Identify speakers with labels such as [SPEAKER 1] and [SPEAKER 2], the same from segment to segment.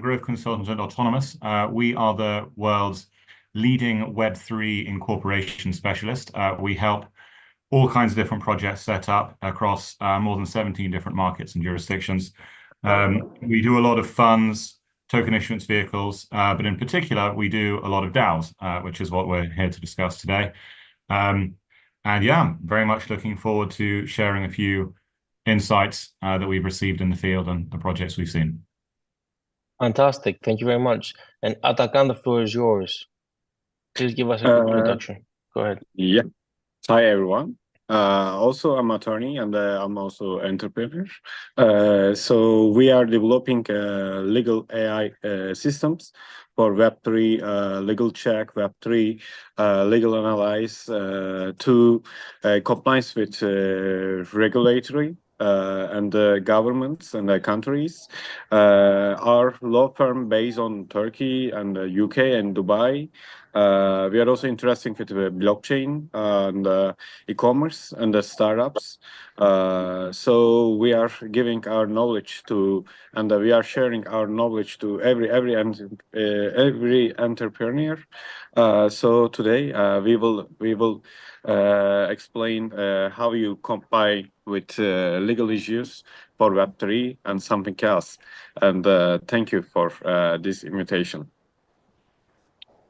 [SPEAKER 1] growth consultant at Autonomous. We are the world's leading Web3 incorporation specialist. We help all kinds of different projects set up across more than 17 different markets and jurisdictions. We do a lot of funds, token issuance vehicles, but in particular, we do a lot of DAOs, which is what we're here to discuss today. And yeah, very much looking forward to sharing a few insights that we've received in the field and the projects we've seen.
[SPEAKER 2] Fantastic. Thank you very much. And Atakan, the floor is yours. Please give us a quick introduction. Go ahead.
[SPEAKER 3] Yeah. Hi, everyone. Also, I'm attorney and I'm also entrepreneur. So we are developing legal AI systems for Web3 legal check, Web3 legal analyze to compliance with regulatory and governments and countries. Our law firm based on Turkey and UK and Dubai. We are also interested with blockchain and e-commerce and the startups. So we are giving our knowledge to, and we are sharing our knowledge to every entrepreneur. So today we will explain how you comply with legal issues for Web3 and something else. And thank you for this invitation.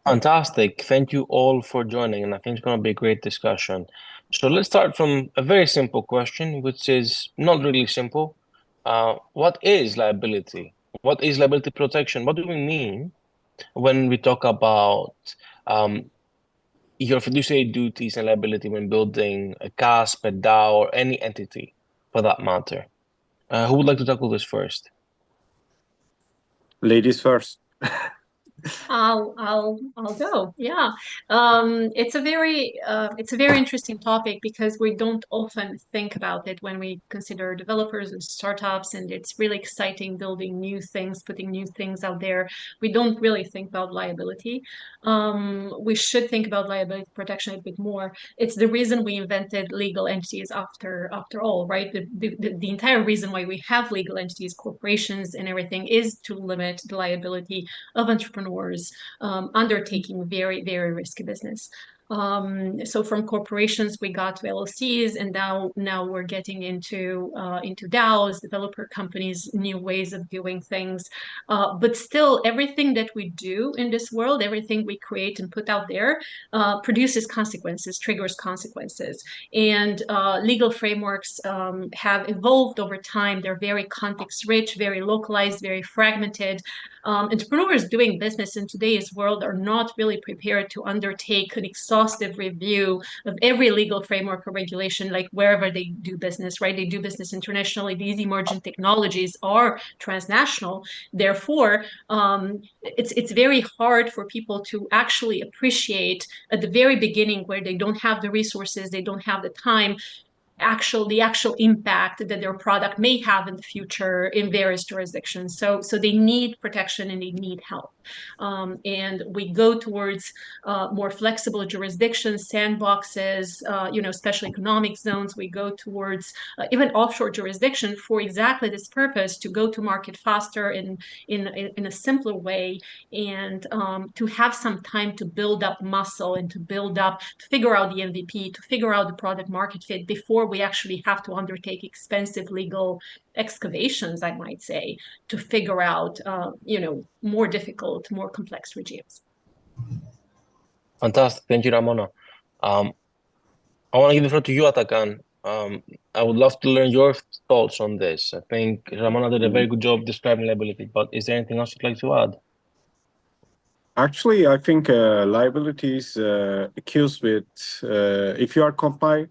[SPEAKER 2] Fantastic. Thank you all for joining, and I think it's going to be a great discussion. So let's start from a very simple question, which is not really simple. What is liability? What is liability protection? What do we mean when we talk about your fiduciary duties and liability when building a CASP, a DAO, or any entity for that matter? Who would like to tackle this first?
[SPEAKER 3] Ladies first.
[SPEAKER 4] I'll go. Yeah, it's a very interesting topic because we don't often think about it when we consider developers and startups, and it's really exciting building new things, putting new things out there. We don't really think about liability. We should think about liability protection a bit more. It's the reason we invented legal entities after all, right? The entire reason why we have legal entities, corporations, and everything is to limit the liability of entrepreneurs undertaking very, very risky business. So from corporations, we got to LLCs, and now we're getting into DAOs, developer companies, new ways of doing things. But still, everything that we do in this world, everything we create and put out there, produces consequences, triggers consequences. And legal frameworks have evolved over time. They're very context-rich, very localized, very fragmented. Entrepreneurs doing business in today's world are not really prepared to undertake an exhaustive review of every legal framework or regulation, like wherever they do business, right? They do business internationally. These emerging technologies are transnational. Therefore, it's very hard for people to actually appreciate at the very beginning, where they don't have the resources, they don't have the time, the actual impact that their product may have in the future in various jurisdictions. So they need protection and they need help. And we go towards more flexible jurisdictions, sandboxes, special economic zones. We go towards even offshore jurisdiction for exactly this purpose, to go to market faster in a simpler way, and to have some time to build up muscle and to figure out the MVP, to figure out the product market fit before we actually have to undertake expensive legal excavations, I might say, to figure out, more difficult, more complex regimes.
[SPEAKER 2] Fantastic. Thank you, Ramona. I want to give the floor to you, Atakan. I would love to learn your thoughts on this. I think Ramona did a very good job describing liability, but is there anything else you'd like to add?
[SPEAKER 3] Actually, I think liability is accused with if you are compliant,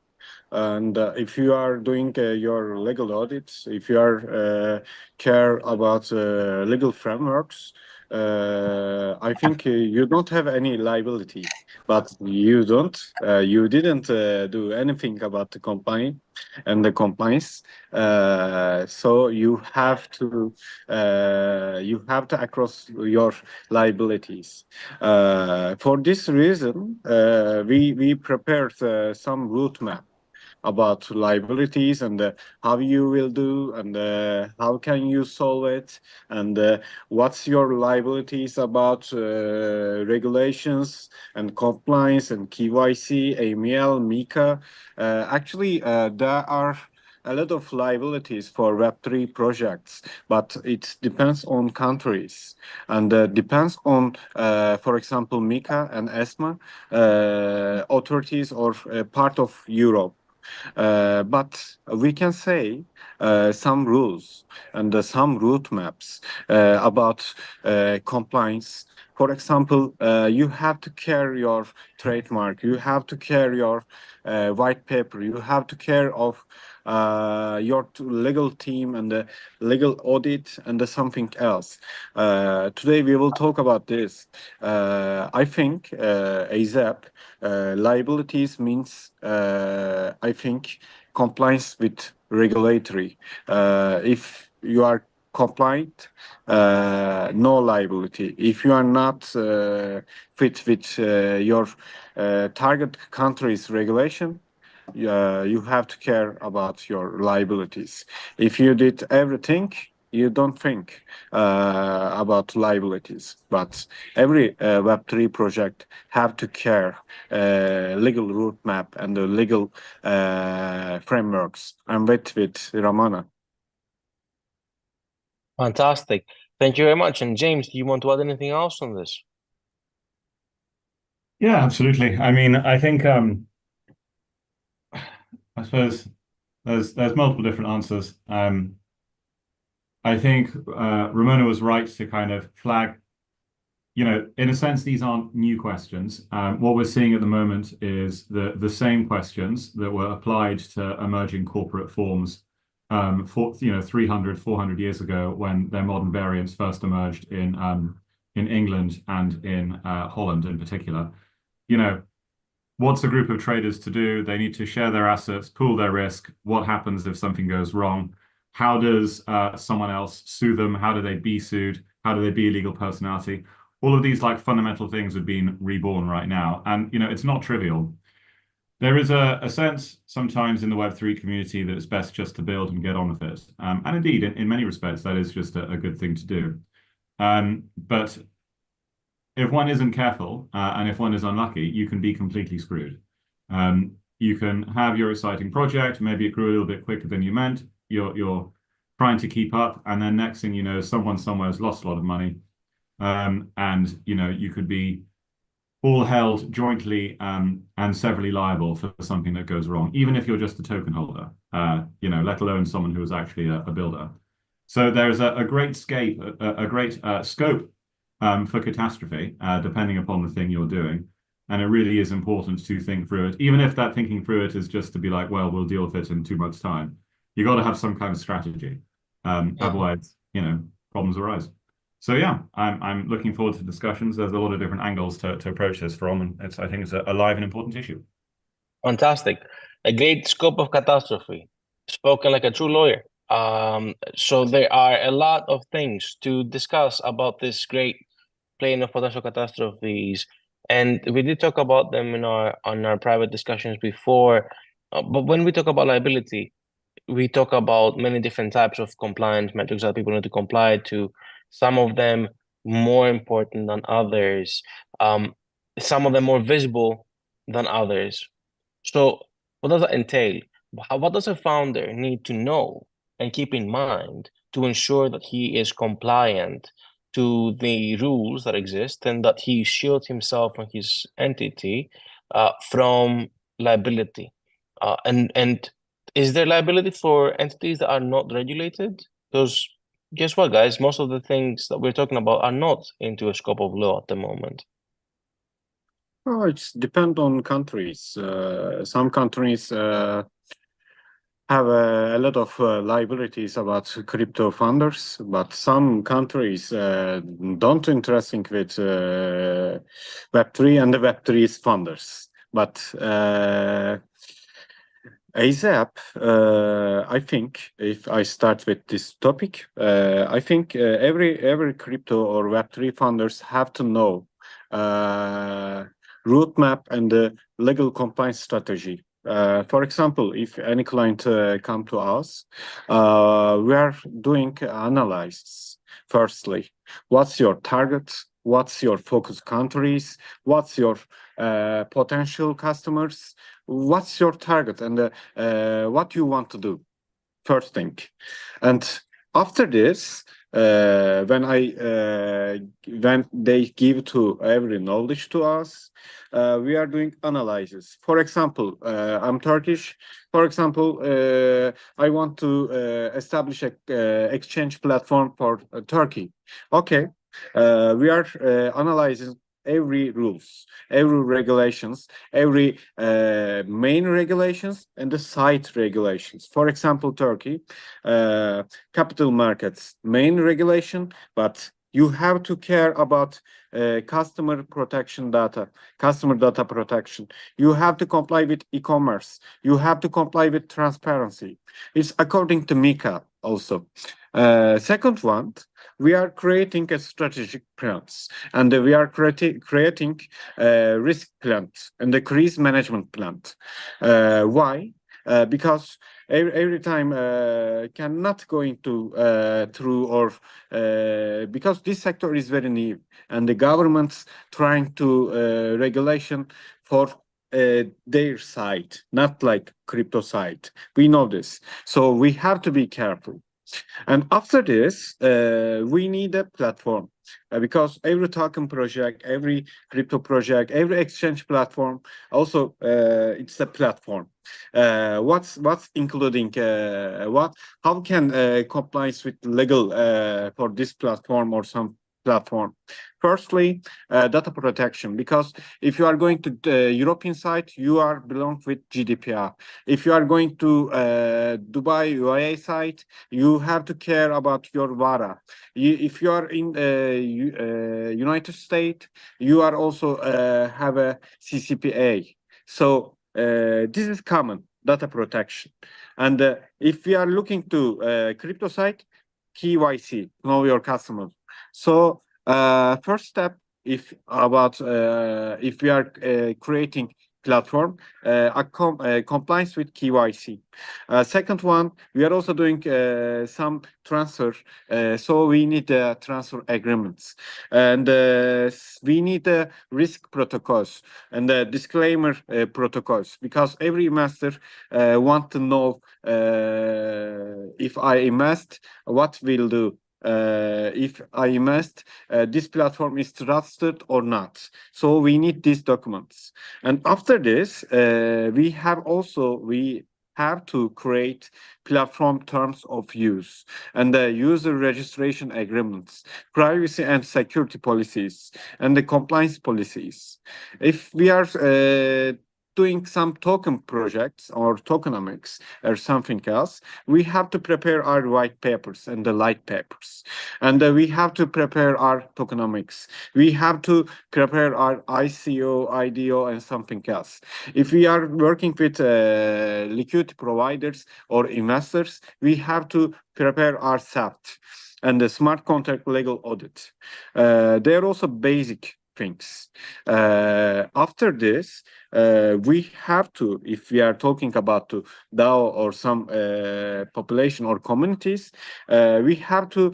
[SPEAKER 3] and if you are doing your legal audits, if you are care about legal frameworks, I think you don't have any liability, but you didn't do anything about the compliance and the compliance. So you have to across your liabilities. For this reason, we prepared some route map about liabilities and how you will do and how can you solve it and what's your liabilities about regulations and compliance and KYC, AML, MiCA. Actually, there are a lot of liabilities for Web3 projects, but it depends on countries and depends on, for example, MiCA and ESMA authorities or part of Europe. But we can say some rules and some roadmaps about compliance. For example, you have to carry your trademark, you have to carry your white paper, you have to care of your legal team and the legal audit and something else. Today we will talk about this. I think ASAP liabilities means I think compliance with regulatory. If you are compliant, no liability. If you are not fit with your target country's regulation, you have to care about your liabilities. If you did everything, you don't think about liabilities. But every Web3 project have to care legal roadmap and the legal frameworks. I'm with Ramana.
[SPEAKER 2] Fantastic. Thank you very much. And James, do you want to add anything else on this?
[SPEAKER 1] Yeah, absolutely. I mean, I think I suppose there's multiple different answers. I think Ramona was right to kind of flag, you know, in a sense, these aren't new questions. What we're seeing at the moment is the same questions that were applied to emerging corporate forms for 300, 400 years ago when their modern variants first emerged in England and in Holland in particular. You know, what's a group of traders to do? They need to share their assets, pool their risk. What happens if something goes wrong? How does someone else sue them? How do they be sued? How do they be a legal personality? All of these like fundamental things have been reborn right now. And, you know, it's not trivial. There is a sense sometimes in the Web3 community that it's best just to build and get on with it. And indeed, in many respects, that is just a good thing to do. But if one isn't careful and if one is unlucky, you can be completely screwed. You can have your exciting project, maybe it grew a little bit quicker than you meant. You're trying to keep up, and then next thing you know, someone somewhere has lost a lot of money, and you know you could be all held jointly and severally liable for something that goes wrong, even if you're just a token holder. You know, let alone someone who is actually a builder. So there's a great scope for catastrophe, depending upon the thing you're doing. And it really is important to think through it, even if that thinking through it is just to be like, well, we'll deal with it in 2 months' time. You got to have some kind of strategy. Otherwise, you know, problems arise. So yeah, I'm looking forward to discussions. There's a lot of different angles to approach this from, and I think it's a live and important issue.
[SPEAKER 2] Fantastic. A great scope of catastrophe. Spoken like a true lawyer. So there are a lot of things to discuss about this great plane of potential catastrophes, and we did talk about them in on our private discussions before. But when we talk about liability, we talk about many different types of compliance metrics that people need to comply to. Some of them more important than others. Some of them more visible than others. So what does that entail? What does a founder need to know and keep in mind to ensure that he is compliant to the rules that exist and that he shields himself and his entity from liability? And is there liability for entities that are not regulated? Because guess what, guys? Most of the things that we're talking about are not into a scope of law at the moment.
[SPEAKER 3] Oh, it's depend on countries. Some countries have a lot of liabilities about crypto funders, but some countries don't interesting with Web3 and the Web3's funders. But ASAP, I think if I start with this topic, I think every crypto or Web3 funders have to know roadmap and the legal compliance strategy For example, if any client come to us, we are doing analysis. Firstly, what's your target? What's your focus countries? What's your potential customers? What's your target, and what you want to do? First thing, and after this, when they give to every knowledge to us, we are doing analysis. For example, I'm Turkish. For example, I want to establish a exchange platform for Turkey. Okay, we are analyzing every rules, every regulations, every main regulations and the side regulations. For example, Turkey, capital markets main regulation, but you have to care about customer protection data, customer data protection. You have to comply with e-commerce. You have to comply with transparency. It's according to MiCA also. Second one, we are creating a strategic plans, and we are creating risk plans and the crisis management plan. Why? Because every time cannot going to through or because this sector is very new and the government's trying to regulation for their side, not like crypto side. We know this, so we have to be careful. And after this, we need a platform because every token project, every crypto project, every exchange platform, also it's a platform. What's including how can compliance with legal for this platform or some platform? Firstly, data protection, because if you are going to the European site, you are belong with GDPR. If you are going to Dubai UAE site, you have to care about your VARA. If you are in United States, you are also have a CCPA. So this is common data protection. And if we are looking to crypto site, KYC, know your customer. So first step, if we are creating platform, compliance with KYC. Second one, we are also doing some transfer, so we need transfer agreements, and we need risk protocols and disclaimer protocols, because every investor want to know if I invest, what will do. If I invest, this platform is trusted or not. So we need these documents. And after this, we have to create platform terms of use and the user registration agreements, privacy and security policies, and the compliance policies. If we are doing some token projects or tokenomics or something else, we have to prepare our white papers and the light papers. And we have to prepare our tokenomics. We have to prepare our ICO, IDO, and something else. If we are working with liquidity providers or investors, we have to prepare our SAT and the smart contract legal audit. They're also basic things. After this, we have to, if we are talking about to DAO or some population or communities, we have to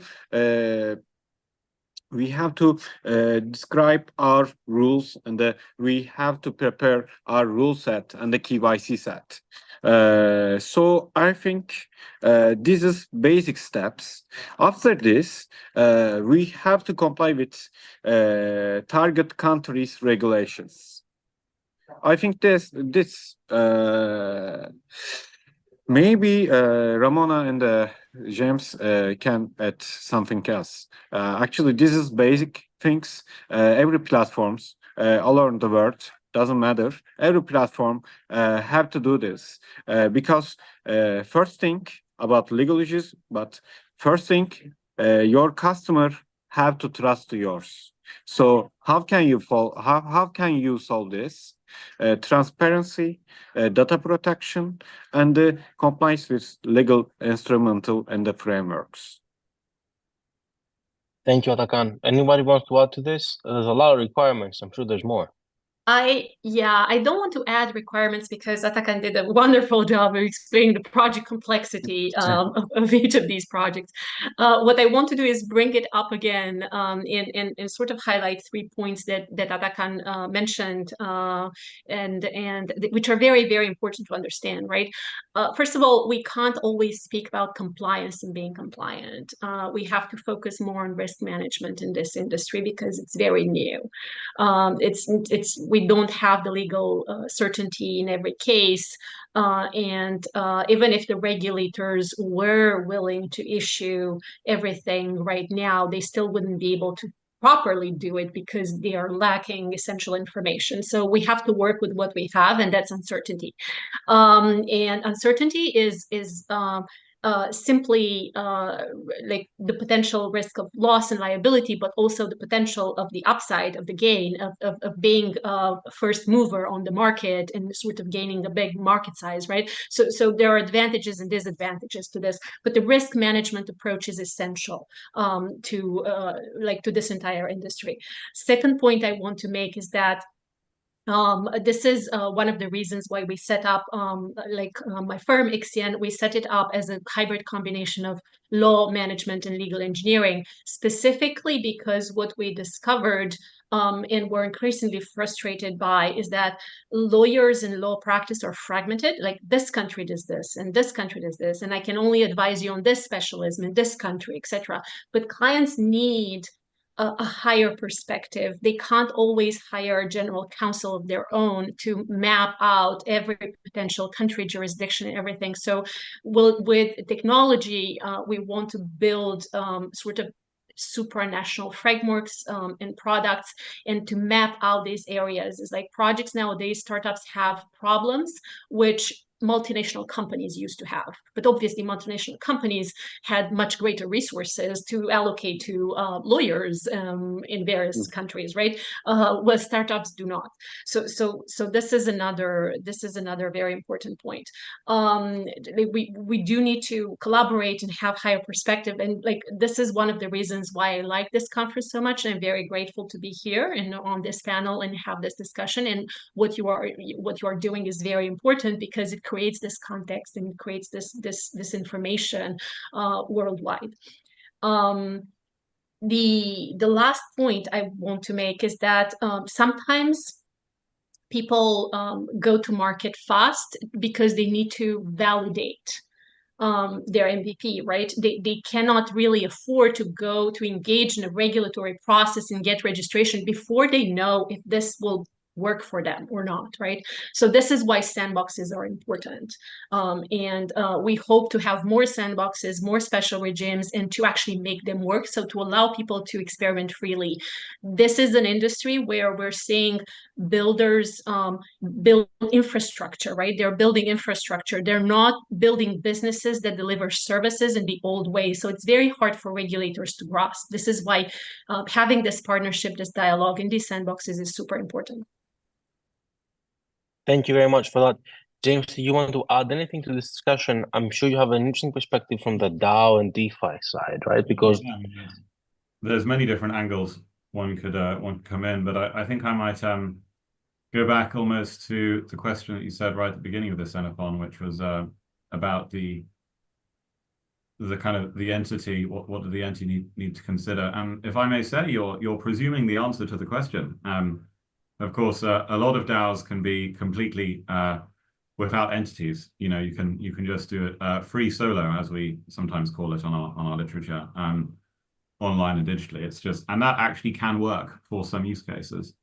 [SPEAKER 3] describe our rules, and we have to prepare our rule set and the KYC set. So I think this is basic steps. After this, we have to comply with target countries regulations. I think this maybe Ramona and James can add something else. Actually, this is basic things. Every platforms all around the world, doesn't matter. Every platform have to do this because first thing about legal issues, but first thing your customer have to trust to yours. So how can you solve this? Transparency, data protection, and compliance with legal, instrumental, and the frameworks.
[SPEAKER 2] Thank you, Atakan. Anybody wants to add to this? There's a lot of requirements. I'm sure there's more.
[SPEAKER 4] I don't want to add requirements because Atakan did a wonderful job of explaining the project complexity of each of these projects. What I want to do is bring it up again and sort of highlight 3 points that Atakan mentioned and which are very, very important to understand, right? First of all, we can't always speak about compliance and being compliant. We have to focus more on risk management in this industry because it's very new. We don't have the legal certainty in every case, and even if the regulators were willing to issue everything right now, they still wouldn't be able to properly do it because they are lacking essential information. So we have to work with what we have, and that's uncertainty. And uncertainty is simply like the potential risk of loss and liability, but also the potential of the upside of the gain of being a first mover on the market and sort of gaining a big market size, right? So there are advantages and disadvantages to this, but the risk management approach is essential to this entire industry. Second point I want to make is that this is one of the reasons why we set up, my firm, Ixian, we set it up as a hybrid combination of law management and legal engineering, specifically because what we discovered and we're increasingly frustrated by is that lawyers in law practice are fragmented. Like this country does this and this country does this, and I can only advise you on this specialism in this country, etc. But clients need a higher perspective. They can't always hire a general counsel of their own to map out every potential country, jurisdiction, and everything. So with technology, we want to build sort of supranational frameworks and products and to map out these areas. It's like projects nowadays, startups have problems which multinational companies used to have, but obviously multinational companies had much greater resources to allocate to lawyers in various countries, right? Well, startups do not. So this is another very important point. We do need to collaborate and have higher perspective, and like this is one of the reasons why I like this conference so much. And I'm very grateful to be here and on this panel and have this discussion. And what you are doing is very important because it creates this context and creates this information worldwide. The last point I want to make is that sometimes people go to market fast because they need to validate their MVP, right? They cannot really afford to go to engage in a regulatory process and get registration before they know if this will work for them or not, right? So this is why sandboxes are important. And we hope to have more sandboxes, more special regimes, and to actually make them work. So to allow people to experiment freely. This is an industry where we're seeing builders build infrastructure, right? They're building infrastructure. They're not building businesses that deliver services in the old way. So it's very hard for regulators to grasp. This is why having this partnership, this dialogue in these sandboxes is super important.
[SPEAKER 2] Thank you very much for that. James, do you want to add anything to this discussion? I'm sure you have an interesting perspective from the DAO and DeFi side, right? Because
[SPEAKER 1] there's many different angles one could come in, but I think I might go back almost to the question that you said right at the beginning of this, Xenophon, which was about the kind of the entity. What do the entity need to consider? And if I may say, you're presuming the answer to the question. Of course, a lot of DAOs can be completely without entities. You know, you can just do it free solo, as we sometimes call it on our literature, online and digitally. It's just, and that actually can work for some use cases.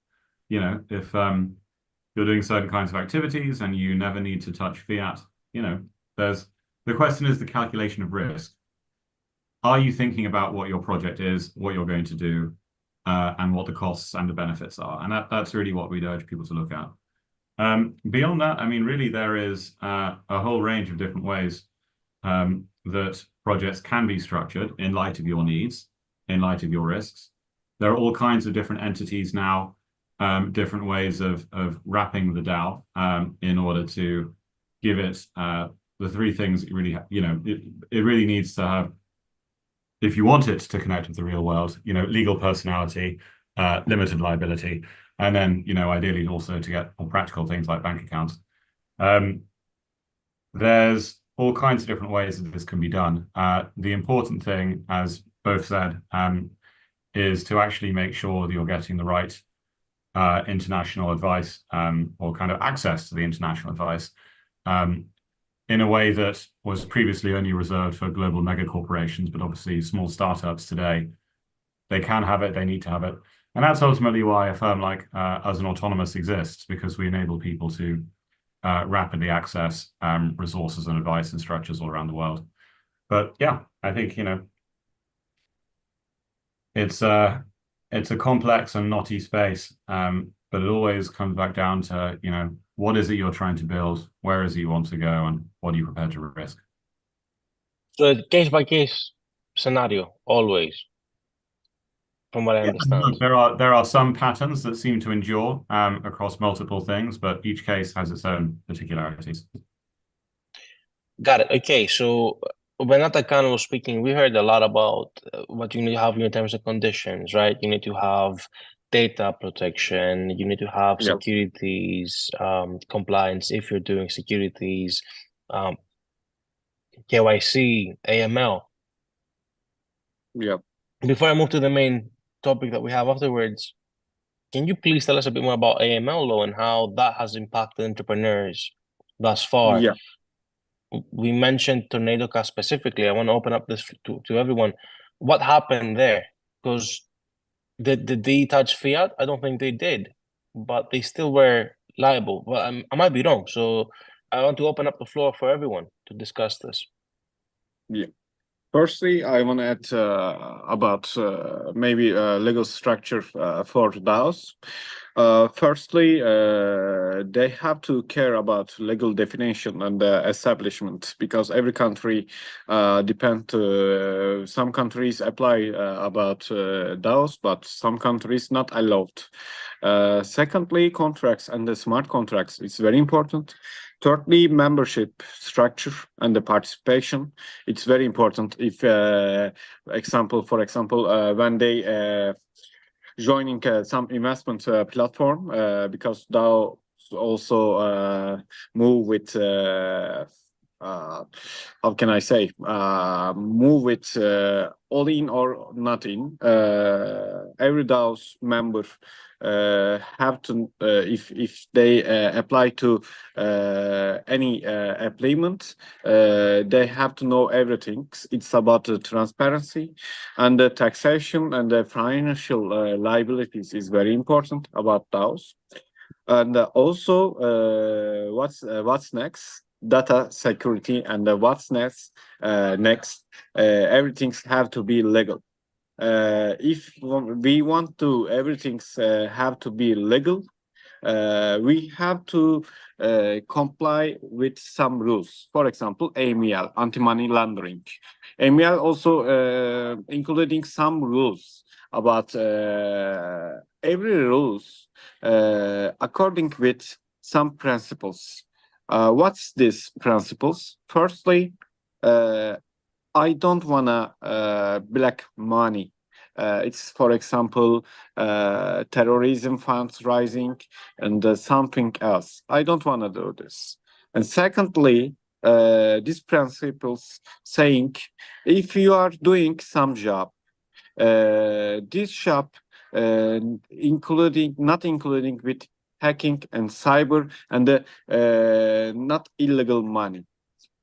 [SPEAKER 1] You know, if you're doing certain kinds of activities and you never need to touch fiat, you know, the question is the calculation of risk. Are you thinking about what your project is, what you're going to do, and what the costs and the benefits are? And that's really what we'd urge people to look at. Beyond that, I mean, really, there is a whole range of different ways that projects can be structured in light of your needs, in light of your risks. There are all kinds of different entities now, different ways of wrapping the DAO in order to give it the three things that you really, you know, it really needs to have. If you want it to connect with the real world, you know, legal personality, limited liability, And then, ideally also to get more practical things like bank accounts. There's all kinds of different ways that this can be done. The important thing, as both said, is to actually make sure that you're getting the right international advice or kind of access to the international advice in a way that was previously only reserved for global mega corporations, but obviously small startups today, they can have it, they need to have it. And that's ultimately why a firm like us and Autonomous exists, because we enable people to rapidly access resources and advice and structures all around the world. But yeah, I think, it's a complex and knotty space, but it always comes back down to, what is it you're trying to build? Where is it you want to go? And what are you prepared to risk?
[SPEAKER 2] So it's case by case scenario, always, from what I understand.
[SPEAKER 1] There are some patterns that seem to endure across multiple things, but each case has its own particularities.
[SPEAKER 2] Got it. Okay, so when Atakan was speaking, we heard a lot about what you need to have in your terms and conditions, right? You need to have data protection, you need to have securities, compliance if you're doing securities, KYC, AML.
[SPEAKER 3] Yeah.
[SPEAKER 2] Before I move to the main topic that we have afterwards, can you please tell us a bit more about AML law and how that has impacted entrepreneurs thus far?
[SPEAKER 3] Yeah.
[SPEAKER 2] We mentioned Tornado Cash specifically. I want to open up this to everyone. What happened there? Because did they touch fiat? I don't think they did, but they still were liable. Well, I might be wrong. So I want to open up the floor for everyone to discuss this.
[SPEAKER 3] Yeah. Firstly, I want to add about maybe legal structure for DAOs. Firstly, they have to care about legal definition and establishment, because every country some countries apply about DAOs, but some countries not allowed. Secondly, contracts and the smart contracts is very important. Thirdly, membership structure and the participation. It's very important. If, for example, when they joining some investment platform, because DAO also move with how can I say, move with all in or not in. Every DAO's member have to, if they apply to any applicant, they have to know everything. It's about the transparency and the taxation and the financial liabilities is very important about DAOs. And also, what's next? Data security, and what's next? Everything's have to be legal. If we want to everything's have to be legal, we have to comply with some rules. For example, AML, anti-money laundering. AML also including some rules about every rules according with some principles. What's these principles? Firstly, I don't wanna black money. It's, for example, terrorism funds rising and something else. I don't want to do this. And secondly, these principles saying, if you are doing some job, this job not including with hacking and cyber and not illegal money.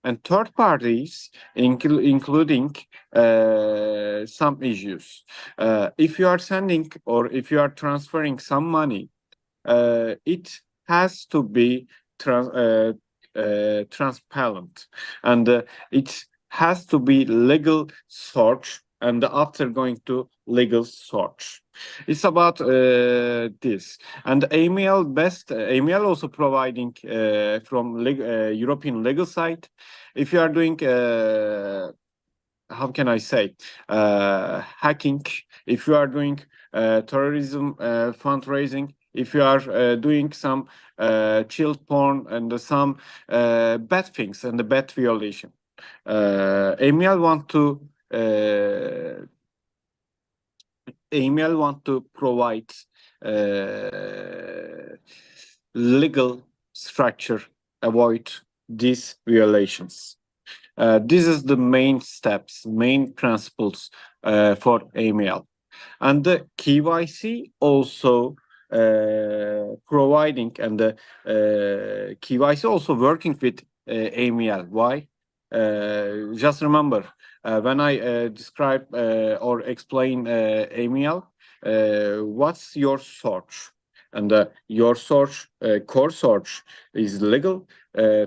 [SPEAKER 3] And third parties, including some issues. If you are sending or if you are transferring some money, it has to be transparent, and it has to be legal search, and after going to legal search. It's about this. And AML also providing from European legal side. If you are doing, how can I say, hacking, if you are doing terrorism fundraising, if you are doing some child porn and some bad things and the bad violation, AML want to AML want to provide legal structure, avoid these violations. This is the main steps, main principles for AML. And the KYC also providing, and the KYC also working with AML. Why? Just remember, when I describe or explain AML, what's your search? And your search, core search is legal,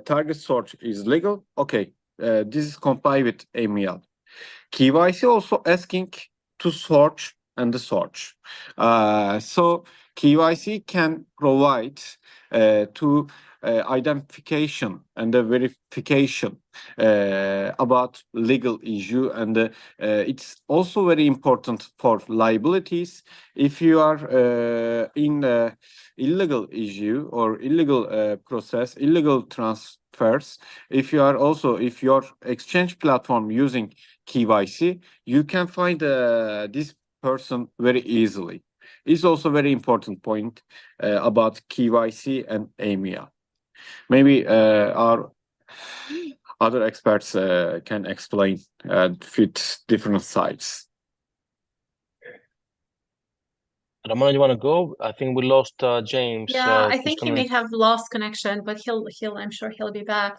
[SPEAKER 3] target search is legal. Okay, this is comply with AML. KYC also asking to search and the search. So KYC can provide to identification and the verification about legal issue, and it's also very important for liabilities. If you are in illegal issue or illegal process, illegal transfers, if your exchange platform using KYC, you can find this person very easily. It's also very important point about KYC and AML. Maybe our other experts can explain with different sides.
[SPEAKER 2] Ramona, you want to go? I think we lost James.
[SPEAKER 4] Yeah, I think he may have lost connection, but I'm sure he'll be back.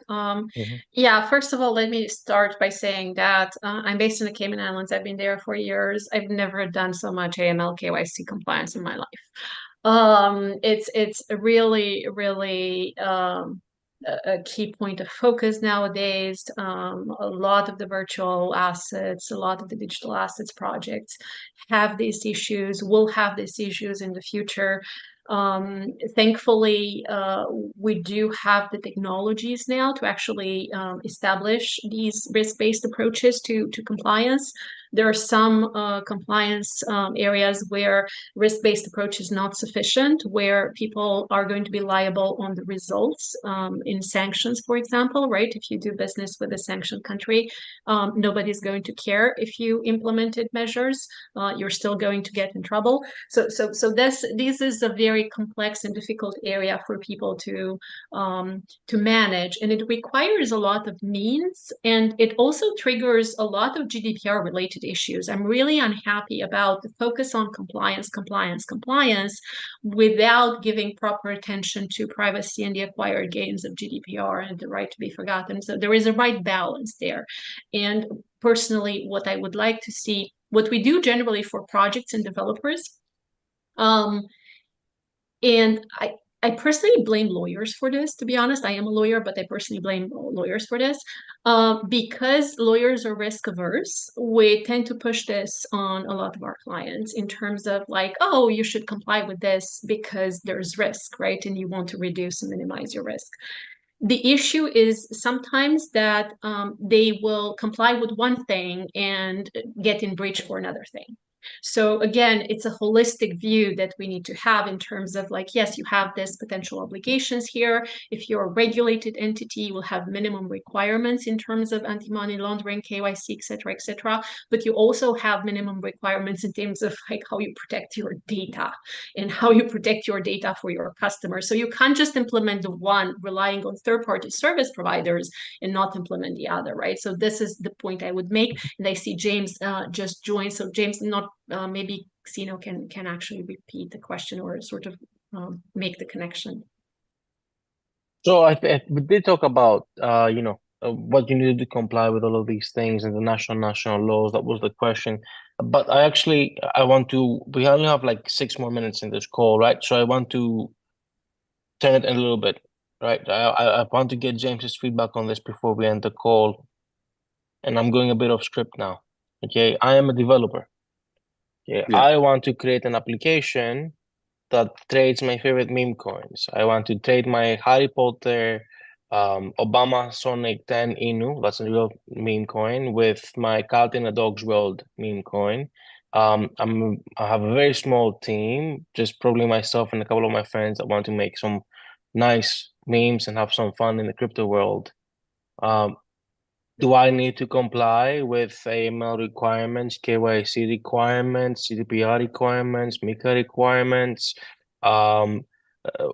[SPEAKER 4] Yeah, first of all, let me start by saying that I'm based in the Cayman Islands. I've been there for years. I've never done so much AML KYC compliance in my life. It's really, really a key point of focus nowadays. A lot of the virtual assets, a lot of the digital assets projects have these issues, will have these issues in the future. Thankfully, we do have the technologies now to actually establish these risk-based approaches to compliance. There are some compliance areas where risk-based approach is not sufficient, where people are going to be liable on the results in sanctions, for example, right? If you do business with a sanctioned country, nobody's going to care if you implemented measures. You're still going to get in trouble. So this is a very complex and difficult area for people to manage, and it requires a lot of means, and it also triggers a lot of GDPR related issues. I'm really unhappy about the focus on compliance without giving proper attention to privacy and the acquired gains of GDPR and the right to be forgotten. So there is a right balance there. And personally, what I would like to see, what we do generally for projects and developers, and I personally blame lawyers for this, to be honest. I am a lawyer, but I personally blame lawyers for this. Because lawyers are risk averse, we tend to push this on a lot of our clients in terms of like, oh, you should comply with this because there's risk, right? And you want to reduce and minimize your risk. The issue is sometimes that they will comply with one thing and get in breach for another thing. So again, it's a holistic view that we need to have in terms of like, yes, you have this potential obligations here. If you're a regulated entity, you will have minimum requirements in terms of anti-money laundering, KYC, et cetera, but you also have minimum requirements in terms of like how you protect your data and how you protect your data for your customers. So you can't just implement the one relying on third-party service providers and not implement the other, right? So this is the point I would make. And I see James just joined. So James, not maybe Xeno can actually repeat the question or sort of make the connection.
[SPEAKER 2] So we did talk about what you need to comply with all of these things and the national laws. That was the question. But I want to. We only have like 6 more minutes in this call, right? So I want to turn it in a little bit, right? I want to get James's feedback on this before we end the call, and I'm going a bit off script now. Okay, I am a developer. Okay, yeah. I want to create an application that trades my favorite meme coins. I want to trade my Harry Potter, Obama Sonic 10 Inu, that's a real meme coin, with my Cat in a Dog's World meme coin. I have a very small team, just probably myself and a couple of my friends that want to make some nice memes and have some fun in the crypto world. Do I need to comply with AML requirements, KYC requirements, GDPR requirements, MiCA requirements? Um, uh,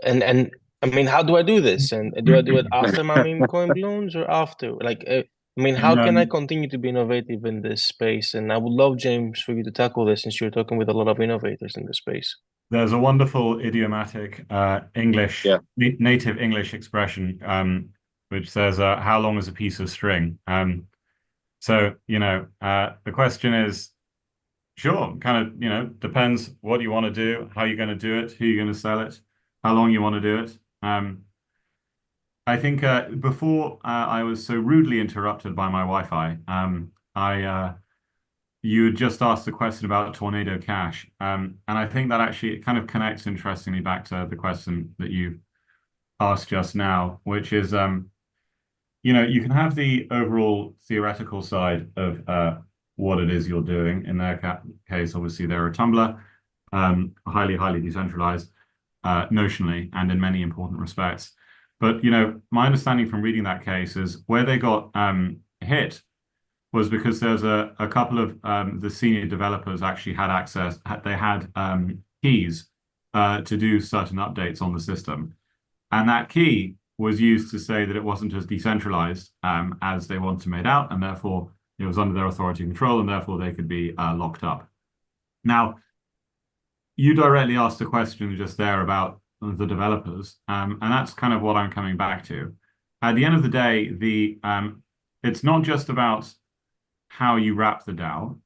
[SPEAKER 2] and I mean, how do I do this? And do I do it after my meme coin balloons or after? Like, I mean, how can I continue to be innovative in this space? And I would love, James, for you to tackle this since you're talking with a lot of innovators in the space.
[SPEAKER 1] There's a wonderful idiomatic English, native English expression, which says, how long is a piece of string? So, the question is, sure, kind of, depends what you want to do, how you're going to do it, who you're going to sell it, how long you want to do it. I think before I was so rudely interrupted by my Wi-Fi, you had just asked the question about Tornado Cash. And I think that actually it kind of connects interestingly back to the question that you asked just now, which is, you can have the overall theoretical side of what it is you're doing. In their case, obviously, they're a Tumblr, highly, highly decentralized, notionally, and in many important respects. But, my understanding from reading that case is where they got hit was because there's a couple of the senior developers actually had access, they had keys to do certain updates on the system. And that key was used to say that it wasn't as decentralized as they wanted to make out, and therefore it was under their authority and control, and therefore they could be locked up. Now, you directly asked a question just there about the developers, and that's kind of what I'm coming back to. At the end of the day, it's not just about how you wrap the DAO,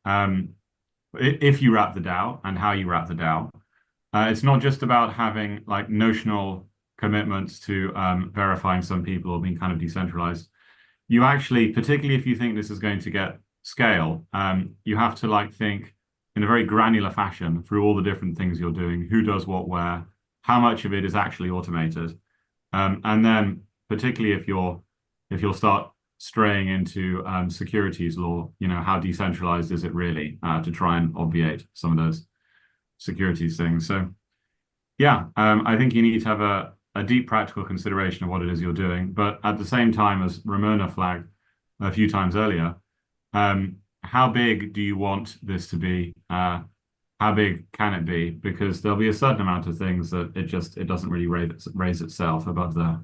[SPEAKER 1] if you wrap the DAO and how you wrap the DAO. It's not just about having like notional commitments to verifying some people or being kind of decentralized. You actually, particularly if you think this is going to get scale, you have to like think in a very granular fashion through all the different things you're doing, who does what where, how much of it is actually automated. And then particularly if you'll start straying into securities law, how decentralized is it really to try and obviate some of those securities things. So yeah, I think you need to have a deep practical consideration of what it is you're doing. But at the same time, as Ramona flagged a few times earlier, how big do you want this to be? How big can it be? Because there'll be a certain amount of things that it doesn't really raise itself above the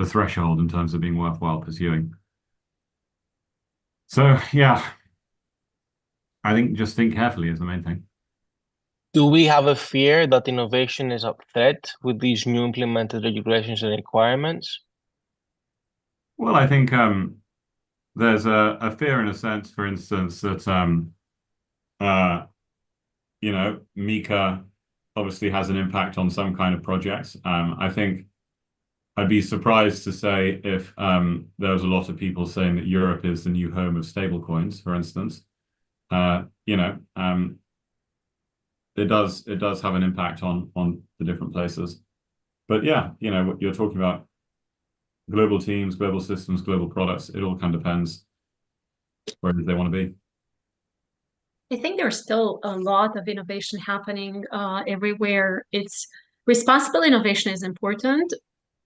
[SPEAKER 1] threshold in terms of being worthwhile pursuing. So yeah, I think just think carefully is the main thing.
[SPEAKER 2] Do we have a fear that innovation is at threat with these new implemented regulations and requirements?
[SPEAKER 1] Well, I think there's a fear in a sense, for instance, that MiCA obviously has an impact on some kind of projects. I think I'd be surprised to say if there was a lot of people saying that Europe is the new home of stablecoins, for instance. It does have an impact on the different places. But yeah, what you're talking about, global teams, global systems, global products, it all kind of depends where they want to be.
[SPEAKER 4] I think there's still a lot of innovation happening everywhere. It's responsible innovation is important.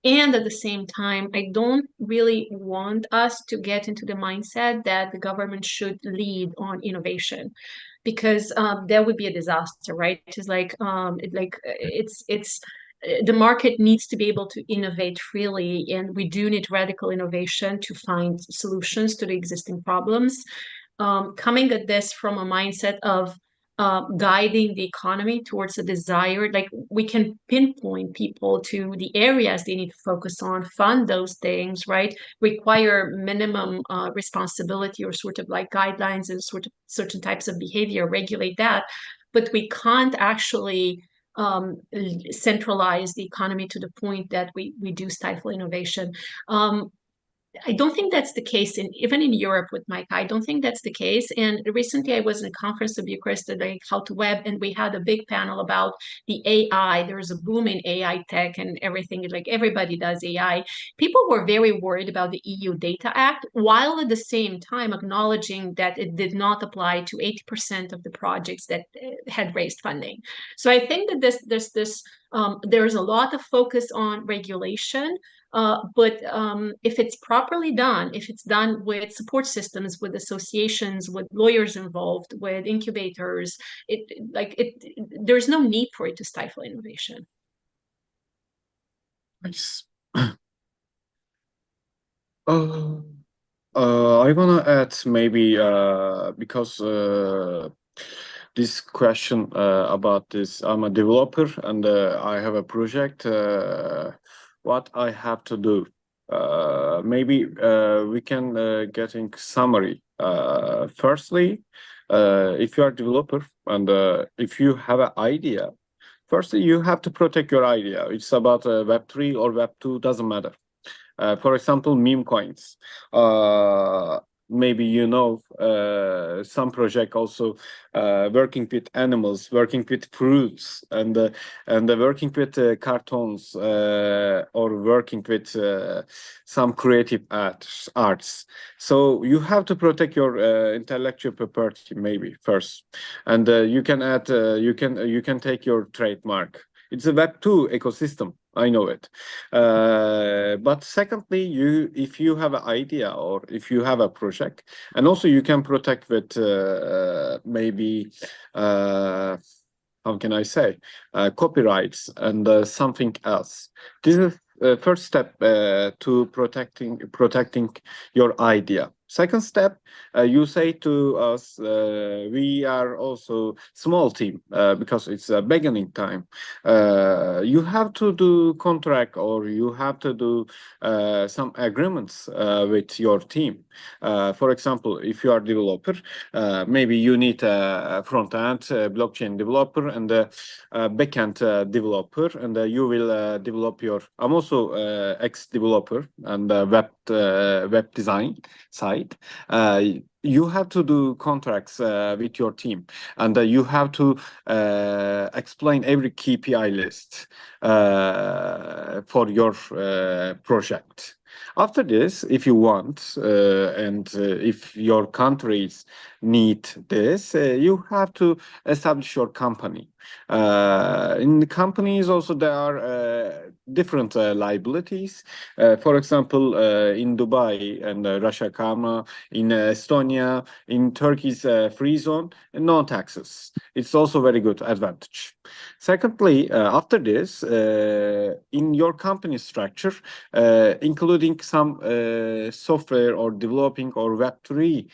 [SPEAKER 4] And at the same time, I don't really want us to get into the mindset that the government should lead on innovation, because that would be a disaster, right? It's like the market needs to be able to innovate freely, and we do need radical innovation to find solutions to the existing problems. Coming at this from a mindset of guiding the economy towards a desired, like we can pinpoint people to the areas they need to focus on, fund those things, right? Require minimum responsibility or sort of like guidelines and sort of certain types of behavior, regulate that. But we can't actually centralize the economy to the point that we do stifle innovation. I don't think that's the case even in Europe with Mike. I don't think that's the case. And recently I was in a conference in Bucharest, like How to Web, and we had a big panel about the AI. There's a boom in AI tech and everything. Like everybody does AI. People were very worried about the EU Data Act, while at the same time acknowledging that it did not apply to 80% of the projects that had raised funding. So I think that there's a lot of focus on regulation. But if it's properly done, if it's done with support systems, with associations, with lawyers involved, with incubators, there's no need for it to stifle innovation.
[SPEAKER 3] Nice. I want to add maybe because this question about this, I'm a developer and I have a project. What I have to do? Maybe we can get in summary. Firstly, if you are a developer and if you have an idea, firstly you have to protect your idea. It's about Web3 or Web2, doesn't matter. For example, meme coins. Maybe you know some project also working with animals, working with fruits, and working with cartoons or working with some creative arts. So you have to protect your intellectual property maybe first, and you can add you can take your trademark. It's a Web2 ecosystem. I know it. But secondly, if you have an idea or if you have a project, and also you can protect with maybe how can I say copyrights and something else. This is first step to protecting your idea. Second step, you say to us, we are also small team because it's a beginning time. You have to do contract or you have to do some agreements with your team. For example, if you are a developer, maybe you need a front-end blockchain developer and a back-end developer, and you will develop your. I'm also ex-developer and web design side. You have to do contracts with your team, and you have to explain every KPI list for your project. After this, if you want, and if your countries need this, you have to establish your company. In the companies also there are different liabilities. For example, in Dubai and Russia Karma, in Estonia, in Turkey's free zone, no taxes. It's also very good advantage. Secondly, after this, in your company structure, including some software or developing or Web3,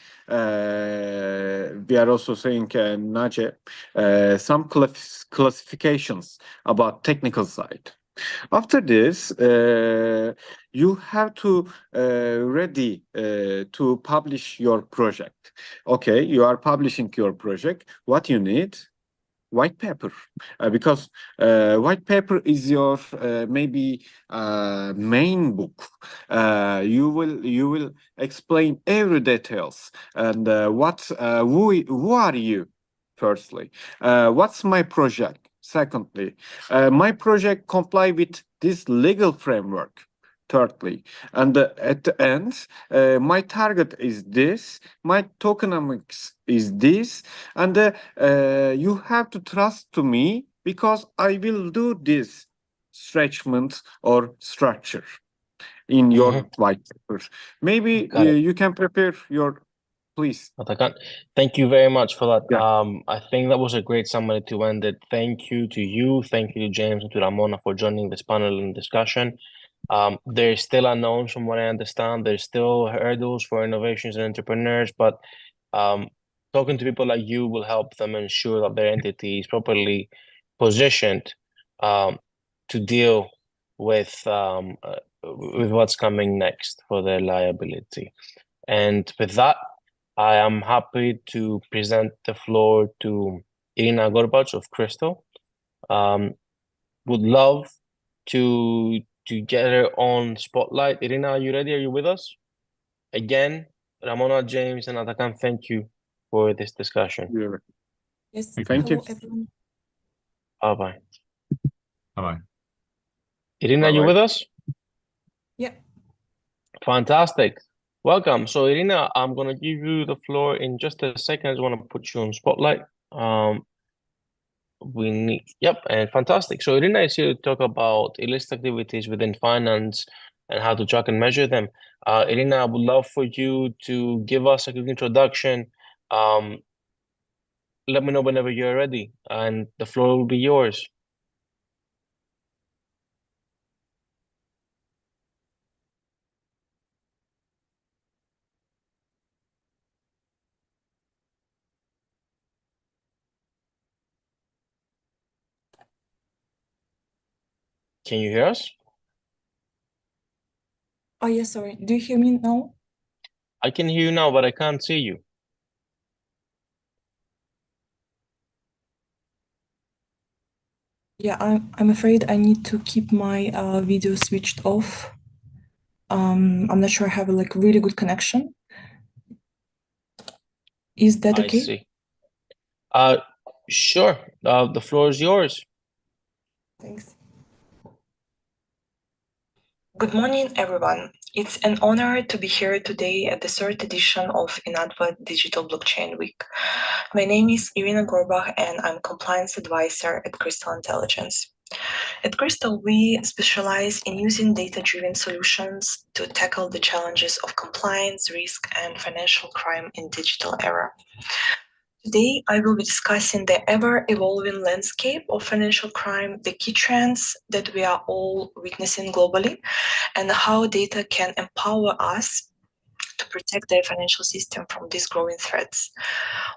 [SPEAKER 3] we are also saying Nace, some classifications about technical side. After this, you have to ready to publish your project. Okay, you are publishing your project. What you need? White paper, because white paper is your maybe main book. You will explain every details and who are you? Firstly, what's my project? Secondly, my project comply with this legal framework. Thirdly, and at the end, my target is this, my tokenomics is this, and you have to trust to me because I will do this stretchment or structure in your white paper. Maybe you can prepare your, please.
[SPEAKER 2] Atakan, thank you very much for that.
[SPEAKER 3] Yeah.
[SPEAKER 2] I think that was a great summary to end it. Thank you to you, thank you to James and to Ramona for joining this panel and discussion. There's still unknowns from what I understand. There's still hurdles for innovations and entrepreneurs, but talking to people like you will help them ensure that their entity is properly positioned to deal with what's coming next for their liability. And with that, I am happy to present the floor to Irina Gorbach of Crystal. Would love to get her on spotlight. Irina, are you ready? Are you with us? Again, Ramona, James, and Atakan, thank you for this discussion.
[SPEAKER 5] Yes,
[SPEAKER 3] thank you.
[SPEAKER 5] Everyone.
[SPEAKER 2] Bye-bye.
[SPEAKER 1] Bye-bye.
[SPEAKER 2] Irina, are you with us?
[SPEAKER 5] Yeah.
[SPEAKER 2] Fantastic. Welcome. So Irina, I'm going to give you the floor in just a second. I just want to put you on spotlight. And fantastic. So Irina is here to talk about illicit activities within finance and how to track and measure them. Irina, I would love for you to give us a quick introduction. Let me know whenever you're ready, and the floor will be yours. Can you hear us?
[SPEAKER 5] Oh, yes, sorry. Do you hear me now?
[SPEAKER 2] I can hear you now, but I can't see you.
[SPEAKER 5] Yeah, I'm afraid I need to keep my video switched off. I'm not sure I have a really good connection. Is that
[SPEAKER 2] I
[SPEAKER 5] okay?
[SPEAKER 2] see. Sure. The floor is yours.
[SPEAKER 5] Thanks. Good morning, everyone. It's an honor to be here today at the third edition of INATBA Digital Blockchain Week. My name is Irina Gorbach, and I'm compliance advisor at Crystal Intelligence. At Crystal, we specialize in using data-driven solutions to tackle the challenges of compliance, risk, and financial crime in digital era. Today, I will be discussing the ever-evolving landscape of financial crime, the key trends that we are all witnessing globally, and how data can empower us to protect the financial system from these growing threats.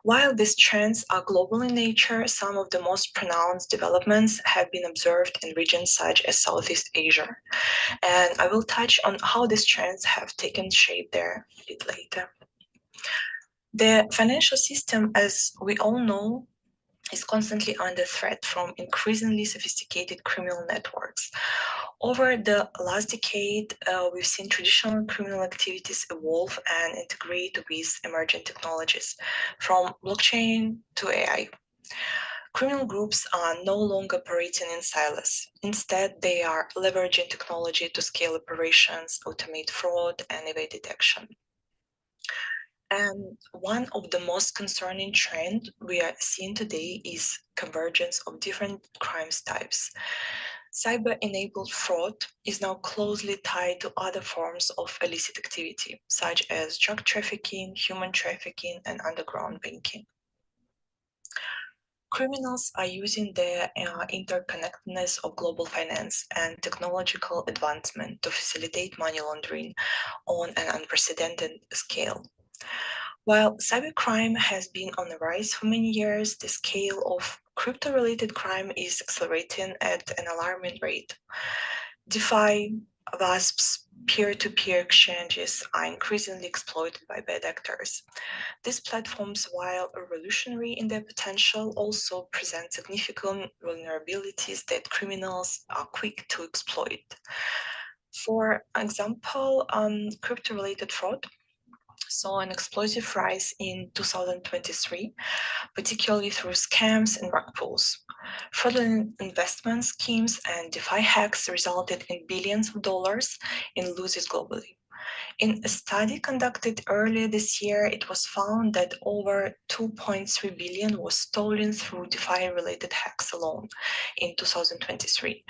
[SPEAKER 5] While these trends are global in nature, some of the most pronounced developments have been observed in regions such as Southeast Asia. And I will touch on how these trends have taken shape there a bit later. The financial system, as we all know, is constantly under threat from increasingly sophisticated criminal networks. Over the last decade, we've seen traditional criminal activities evolve and integrate with emerging technologies, from blockchain to AI. Criminal groups are no longer operating in silos. Instead, they are leveraging technology to scale operations, automate fraud, and evade detection. And one of the most concerning trends we are seeing today is convergence of different crime types. Cyber-enabled fraud is now closely tied to other forms of illicit activity, such as drug trafficking, human trafficking, and underground banking. Criminals are using the interconnectedness of global finance and technological advancement to facilitate money laundering on an unprecedented scale. While cybercrime has been on the rise for many years, the scale of crypto-related crime is accelerating at an alarming rate. DeFi, VASPs, peer-to-peer exchanges are increasingly exploited by bad actors. These platforms, while revolutionary in their potential, also present significant vulnerabilities that criminals are quick to exploit. For example, crypto-related fraud saw an explosive rise in 2023, particularly through scams and rug pulls. Fraudulent investment schemes and DeFi hacks resulted in billions of dollars in losses globally. In a study conducted earlier this year, it was found that over 2.3 billion was stolen through DeFi-related hacks alone in 2023,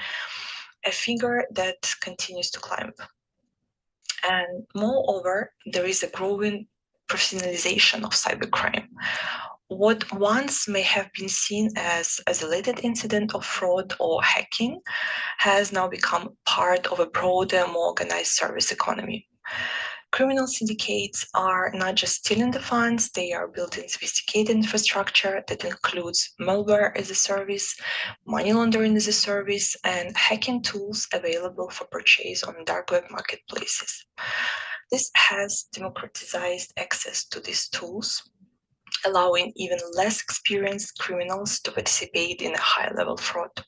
[SPEAKER 5] a figure that continues to climb. And moreover, there is a growing professionalization of cybercrime. What once may have been seen as an isolated incident of fraud or hacking has now become part of a broader, more organized service economy. Criminal syndicates are not just stealing the funds, they are building sophisticated infrastructure that includes malware as a service, money laundering as a service, and hacking tools available for purchase on dark web marketplaces. This has democratized access to these tools, allowing even less experienced criminals to participate in a high-level fraud.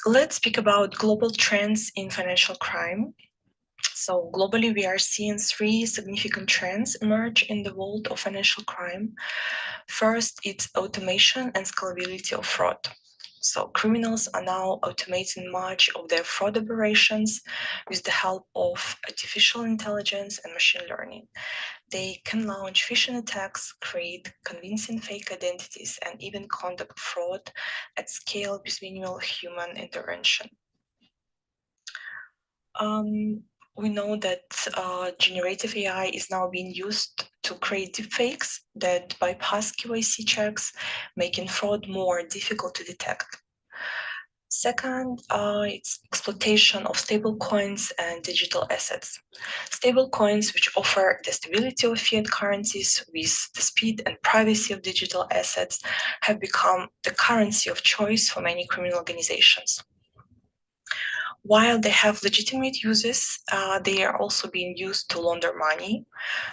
[SPEAKER 5] Let's speak about global trends in financial crime. So globally, we are seeing three significant trends emerge in the world of financial crime. First, it's automation and scalability of fraud. So criminals are now automating much of their fraud operations with the help of artificial intelligence and machine learning. They can launch phishing attacks, create convincing fake identities, and even conduct fraud at scale with minimal human intervention. We know that generative AI is now being used to create deepfakes that bypass KYC checks, making fraud more difficult to detect. Second, it's exploitation of stablecoins and digital assets. Stablecoins, which offer the stability of fiat currencies with the speed and privacy of digital assets, have become the currency of choice for many criminal organizations. While they have legitimate uses, they are also being used to launder money,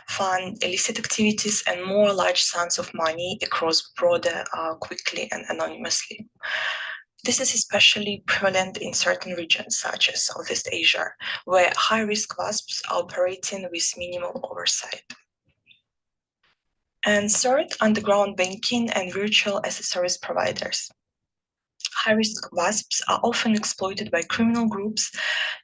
[SPEAKER 5] fund illicit activities, and more large sums of money across border quickly and anonymously. This is especially prevalent in certain regions, such as Southeast Asia, where high-risk WASPs are operating with minimal oversight. And third, underground banking and virtual as a service providers. High-risk WASPs are often exploited by criminal groups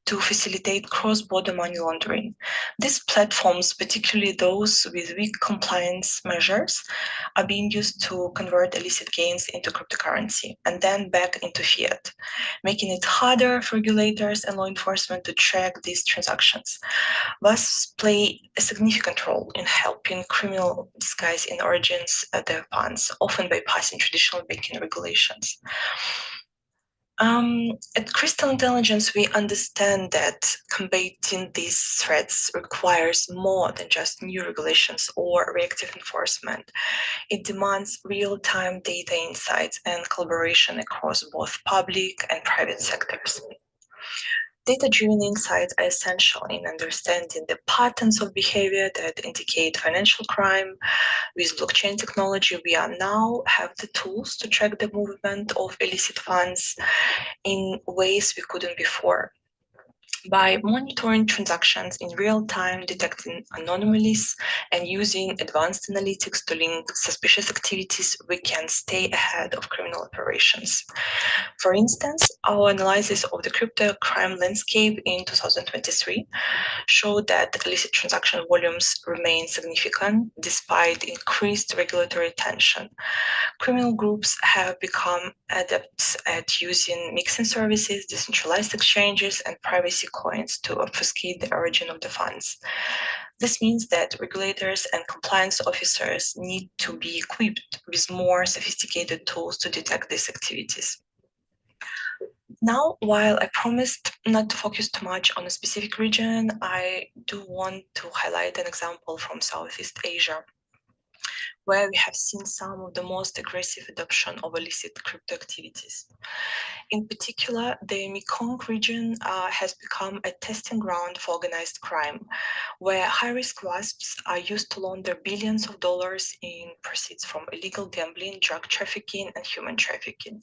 [SPEAKER 5] to facilitate cross-border money laundering. These platforms, particularly those with weak compliance measures, are being used to convert illicit gains into cryptocurrency and then back into fiat, making it harder for regulators and law enforcement to track these transactions. WASPs play a significant role in helping criminal disguise in origins their funds, often bypassing traditional banking regulations. At Crystal Intelligence, we understand that combating these threats requires more than just new regulations or reactive enforcement. It demands real-time data insights and collaboration across both public and private sectors. Data-driven insights are essential in understanding the patterns of behavior that indicate financial crime. With blockchain technology, we now have the tools to track the movement of illicit funds in ways we couldn't before. By monitoring transactions in real time, detecting anomalies, and using advanced analytics to link suspicious activities, we can stay ahead of criminal operations. For instance, our analysis of the crypto crime landscape in 2023 showed that illicit transaction volumes remain significant despite increased regulatory tension. Criminal groups have become adepts at using mixing services, decentralized exchanges, and privacy coins to obfuscate the origin of the funds. This means that regulators and compliance officers need to be equipped with more sophisticated tools to detect these activities. Now, while I promised not to focus too much on a specific region, I do want to highlight an example from Southeast Asia, where we have seen some of the most aggressive adoption of illicit crypto activities. In particular, the Mekong region has become a testing ground for organized crime, where high-risk WASPs are used to launder billions of dollars in proceeds from illegal gambling, drug trafficking, and human trafficking.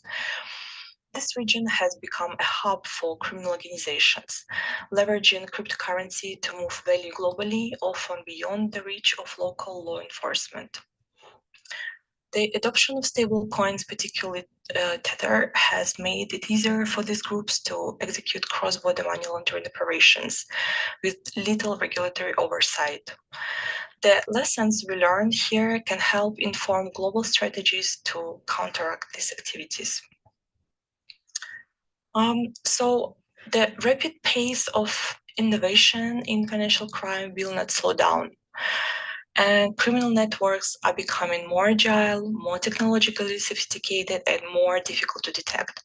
[SPEAKER 5] This region has become a hub for criminal organizations, leveraging cryptocurrency to move value globally, often beyond the reach of local law enforcement. The adoption of stablecoins, particularly Tether, has made it easier for these groups to execute cross-border money laundering operations with little regulatory oversight. The lessons we learned here can help inform global strategies to counteract these activities. So the rapid pace of innovation in financial crime will not slow down. And criminal networks are becoming more agile, more technologically sophisticated, and more difficult to detect.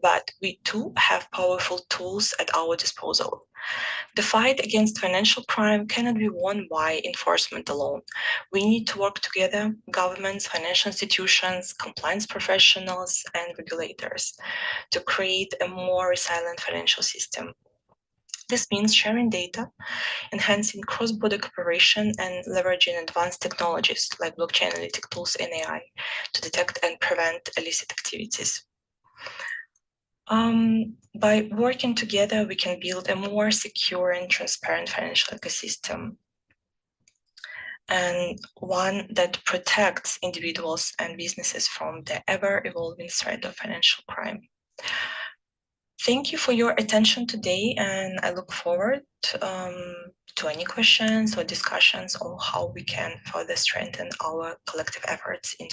[SPEAKER 5] But we too have powerful tools at our disposal. The fight against financial crime cannot be won by enforcement alone. We need to work together, governments, financial institutions, compliance professionals, and regulators, to create a more resilient financial system. This means sharing data, enhancing cross-border cooperation, and leveraging advanced technologies like blockchain analytic tools and AI to detect and prevent illicit activities. By working together, we can build a more secure and transparent financial ecosystem, and one that protects individuals and businesses from the ever-evolving threat of financial crime. Thank you for your attention today, and I look forward to any questions or discussions on how we can further strengthen our collective efforts in.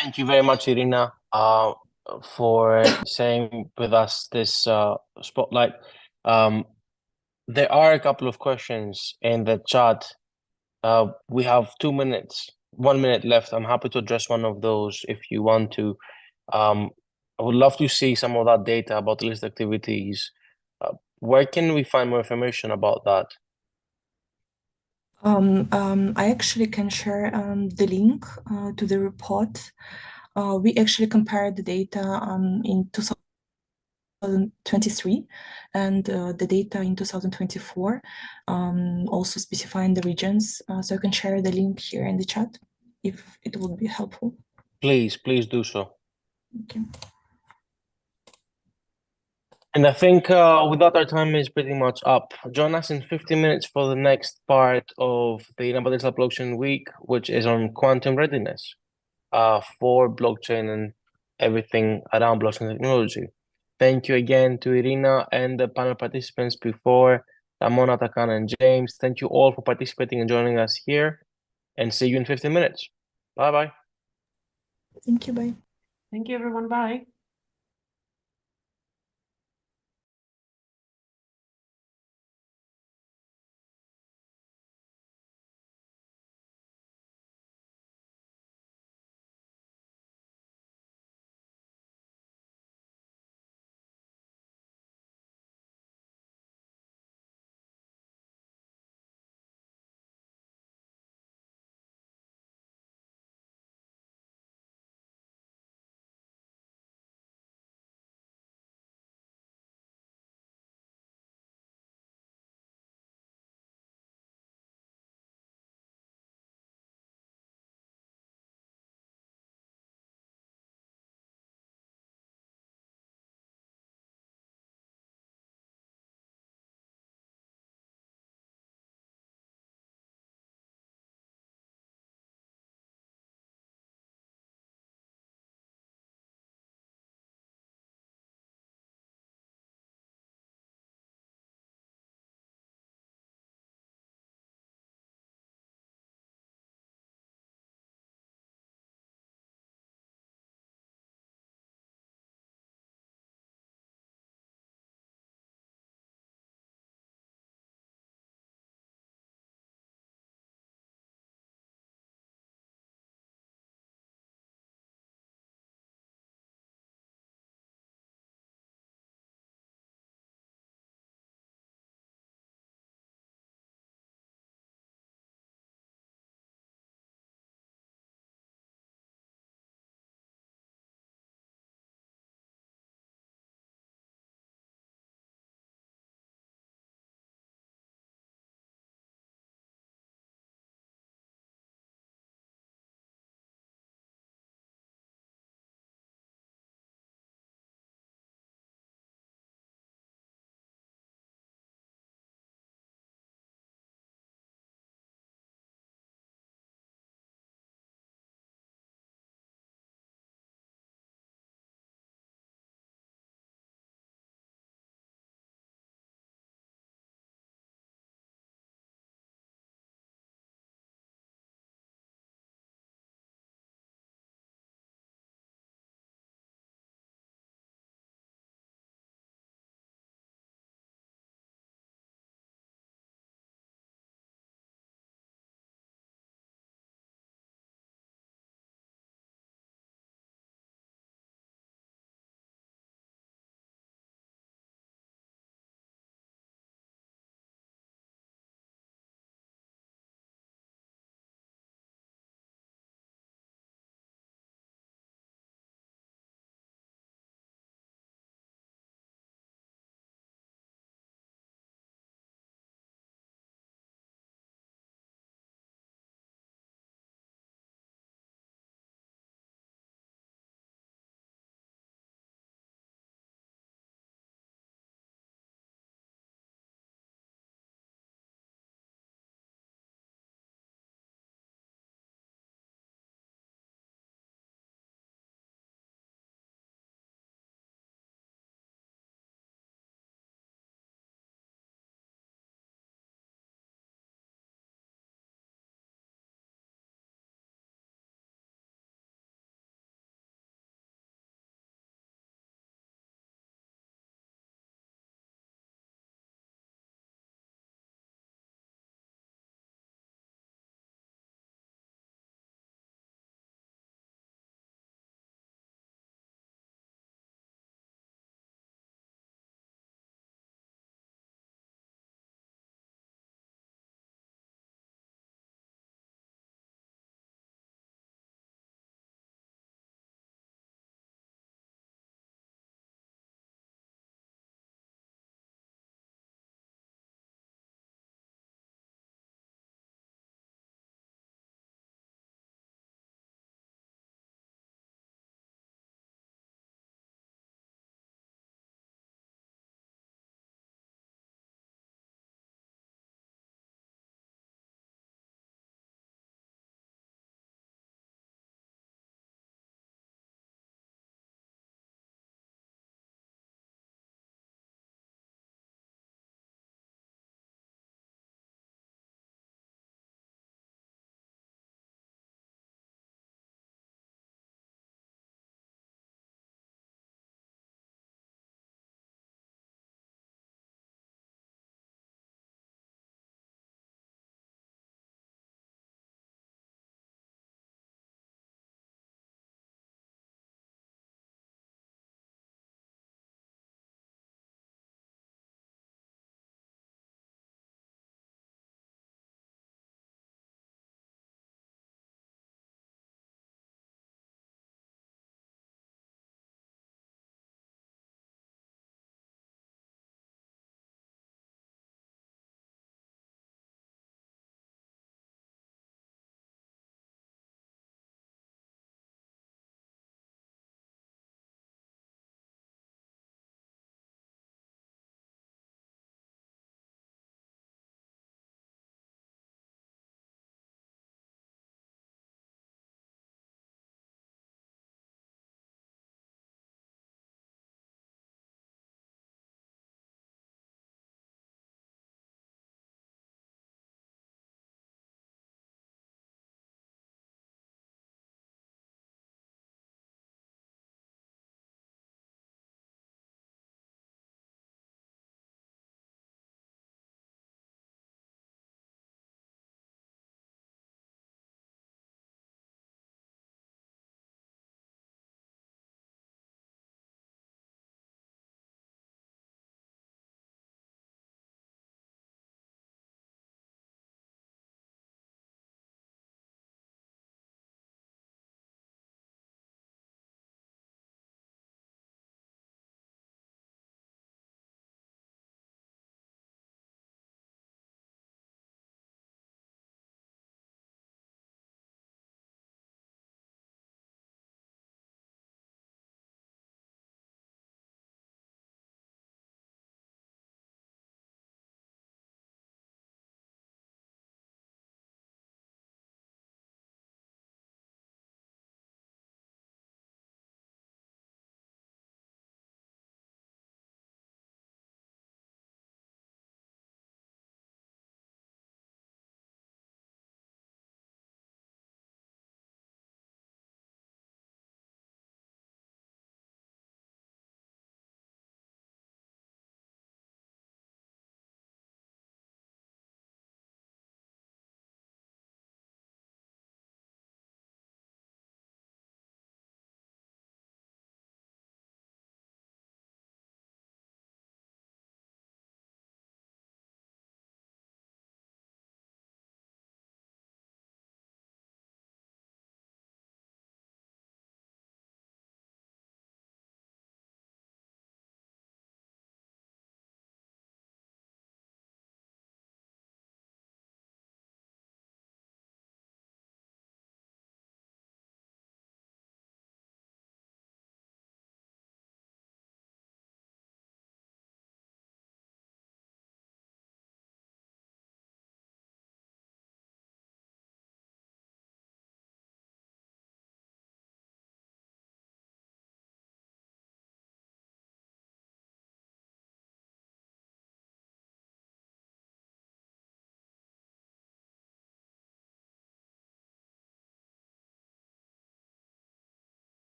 [SPEAKER 2] Thank you very much, Irina, for sharing with us this spotlight. There are a couple of questions in the chat. We have 2 minutes, 1 minute left. I'm happy to address one of those if you want to. I would love to see some of that data about list activities. Where can we find more information about that?
[SPEAKER 6] I actually can share the link to the report. We actually compared the data in 2023 and the data in 2024, also specifying the regions. So I can share the link here in the chat if it would be helpful.
[SPEAKER 2] Please do so.
[SPEAKER 6] Okay.
[SPEAKER 2] And I think with that, our time is pretty much up. Join us in 15 minutes for the next part of the INATBA Digital Blockchain Week, which is on quantum readiness for blockchain and everything around blockchain technology. Thank you again to Irina and the panel participants before, Ramona, Takana, and James. Thank you all for participating and joining us here, and see you in 15 minutes. Bye-bye.
[SPEAKER 6] Thank you. Bye.
[SPEAKER 4] Thank you, everyone. Bye.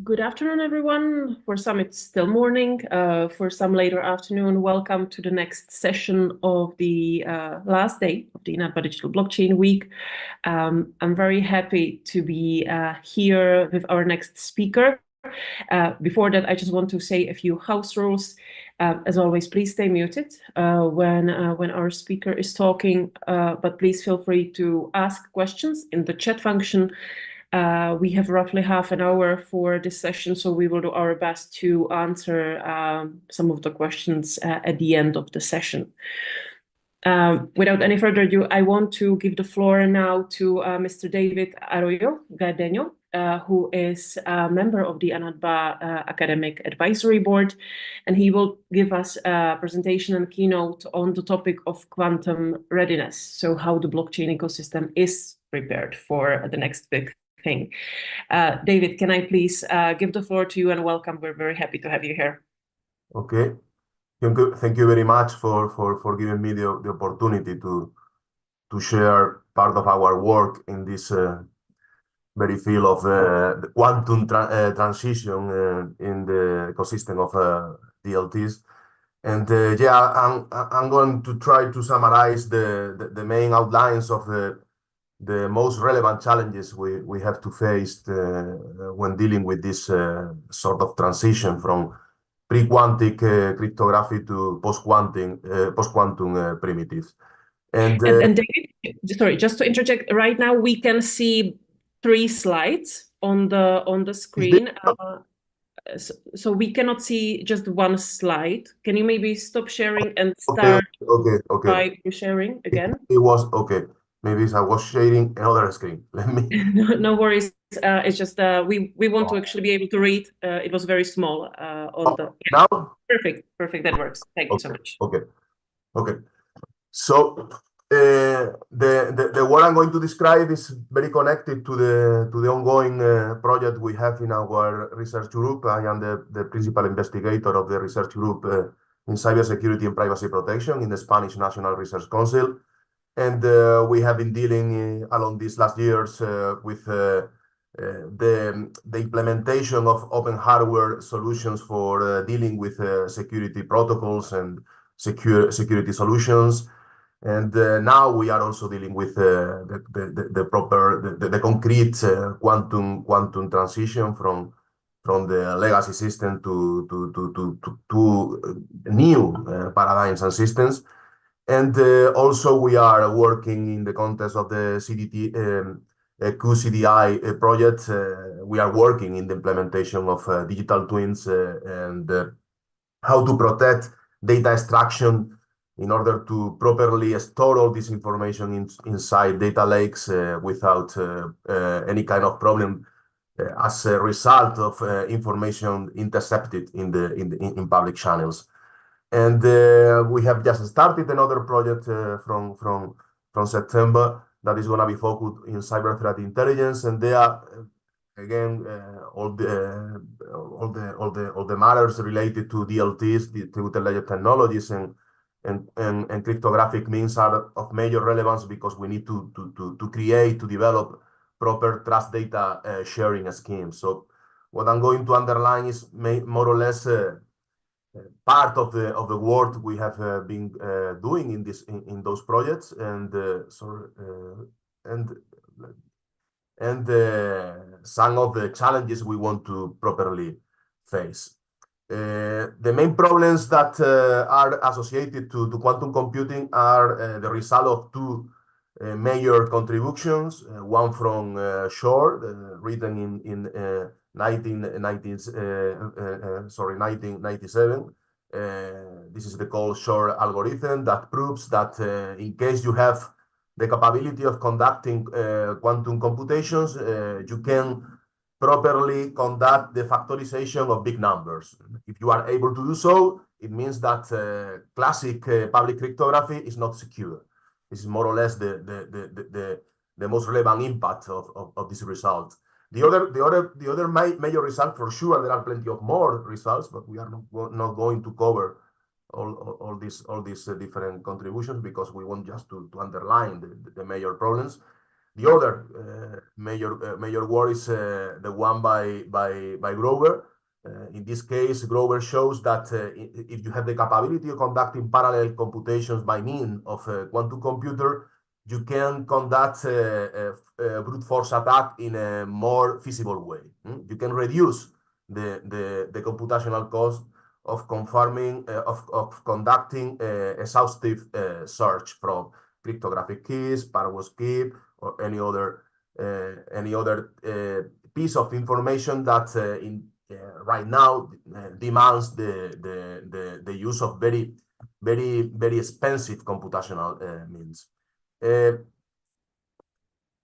[SPEAKER 7] Good afternoon, everyone. For some, it's still morning. For some, later afternoon. Welcome to the next session of the last day of the INATBA Digital Blockchain Week. I'm very happy to be here with our next speaker. Before that, I just want to say a few house rules. As always, please stay muted when our speaker is talking, but please feel free to ask questions in the chat function. We have roughly half an hour for this session, so we will do our best to answer some of the questions at the end of the session. Without any further ado, I want to give the floor now to Mr. David Arroyo Gardeño, who is a member of the INATBA Academic Advisory Board, and he will give us a presentation and keynote on the topic of quantum readiness, so how the blockchain ecosystem is prepared for the next big thing. David, can I please give the floor to you and welcome. We're very happy to have you here.
[SPEAKER 8] Okay. Thank you very much for giving me the opportunity to share part of our work in this very field of the quantum transition in the ecosystem of DLTs. And yeah, I'm going to try to summarize the main outlines of the most relevant challenges we have to face when dealing with this sort of transition from pre-quantic cryptography to post-quantum primitives. And
[SPEAKER 7] David, sorry, just to interject, right now we can see 3 slides on the screen. So we cannot see just one slide. Can you maybe stop sharing and start by sharing again?
[SPEAKER 8] It was okay. Maybe I was sharing another screen. Let me.
[SPEAKER 7] No worries. It's just we want to actually be able to read. It was very small on the.
[SPEAKER 8] Now?
[SPEAKER 7] Perfect. That works. Thank you so much.
[SPEAKER 8] Okay. So the what I'm going to describe is very connected to the ongoing project we have in our research group. I am the principal investigator of the research group in cybersecurity and privacy protection in the Spanish National Research Council. And we have been dealing along these last years with the implementation of open hardware solutions for dealing with security protocols and security solutions. And now we are also dealing with the concrete quantum transition from the legacy system to new paradigms and systems. And also we are working in the context of the QCDI project. We are working in the implementation of digital twins and how to protect data extraction in order to properly store all this information inside data lakes without any kind of problem as a result of information intercepted in public channels. And we have just started another project from September that is going to be focused in cyber threat intelligence, and there again all the matters related to DLTs, distributed ledger technologies, and cryptographic means are of major relevance because we need to develop proper trust data sharing schemes. So what I'm going to underline is more or less part of the work we have been doing in those projects, and some of the challenges we want to properly face. The main problems that are associated to quantum computing are the result of 2 major contributions. One from Shor, written in 1997. This is the called Shor algorithm that proves that in case you have the capability of conducting quantum computations, you can properly conduct the factorization of big numbers. If you are able to do so, it means that classic public cryptography is not secure. This is more or less the most relevant impact of this result. The other major result, for sure, there are plenty of more results, but we are not going to cover all these different contributions because we want just to underline the major problems. The other major work is the one by Grover. In this case, Grover shows that if you have the capability of conducting parallel computations by means of a quantum computer, you can conduct a brute force attack in a more feasible way. You can reduce the computational cost of conducting exhaustive search from cryptographic keys, password key, or any other piece of information that right now demands the use of very expensive computational means.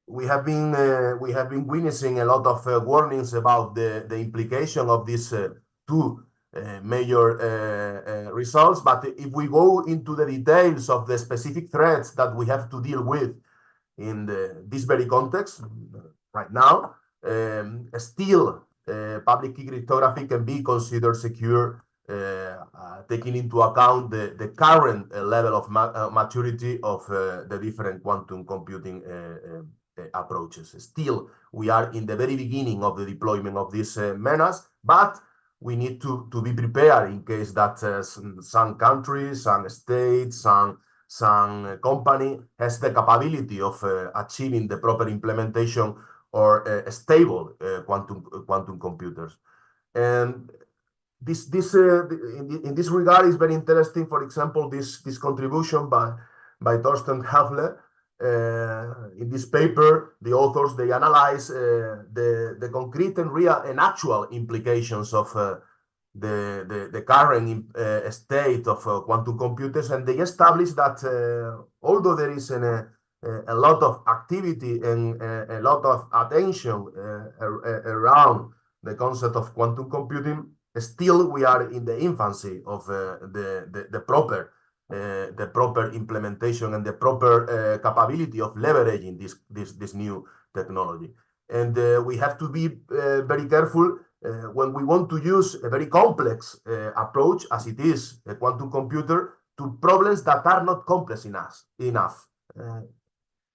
[SPEAKER 8] We have been witnessing a lot of warnings about the implication of these two major results, but if we go into the details of the specific threats that we have to deal with in this very context right now, still public key cryptography can be considered secure, taking into account the current level of maturity of the different quantum computing approaches. Still, we are in the very beginning of the deployment of this menace, but we need to be prepared in case that some countries, some states, some company has the capability of achieving the proper implementation or stable quantum computers. And in this regard is very interesting. For example, this contribution by Thorsten Hafle. In this paper, the authors, they analyze the concrete and real and actual implications of the current state of quantum computers, and they establish that although there is a lot of activity and a lot of attention around the concept of quantum computing, still we are in the infancy of the proper implementation and the proper capability of leveraging this new technology. And we have to be very careful when we want to use a very complex approach, as it is a quantum computer, to problems that are not complex enough.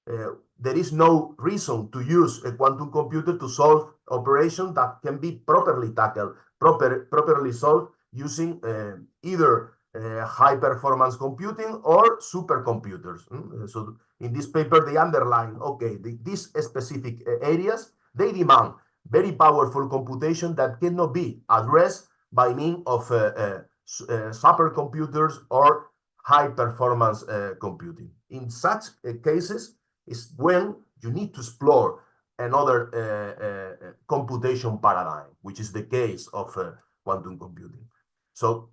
[SPEAKER 8] There is no reason to use a quantum computer to solve operations that can be properly tackled, properly solved using either high performance computing or supercomputers. So in this paper, they underline, okay, these specific areas, they demand very powerful computation that cannot be addressed by means of supercomputers or high performance computing. In such cases is when you need to explore another computation paradigm, which is the case of quantum computing. So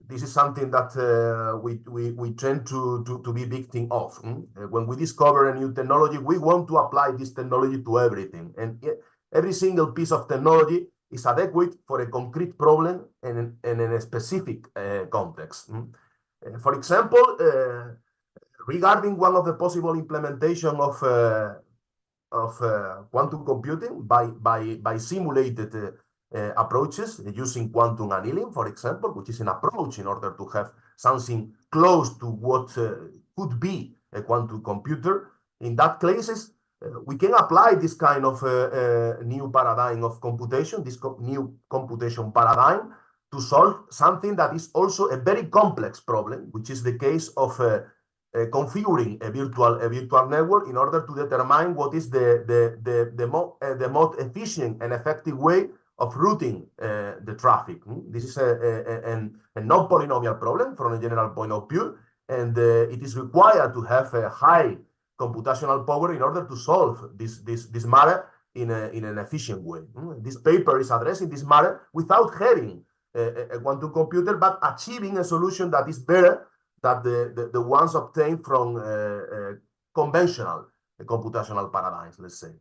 [SPEAKER 8] this is something that we tend to be victim of. When we discover a new technology, we want to apply this technology to everything. And every single piece of technology is adequate for a concrete problem and in a specific context. For example, regarding one of the possible implementation of quantum computing by simulated approaches using quantum annealing, for example, which is an approach in order to have something close to what could be a quantum computer. In that cases, we can apply this kind of new paradigm of computation, this new computation paradigm, to solve something that is also a very complex problem, which is the case of configuring a virtual network in order to determine what is the most efficient and effective way of routing the traffic. This is a non-polynomial problem from a general point of view, and it is required to have a high computational power in order to solve this matter in an efficient way. This paper is addressing this matter without having a quantum computer, but achieving a solution that is better than the ones obtained from conventional computational paradigms, let's say.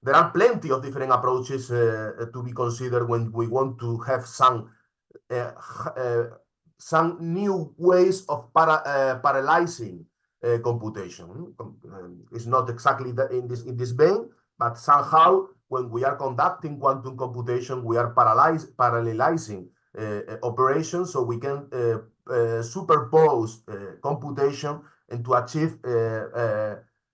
[SPEAKER 8] There are plenty of different approaches to be considered when we want to have some new ways of parallelizing computation. It's not exactly in this vein, but somehow when we are conducting quantum computation, we are parallelizing operations, so we can superpose computation and to achieve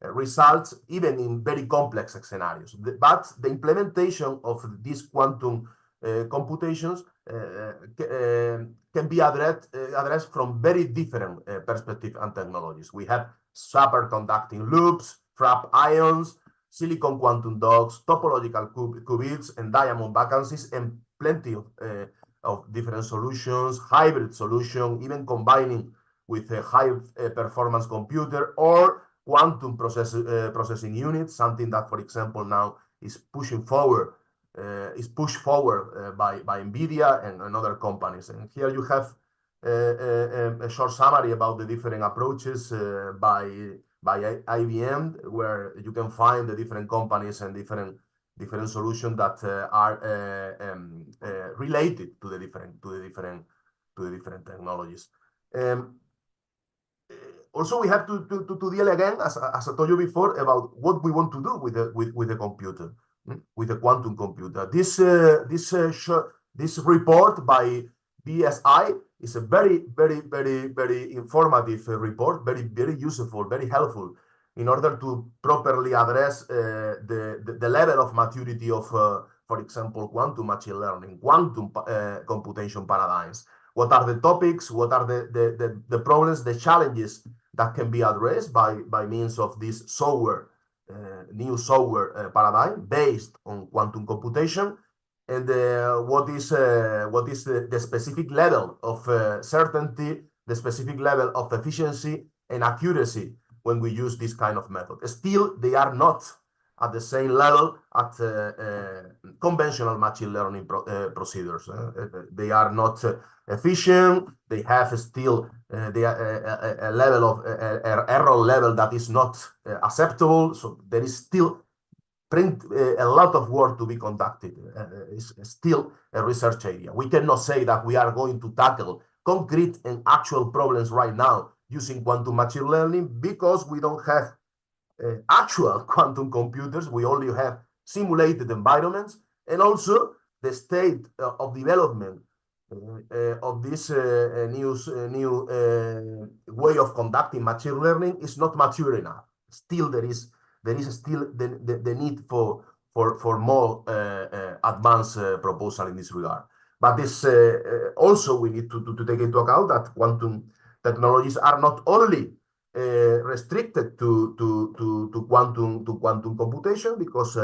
[SPEAKER 8] results even in very complex scenarios. But the implementation of these quantum computations can be addressed from very different perspectives and technologies. We have superconducting loops, trap ions, silicon quantum dots, topological qubits, and diamond vacancies, and plenty of different solutions, hybrid solution, even combining with a high performance computer or quantum processing units, something that, for example, now is pushed forward by NVIDIA and other companies. And here you have a short summary about the different approaches by IBM, where you can find the different companies and different solutions that are related to the different technologies. Also, we have to deal again, as I told you before, about what we want to do with the computer, with the quantum computer. This report by BSI is a very informative report, very useful, very helpful in order to properly address the level of maturity of, for example, quantum machine learning, quantum computation paradigms. What are the topics? What are the problems, the challenges that can be addressed by means of this new software paradigm based on quantum computation? And what is the specific level of certainty, the specific level of efficiency and accuracy when we use this kind of method? Still, they are not at the same level at conventional machine learning procedures. They are not efficient. They have still a level of error level that is not acceptable. So there is still a lot of work to be conducted. It's still a research area. We cannot say that we are going to tackle concrete and actual problems right now using quantum machine learning, because we don't have actual quantum computers. We only have simulated environments, and also the state of development of this new way of conducting machine learning is not mature enough. Still, there is still the need for more advanced proposal in this regard. But this also we need to take into account that quantum technologies are not only restricted to quantum computation, because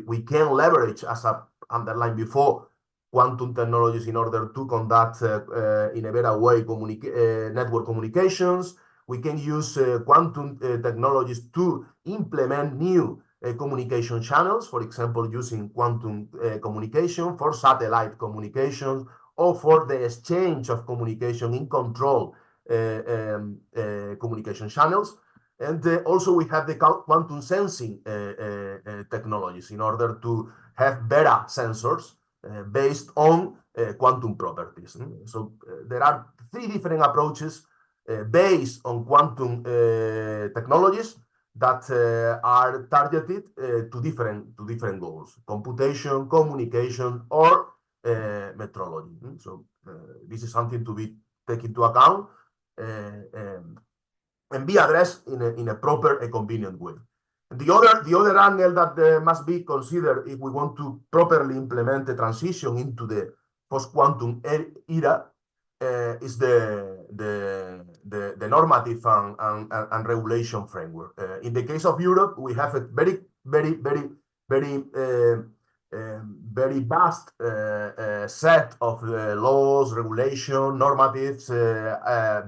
[SPEAKER 8] we can leverage, as I underlined before, quantum technologies in order to conduct in a better way network communications. We can use quantum technologies to implement new communication channels, for example, using quantum communication for satellite communications or for the exchange of communication in control communication channels. And also we have the quantum sensing technologies in order to have better sensors based on quantum properties. So there are three different approaches based on quantum technologies that are targeted to different goals: computation, communication, or metrology. So this is something to be taken into account and be addressed in a proper and convenient way. And the other angle that must be considered if we want to properly implement the transition into the post-quantum era is the normative and regulation framework. In the case of Europe, we have a very vast set of laws, regulation, normatives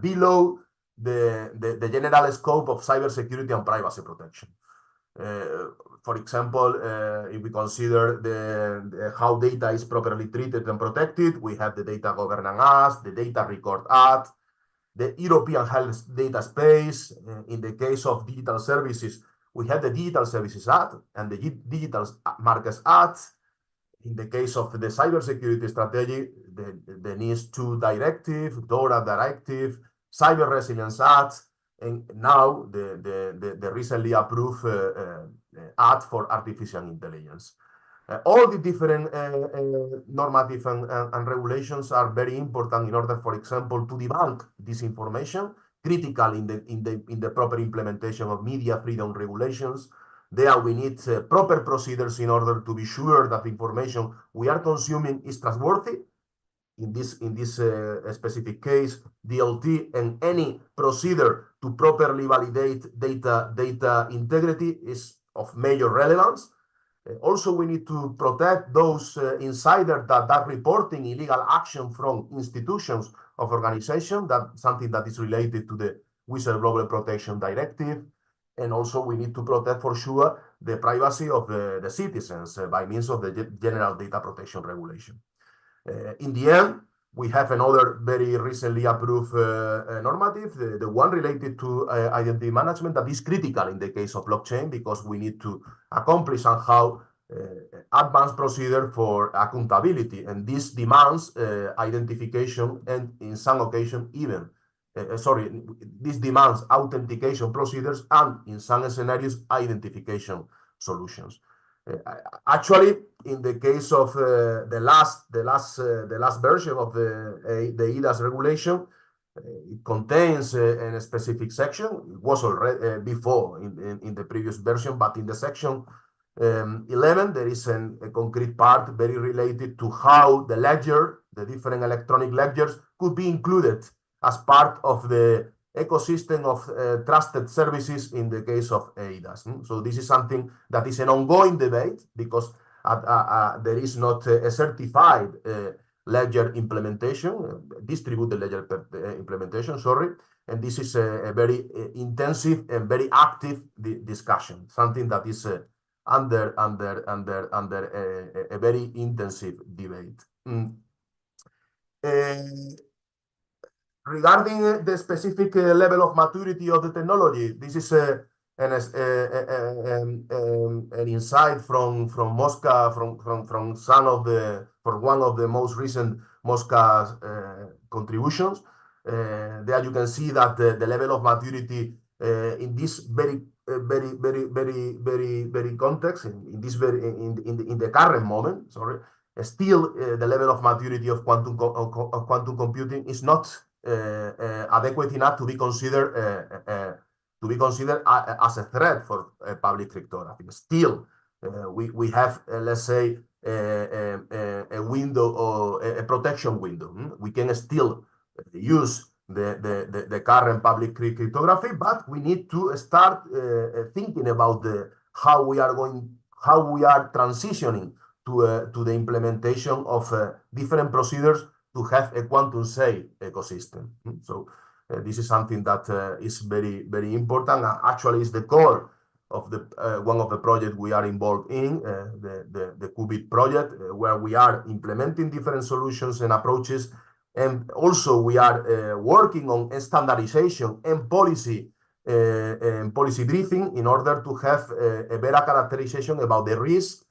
[SPEAKER 8] below the general scope of cybersecurity and privacy protection. For example, if we consider how data is properly treated and protected, we have the Data Governance Act, the Data Record Act, the European Health Data Space. In the case of digital services, we have the Digital Services Act and the Digital Markets Act. In the case of the cybersecurity strategy, the NIS2 Directive, DORA Directive, Cyber Resilience Act, and now the recently approved Act for Artificial Intelligence. All the different normative and regulations are very important in order, for example, to debunk disinformation critical in the proper implementation of media freedom regulations. There we need proper procedures in order to be sure that the information we are consuming is trustworthy. In this specific case, DLT and any procedure to properly validate data integrity is of major relevance. Also, we need to protect those insiders that are reporting illegal action from institutions of organization. That's something that is related to the Whistleblower Protection Directive. And also, we need to protect for sure the privacy of the citizens by means of the General Data Protection Regulation. In the end, we have another very recently approved normative, the one related to identity management, that is critical in the case of blockchain, because we need to accomplish somehow advanced procedure for accountability, and this demands identification and in some occasion even this demands authentication procedures and in some scenarios identification solutions. Actually, in the case of the last version of the EIDAS regulation, it contains a specific section. It was already before in the previous version, but in the section 11, there is a concrete part very related to how the ledger, the different electronic ledgers, could be included as part of the ecosystem of trusted services in the case of EIDAS. So this is something that is an ongoing debate, because there is not a certified ledger implementation, distributed ledger implementation, sorry. And this is a very intensive and very active discussion, something that is under a very intensive debate. Regarding the specific level of maturity of the technology, this is an insight from Mosca, from one of the most recent Mosca contributions. There you can see that the level of maturity in this very context, in the current moment, sorry, still the level of maturity of quantum computing is not adequate enough to be considered as a threat for public cryptography. Still, we have let's say a window or a protection window. We can still use the current public cryptography, but we need to start thinking about how we are transitioning to the implementation of different procedures to have a quantum safe ecosystem. So this is something that is very, very important. Actually, is the core of the one of the projects we are involved in, the Qubit project, where we are implementing different solutions and approaches, and also we are working on standardization and policy briefing in order to have a better characterization about the risk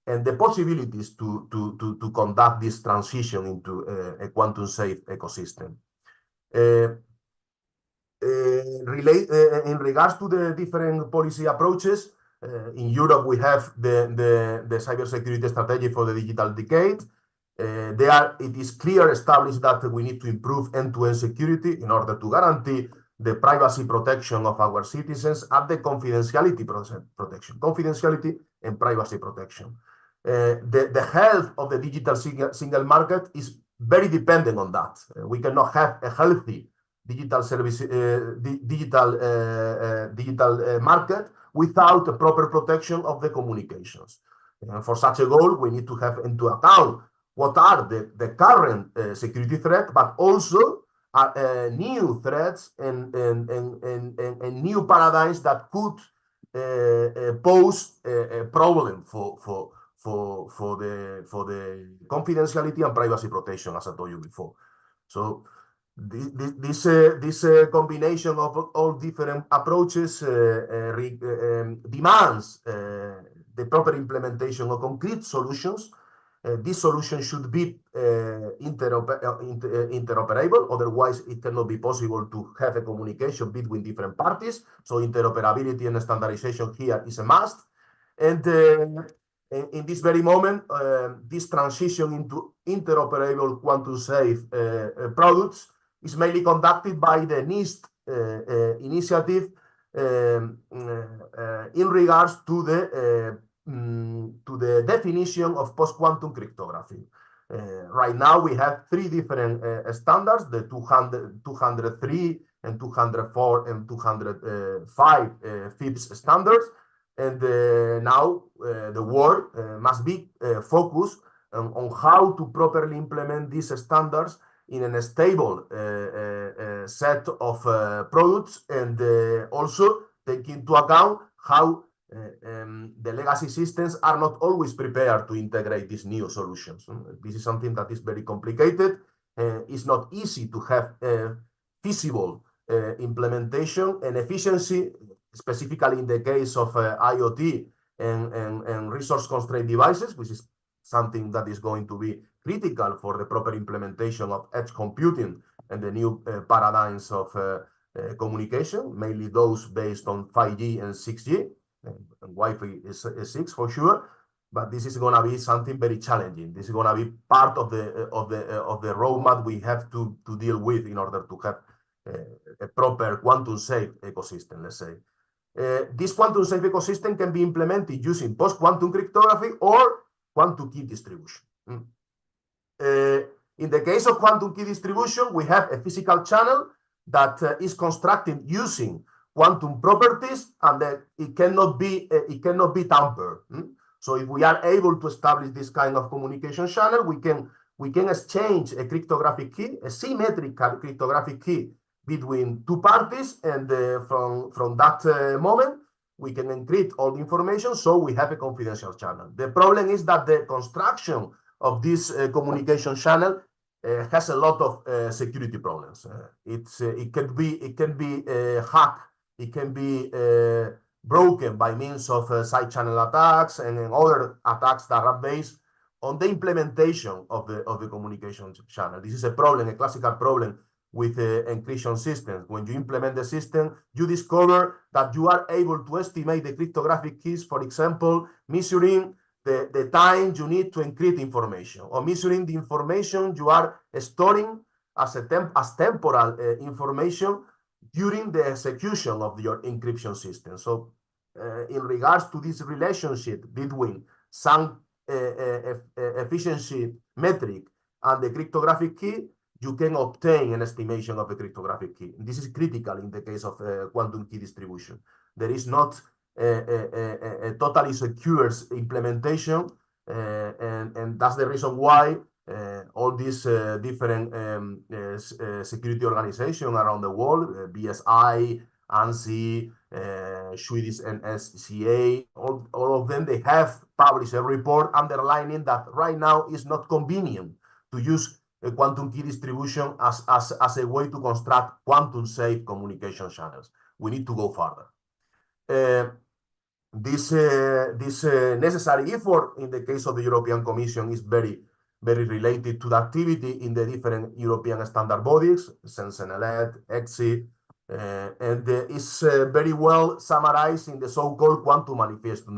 [SPEAKER 8] and the possibilities to conduct this transition into a quantum safe ecosystem. In regards to the different policy approaches, in Europe we have the cybersecurity strategy for the digital decade. There it is clear established that we need to improve end-to-end security in order to guarantee the privacy protection of our citizens and the confidentiality confidentiality and privacy protection. The health of the digital single market is very dependent on that. We cannot have a healthy digital service, digital market without a proper protection of the communications. And for such a goal, we need to have into account what are the current security threats, but also new threats and new paradigms that could pose a problem for the confidentiality and privacy protection, as I told you before. So this combination of all different approaches demands the proper implementation of concrete solutions. This solution should be interoperable, otherwise it cannot be possible to have a communication between different parties. So interoperability and standardization here is a must. And in this very moment, this transition into interoperable quantum safe products is mainly conducted by the NIST initiative in regards to the definition of post-quantum cryptography. Right now, we have three different standards, the 203 and 204 and 205 FIPS standards. And now the world must be focused on how to properly implement these standards in a stable set of products, and also take into account how the legacy systems are not always prepared to integrate these new solutions. This is something that is very complicated. It's not easy to have feasible implementation and efficiency, specifically in the case of IoT and resource-constrained devices, which is something that is going to be critical for the proper implementation of edge computing and the new paradigms of communication, mainly those based on 5G and 6G, and Wi-Fi is 6 for sure. But this is going to be something very challenging. This is going to be part of the roadmap we have to deal with in order to have a proper quantum-safe ecosystem, let's say. This quantum-safe ecosystem can be implemented using post-quantum cryptography or quantum key distribution. In the case of quantum key distribution, we have a physical channel that is constructed using quantum properties, and that it cannot be tampered. So if we are able to establish this kind of communication channel, we can exchange a cryptographic key, a symmetric cryptographic key between two parties, and from that moment, we can encrypt all the information, so we have a confidential channel. The problem is that the construction of this communication channel has a lot of security problems. It can be hacked, it can be broken by means of side channel attacks and other attacks that are based on the implementation of the communication channel. This is a problem, a classical problem with encryption systems. When you implement the system, you discover that you are able to estimate the cryptographic keys, for example, measuring the time you need to encrypt information, or measuring the information you are storing as temporal information during the execution of your encryption system. So in regards to this relationship between some efficiency metric and the cryptographic key, you can obtain an estimation of a cryptographic key. This is critical in the case of quantum key distribution. There is not a totally secure implementation, and that's the reason why all these different security organizations around the world, BSI, ANSI, Swedish NSCA, all of them, they have published a report underlining that right now is not convenient to use a quantum key distribution as a way to construct quantum-safe communication channels. We need to go further. This necessary effort in the case of the European Commission is very related to the activity in the different European standard bodies, Sensenelet, EXI, and is very well summarized in the so-called Quantum Manifesto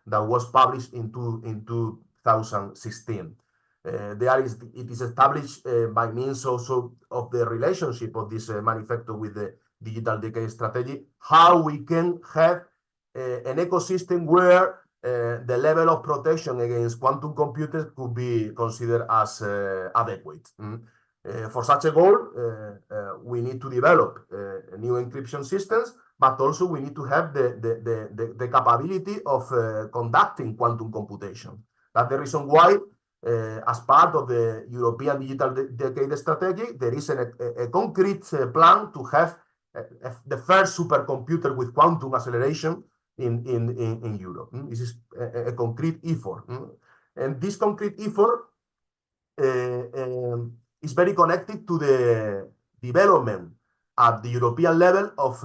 [SPEAKER 8] that was published in 2016. It is established by means also of the relationship of this manifesto with the digital decade strategy, how we can have an ecosystem where the level of protection against quantum computers could be considered as adequate. For such a goal, we need to develop new encryption systems, but also we need to have the capability of conducting quantum computation. That's the reason why, as part of the European Digital Decade Strategy, there is a concrete plan to have the first supercomputer with quantum acceleration in Europe. This is a concrete effort. And this concrete effort is very connected to the development at the European level of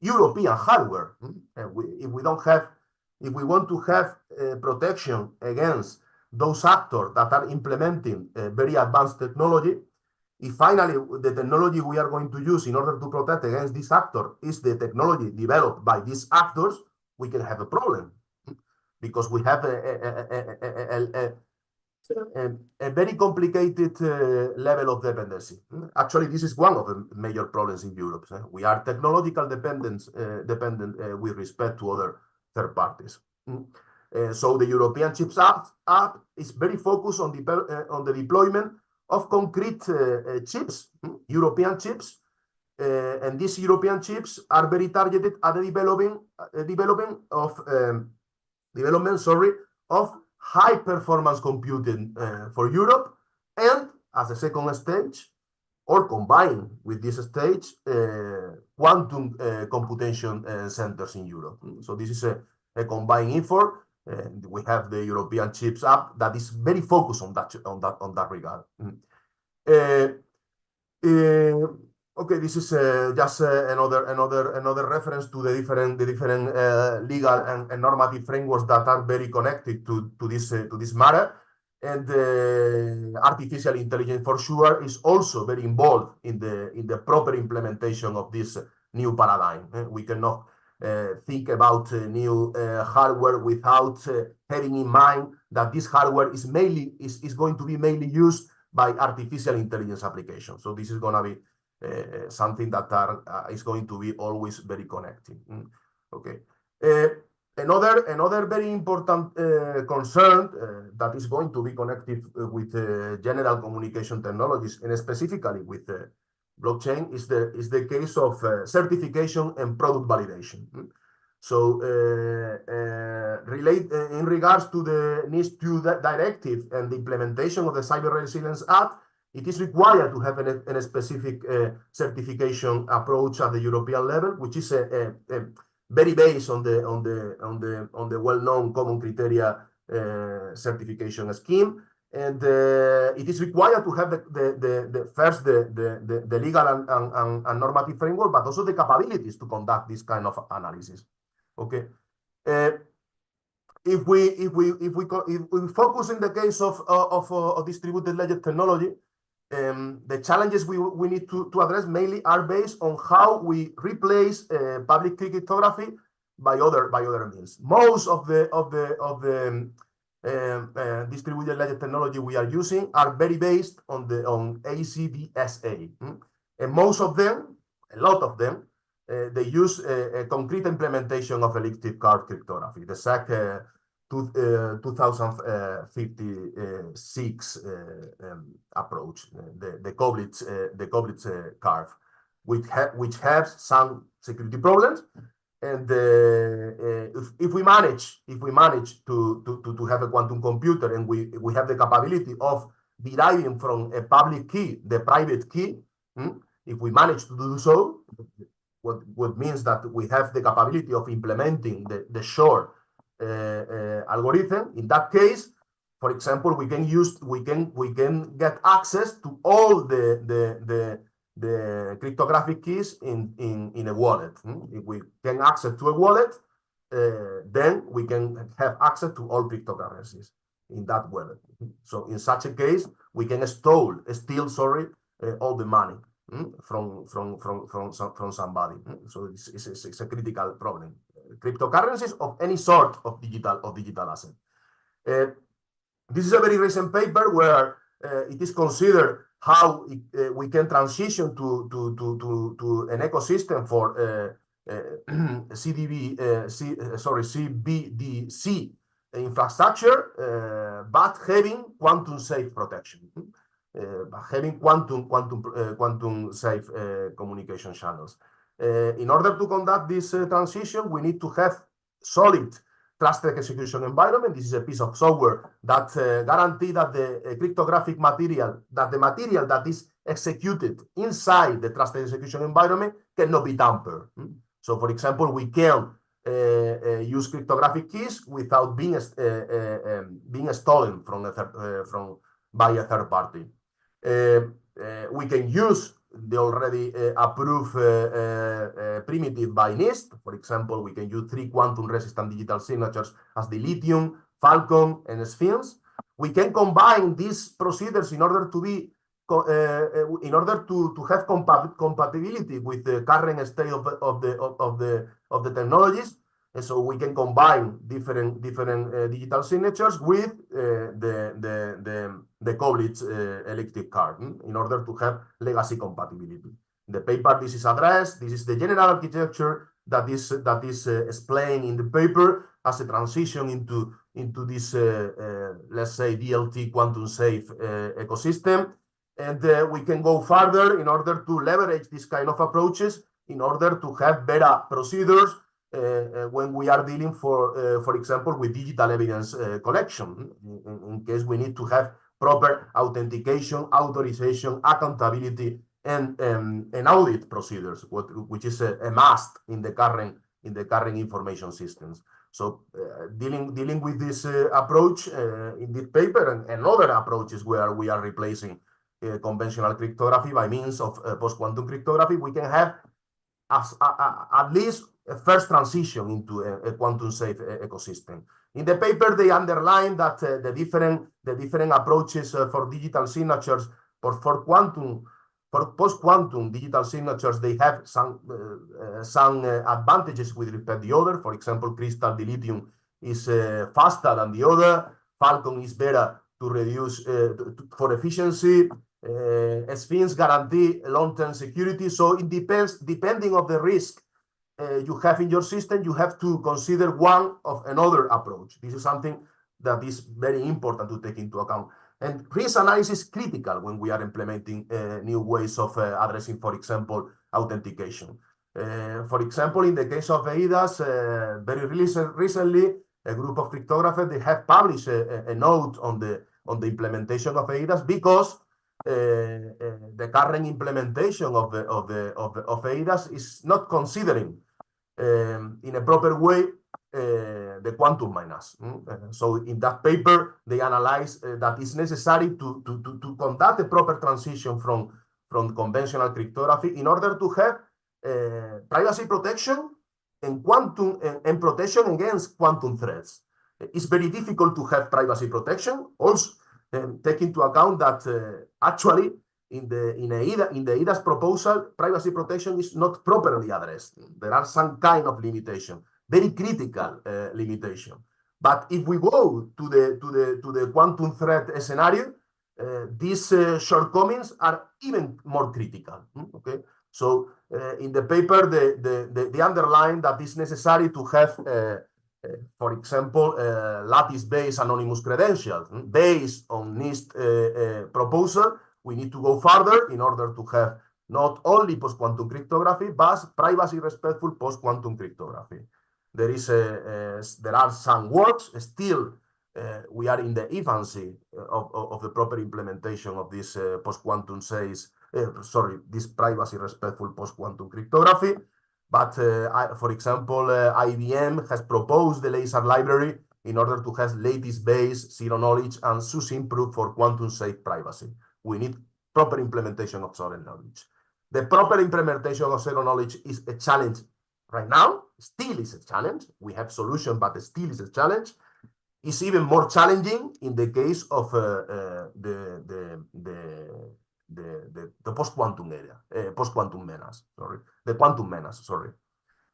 [SPEAKER 8] European hardware. If we want to have protection against those actors that are implementing very advanced technology, if finally the technology we are going to use in order to protect against this actor is the technology developed by these actors, we can have a problem, because we have a very complicated level of dependency. Actually, this is one of the major problems in Europe. We are technological dependent with respect to other third parties. So the European Chips Act is very focused on the deployment of concrete chips, European chips, and these European chips are very targeted at the development of high performance computing for Europe, and as a second stage, or combined with this stage, quantum computation centers in Europe. So this is a combined effort. We have the European Chips Act that is very focused on that regard. Okay, this is just another reference to the different legal and normative frameworks that are very connected to this matter. And artificial intelligence, for sure, is also very involved in the proper implementation of this new paradigm. We cannot think about new hardware without having in mind that this hardware is going to be mainly used by artificial intelligence applications. So this is going to be something that is going to be always very connected. Okay. Another very important concern that is going to be connected with general communication technologies, and specifically with blockchain, is the case of certification and product validation. So in regards to the NIS2 directive and the implementation of the Cyber Resilience Act, it is required to have a specific certification approach at the European level, which is very based on the well-known common criteria certification scheme, and it is required to have the legal and normative framework, but also the capabilities to conduct this kind of analysis. Okay. If we focus in the case of distributed ledger technology, the challenges we need to address mainly are based on how we replace public key cryptography by other means. Most of the distributed ledger technology we are using are very based on ACDSA, and most of them, a lot of them, they use a concrete implementation of elliptic curve cryptography, the SEC 2056 approach, the Koblitz curve, which has some security problems. And if we manage to have a quantum computer, and we have the capability of deriving from a public key the private key, if we manage to do so, what means that we have the capability of implementing the short algorithm. In that case, for example, we can get access to all the cryptographic keys in a wallet. If we can access to a wallet, then we can have access to all cryptocurrencies in that wallet. So in such a case, we can steal all the money from somebody. So it's a critical problem. Cryptocurrencies of any sort of digital asset. This is a very recent paper where it is considered how we can transition to an ecosystem for CBDC infrastructure, but having quantum safe protection, having quantum safe communication channels. In order to conduct this transition, we need to have solid trusted execution environment. This is a piece of software that guarantees that the cryptographic material, the material that is executed inside the trusted execution environment cannot be tampered. So, for example, we can use cryptographic keys without being stolen by a third party. We can use the already approved primitive by NIST. For example, we can use 3 quantum-resistant digital signatures as the Lithium, Falcon, and Sphinx. We can combine these procedures in order to have compatibility with the current state of the technologies. And so we can combine different digital signatures with the college electric card in order to have legacy compatibility. In the paper, this is addressed. This is the general architecture that is explained in the paper as a transition into this, let's say, DLT quantum safe ecosystem. And we can go further in order to leverage this kind of approaches in order to have better procedures when we are dealing, for example, with digital evidence collection, in case we need to have proper authentication, authorization, accountability, and audit procedures, which is a must in the current information systems. So dealing with this approach in this paper and other approaches where we are replacing conventional cryptography by means of post-quantum cryptography, we can have at least a first transition into a quantum safe ecosystem. In the paper, they underline that the different approaches for digital signatures for post-quantum digital signatures, they have some advantages with respect to the other. For example, Crystal Dilithium is faster than the other. Falcon is better to reduce for efficiency. Sphinx guarantee long-term security. So it depends, depending on the risk you have in your system, you have to consider one of another approach. This is something that is very important to take into account. And risk analysis is critical when we are implementing new ways of addressing, for example, authentication. For example, in the case of EIDAS, very recently, a group of cryptographers, they have published a note on the implementation of EIDAS because the current implementation of EIDAS is not considering in a proper way the quantum miners. So in that paper, they analyze that it's necessary to conduct a proper transition from conventional cryptography in order to have privacy protection and quantum and protection against quantum threats. It's very difficult to have privacy protection. Also, take into account that actually in the EIDAS proposal, privacy protection is not properly addressed. There are some kind of limitation, very critical limitation. But if we go to the quantum threat scenario, these shortcomings are even more critical. Okay, so in the paper, they underline that it's necessary to have, for example, lattice-based anonymous credentials. Based on NIST proposal, we need to go further in order to have not only post-quantum cryptography, but privacy-respectful post-quantum cryptography. There are some works still. We are in the infancy of the proper implementation of this post-quantum this privacy-respectful post-quantum cryptography. But for example, IBM has proposed the laser library in order to have lattice-based zero-knowledge and succinct proof for quantum-safe privacy. We need proper implementation of zero-knowledge. The proper implementation of zero-knowledge is a challenge right now. Still is a challenge. We have solution, but it still is a challenge. It's even more challenging in the case of the post-quantum area, post-quantum menace. Sorry, the quantum menace. Sorry.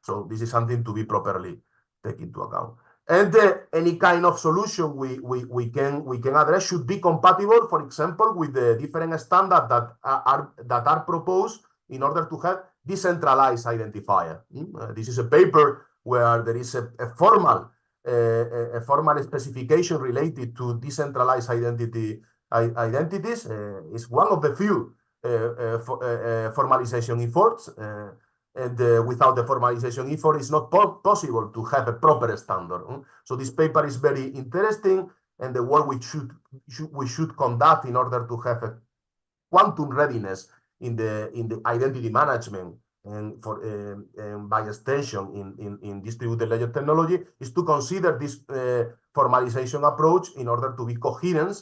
[SPEAKER 8] So this is something to be properly taken into account. And any kind of solution we can address should be compatible, for example, with the different standards that are proposed in order to have decentralized identifier. This is a paper where there is a formal specification related to decentralized identities. It's one of the few formalization efforts. And without the formalization effort, it's not possible to have a proper standard. So this paper is very interesting, and the work we should conduct in order to have a quantum readiness in the identity management and by extension in distributed ledger technology is to consider this formalization approach in order to be coherent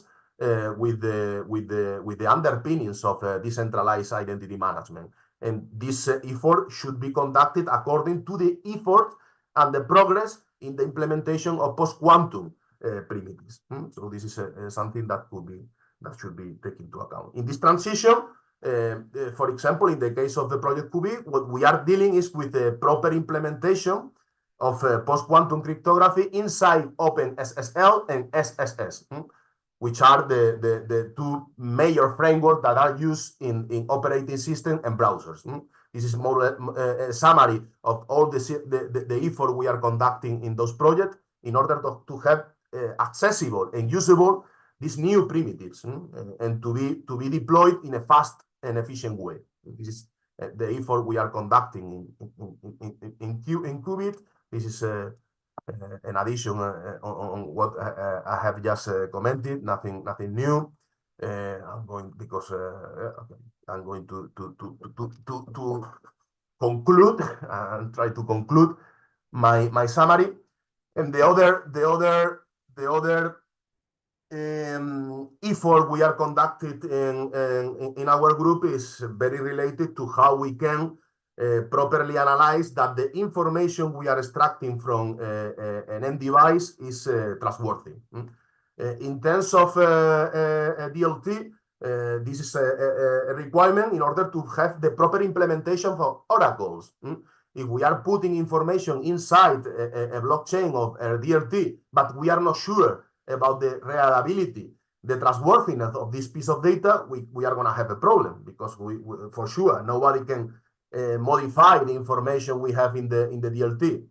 [SPEAKER 8] with the underpinnings of decentralized identity management. And this effort should be conducted according to the effort and the progress in the implementation of post-quantum primitives. So this is something that should be taken into account. In this transition, for example, in the case of the project QB, what we are dealing is with the proper implementation of post-quantum cryptography inside OpenSSL and SSS, which are the two major frameworks that are used in operating systems and browsers. This is more a summary of all the effort we are conducting in those projects in order to have accessible and usable these new primitives and to be deployed in a fast and efficient way. This is the effort we are conducting in Qubit. This is an addition on what I have just commented. Nothing new. I'm going to conclude and try to conclude my summary. And the other effort we are conducted in our group is very related to how we can properly analyze that the information we are extracting from an end device is trustworthy. In terms of DLT, this is a requirement in order to have the proper implementation for oracles. If we are putting information inside a blockchain of a DLT, but we are not sure about the reliability, the trustworthiness of this piece of data, we are going to have a problem, because we for sure nobody can modify the information we have in the DLT.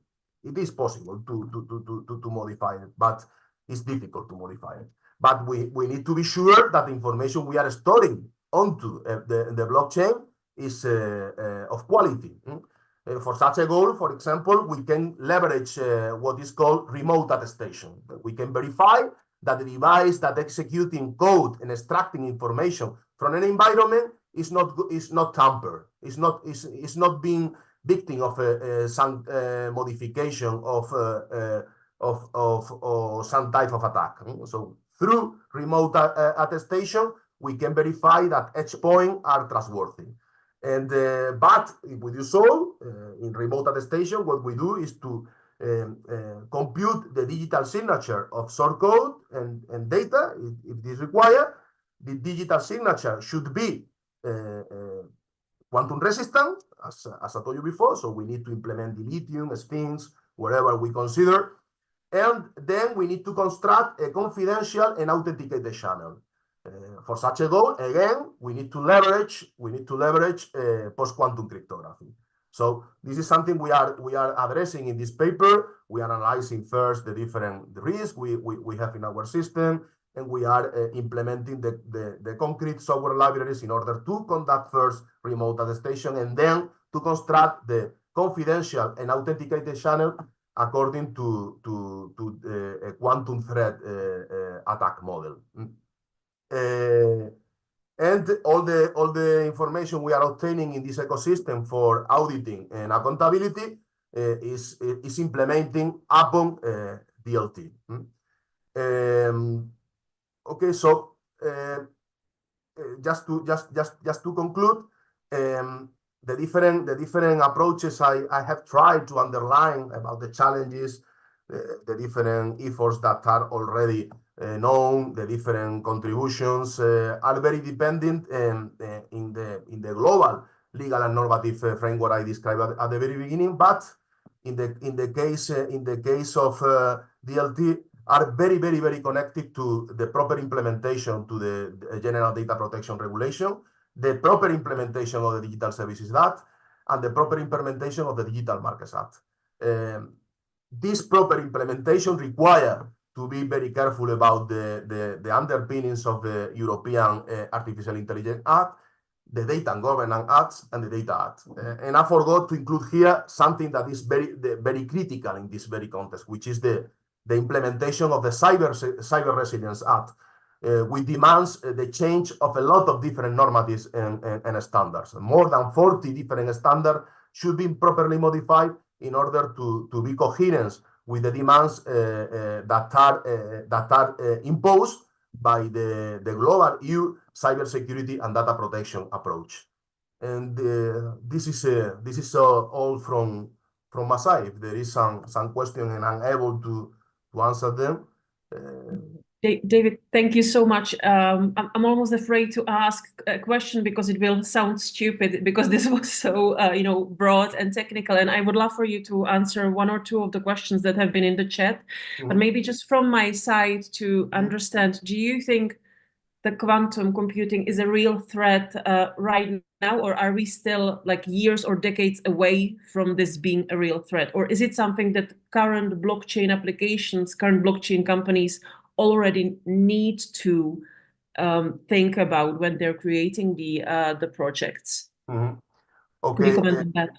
[SPEAKER 8] It is possible to modify it, but it's difficult to modify it. But we need to be sure that the information we are storing onto the blockchain is of quality. For such a goal, for example, we can leverage what is called remote attestation. We can verify that the device that executing code and extracting information from an environment is not tampered, is not being victim of some modification of some type of attack. So through remote attestation, we can verify that edge points are trustworthy. And but if we do so in remote attestation, what we do is to compute the digital signature of source code and data if this is required. The digital signature should be quantum resistant, as I told you before. So we need to implement the lithium, spins, wherever we consider. And then we need to construct a confidential and authenticated channel. For such a goal, again, we need to leverage post-quantum cryptography. So this is something we are addressing in this paper. We are analyzing first the different risks we have in our system, and we are implementing the concrete software libraries in order to conduct first remote attestation and then to construct the confidential and authenticated channel according to a quantum threat attack model. And all the information we are obtaining in this ecosystem for auditing and accountability is implementing upon DLT. Okay, so just to conclude, the different approaches I have tried to underline about the challenges, the different efforts that are already known, the different contributions are very dependent in the global legal and normative framework I described at the very beginning. But in the case of DLT, are very connected to the proper implementation to the General Data Protection Regulation, the proper implementation of the Digital Services Act, and the proper implementation of the Digital Markets Act. This proper implementation requires to be very careful about the underpinnings of the European Artificial Intelligence Act, the Data and Governance Acts, and the Data Act. And I forgot to include here something that is very critical in this very context, which is the implementation of the Cyber Resilience Act, which demands the change of a lot of different normatives and standards. More than 40 different standards should be properly modified in order to be coherent with the demands that are imposed by the global EU cybersecurity and data protection approach. And this is all from my side. If there is some question and I'm able to answer them,
[SPEAKER 7] David, thank you so much. I'm almost afraid to ask a question because it will sound stupid because this was so broad and technical, and I would love for you to answer one or two of the questions that have been in the chat. But maybe just from my side to understand, do you think the quantum computing is a real threat right now, or are we still like years or decades away from this being a real threat? Or is it something that current blockchain applications, current blockchain companies already need to think about when they're creating the projects?
[SPEAKER 8] Okay.
[SPEAKER 7] Could you comment on that?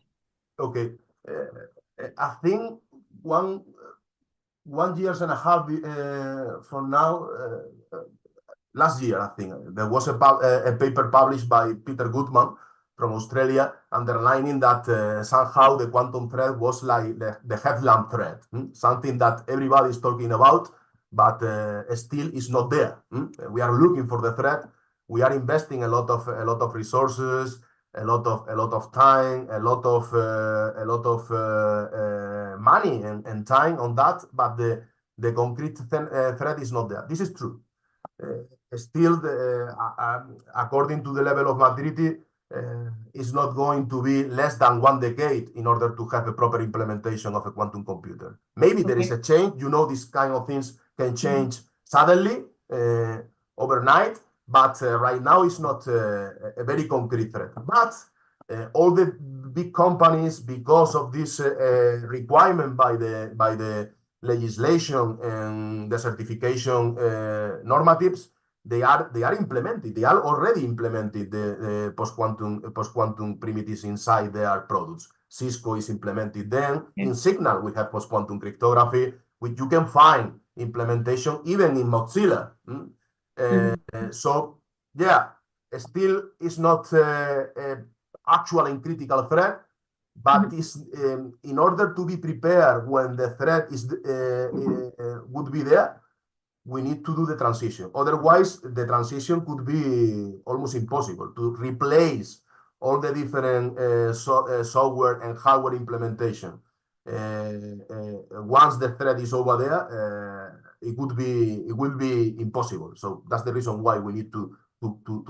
[SPEAKER 8] Okay. I think one years and a half from now, last year, I think, there was a paper published by Peter Goodman from Australia underlining that somehow the quantum threat was like the headlamp threat, something that everybody is talking about, but still is not there. We are looking for the threat. We are investing a lot of resources, a lot of time, a lot of money and time on that, but the concrete threat is not there. This is true. Still, according to the level of maturity, is not going to be less than 1 decade in order to have a proper implementation of a quantum computer. Maybe there is a change. These kind of things can change suddenly, overnight, but right now it's not a very concrete threat. But all the big companies, because of this requirement by the legislation and the certification normatives, they are implemented. They are already implemented the post-quantum primitives inside their products. Cisco is implemented then. In Signal, we have post-quantum cryptography, which you can find implementation even in Mozilla. So, yeah, still is not actual and critical threat, but is in order to be prepared when the threat is would be there, we need to do the transition. Otherwise, the transition could be almost impossible to replace all the different software and hardware implementation. Once the threat is over there, it will be impossible. So that's the reason why we need to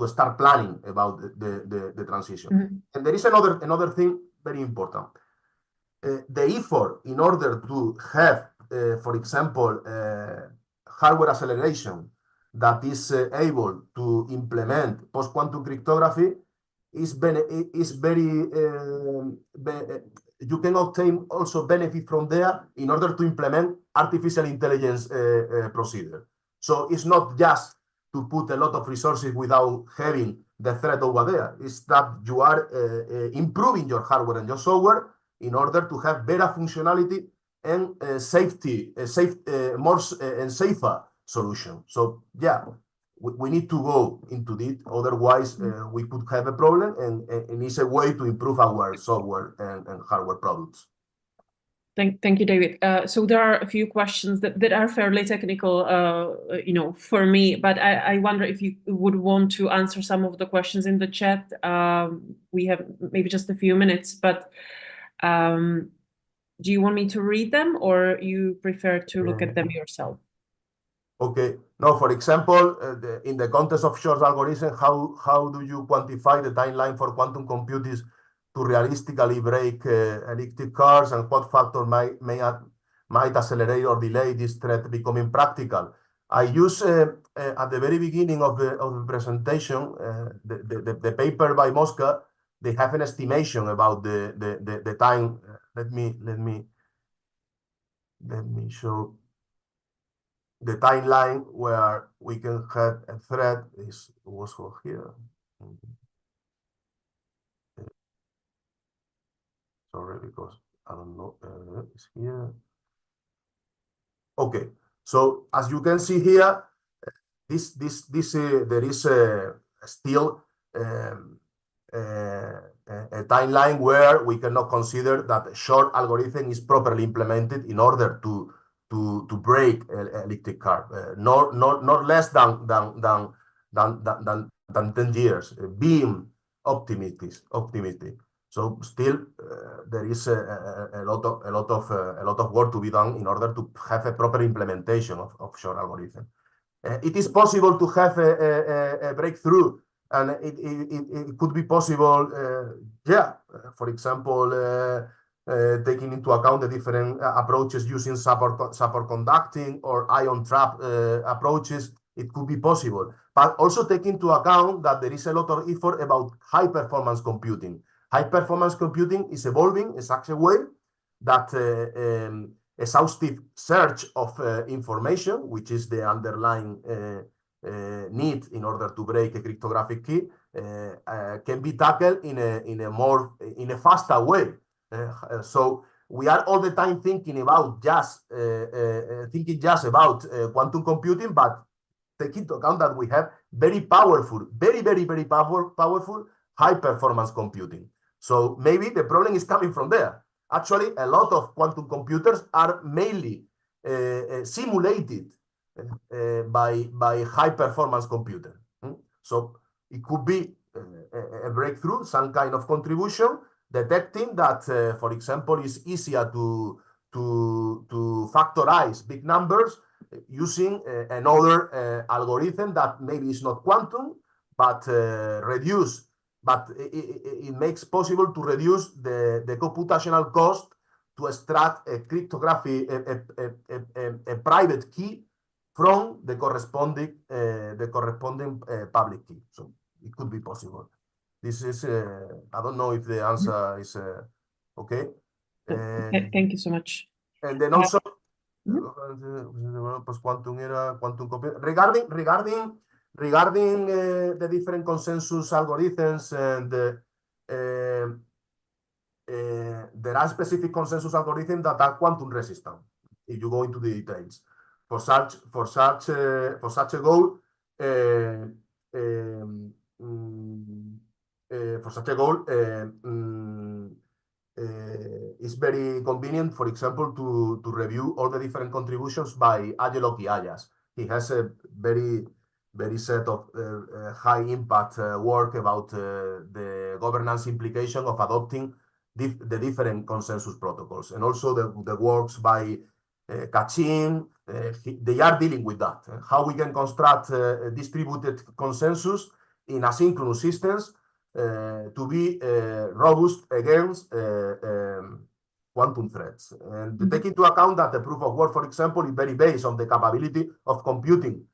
[SPEAKER 8] start planning about the transition. And there is another thing very important. The effort in order to have, for example, hardware acceleration that is able to implement post-quantum cryptography is very you can obtain also benefit from there in order to implement artificial intelligence procedure. So it's not just to put a lot of resources without having the threat over there. It's that you are improving your hardware and your software in order to have better functionality and more and safer solution. So yeah, we need to go into it. Otherwise, we could have a problem, and it's a way to improve our software and hardware products.
[SPEAKER 7] Thank you, David. So there are a few questions that are fairly technical, for me, but I wonder if you would want to answer some of the questions in the chat. We have maybe just a few minutes, but do you want me to read them, or you prefer to look at them yourself?
[SPEAKER 8] Okay. No, for example, in the context of short algorithm, how do you quantify the timeline for quantum computers to realistically break electric cars, and what factor might accelerate or delay this threat becoming practical? I use at the very beginning of the presentation the paper by Mosca. They have an estimation about the time. Let me show the timeline where we can have a threat. Was here. Sorry, because I don't know. It's here. Okay. So as you can see here, there is still a timeline where we cannot consider that a short algorithm is properly implemented in order to break electric car. Not less than 10 years. Being optimistic. So still, there is a lot of work to be done in order to have a proper implementation of short algorithm. It is possible to have a breakthrough, and it could be possible, for example, taking into account the different approaches using superconducting or ion trap approaches, it could be possible. But also take into account that there is a lot of effort about high-performance computing. High-performance computing is evolving in such a way that exhaustive search of information, which is the underlying need in order to break a cryptographic key, can be tackled in a faster way. So we are all the time thinking about just quantum computing, but take into account that we have very powerful, very powerful high-performance computing. So maybe the problem is coming from there. Actually, a lot of quantum computers are mainly simulated by high-performance computer. So it could be a breakthrough, some kind of contribution, detecting that, for example, it's easier to factorize big numbers using another algorithm that maybe is not quantum, but it makes possible to reduce the computational cost to extract a cryptography, a private key from the corresponding public key. So it could be possible. This is, I don't know if the answer is okay.
[SPEAKER 7] Thank you so much.
[SPEAKER 8] And then also, regarding the different consensus algorithms, and there are specific consensus algorithms that are quantum resistant. If you go into the details, for such a goal, it's very convenient, for example, to review all the different contributions by Ageloki Ayas. He has a very set of high impact work about the governance implication of adopting the different consensus protocols, and also the works by Kachin. They are dealing with that, how we can construct distributed consensus in asynchronous systems to be robust against quantum threats. And take into account that the proof of work, for example, is very based on the capability of computing,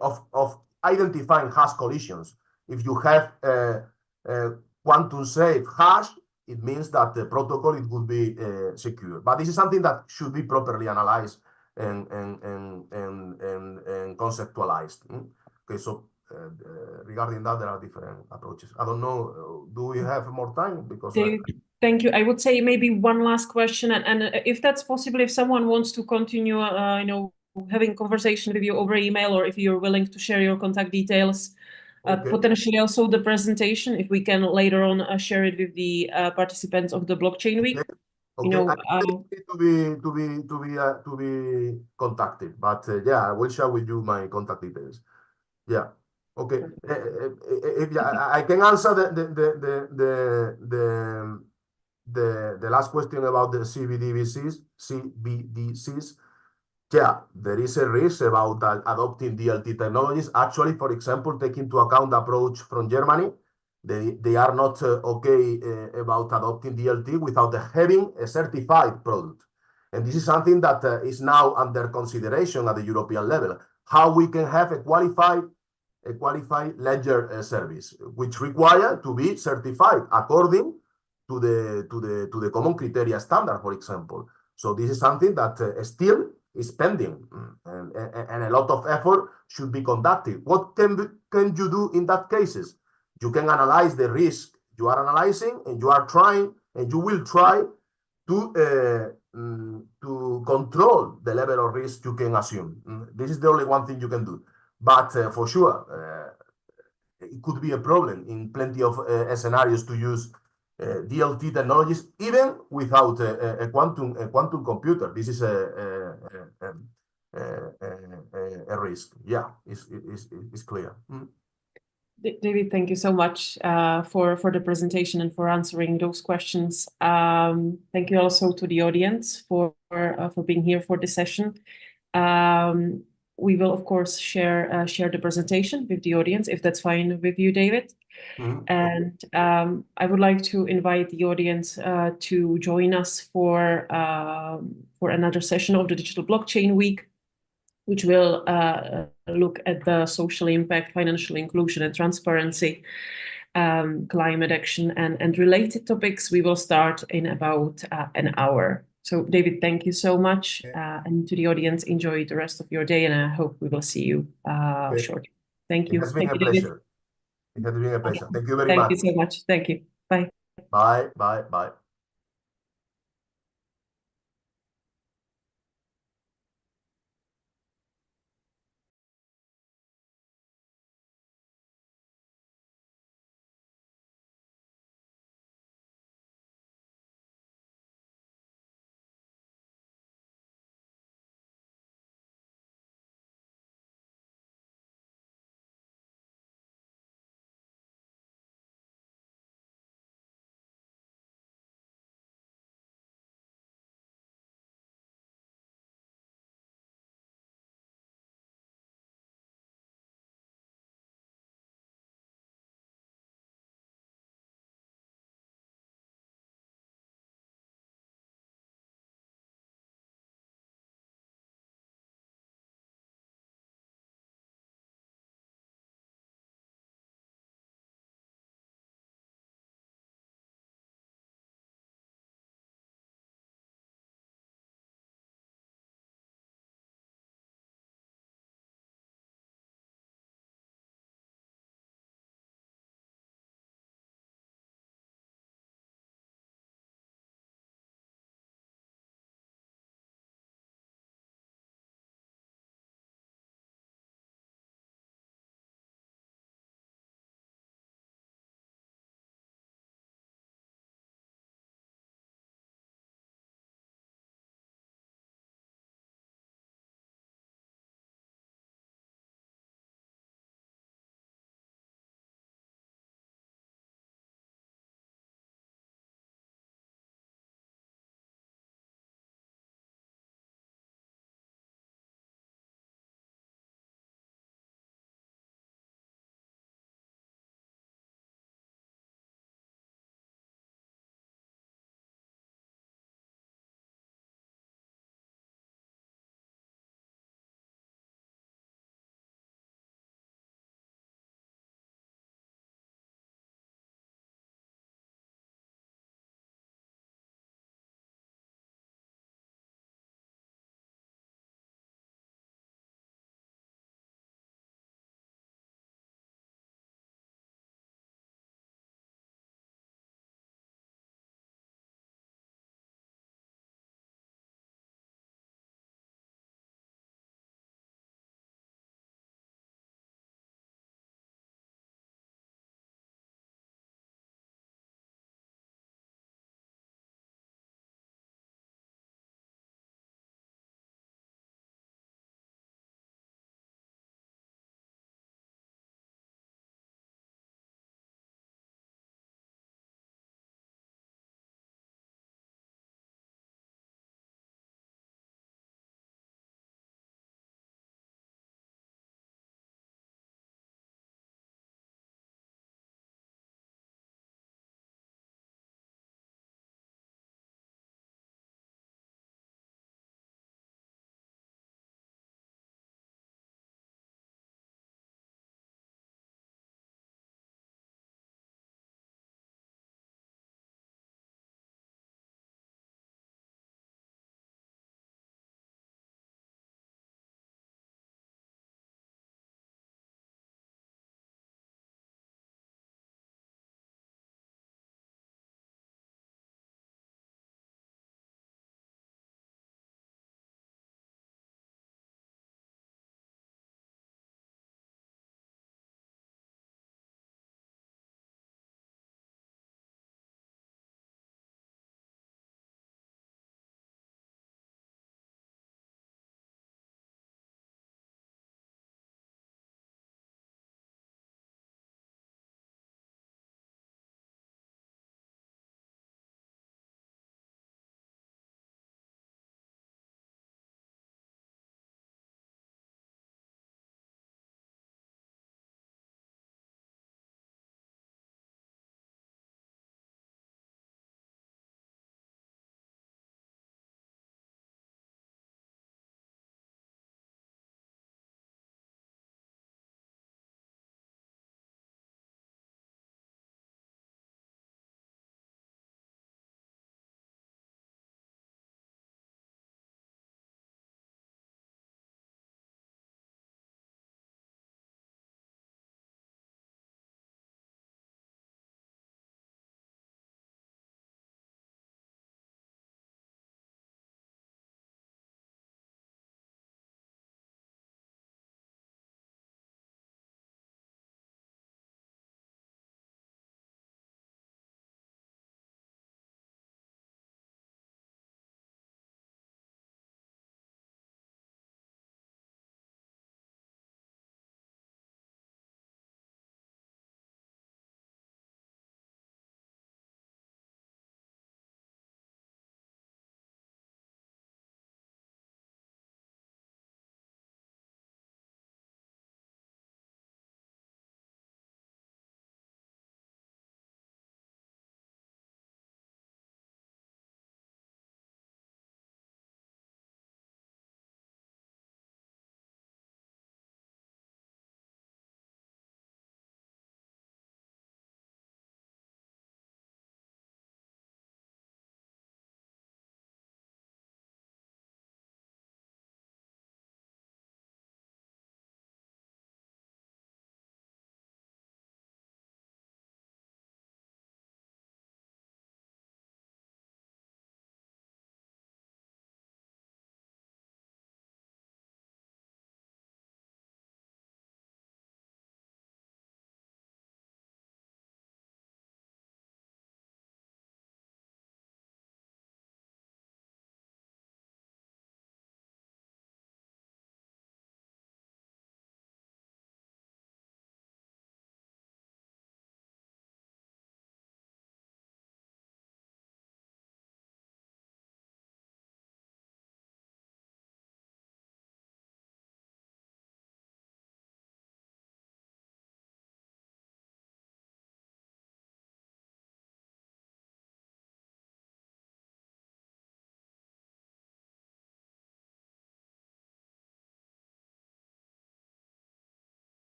[SPEAKER 8] of identifying hash collisions. If you have quantum safe hash, it means that the protocol, it would be secure. But this is something that should be properly analyzed and conceptualized. Okay, so regarding that, there are different approaches. I don't know, do we have more time? Because
[SPEAKER 7] thank you. I would say maybe one last question, and if that's possible, if someone wants to continue, having conversation with you over email, or if you're willing to share your contact details, okay. Potentially also the presentation, if we can later on share it with the participants of the blockchain week. Okay.
[SPEAKER 8] To be contacted, but yeah, I will share with you my contact details. Yeah. Okay. I can answer the last question about the CBDCs. Yeah, there is a risk about adopting DLT technologies. Actually, for example, take into account the approach from Germany. They are not okay about adopting DLT without having a certified product. And this is something that is now under consideration at the European level. How we can have a qualified ledger service, which require to be certified according to the common criteria standard, for example. So this is something that still is pending, and a lot of effort should be conducted. What can you do in that cases? You can analyze the risk you are analyzing, and you are trying, and you will try to control the level of risk you can assume. This is the only one thing you can do. But for sure, it could be a problem in plenty of scenarios to use DLT technologies, even without a quantum computer. This is a risk. Yeah, it's clear.
[SPEAKER 7] David, thank you so much for the presentation and for answering those questions. Thank you also to the audience for being here for this session. we will, of course, share the presentation with the audience, if that's fine with you, David. And I would like to invite the audience to join us for another session of the Digital Blockchain Week, which will look at the social impact, financial inclusion and transparency, climate action, and related topics. We will start in about an hour. So, David, thank you so much. And to the audience, enjoy the rest of your day, and I hope we will see you shortly. Thank you.
[SPEAKER 8] It has been a
[SPEAKER 7] David.
[SPEAKER 8] pleasure. It has been a pleasure. Thank you very much.
[SPEAKER 7] Thank you so much. Thank you. Bye.
[SPEAKER 8] Bye, bye, bye.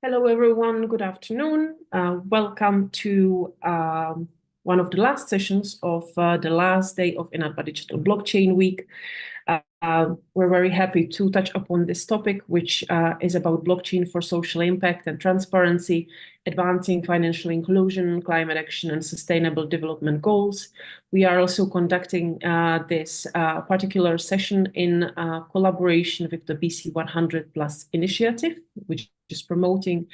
[SPEAKER 7] Hello, everyone. Good afternoon. Welcome to one of the last sessions of the last day of INATBA Digital Blockchain Week. We're very happy to touch upon this topic, which is about blockchain for social impact and transparency, advancing financial inclusion, climate action, and sustainable development goals. We are also conducting this particular session in collaboration with the BC 100+ initiative, which is promoting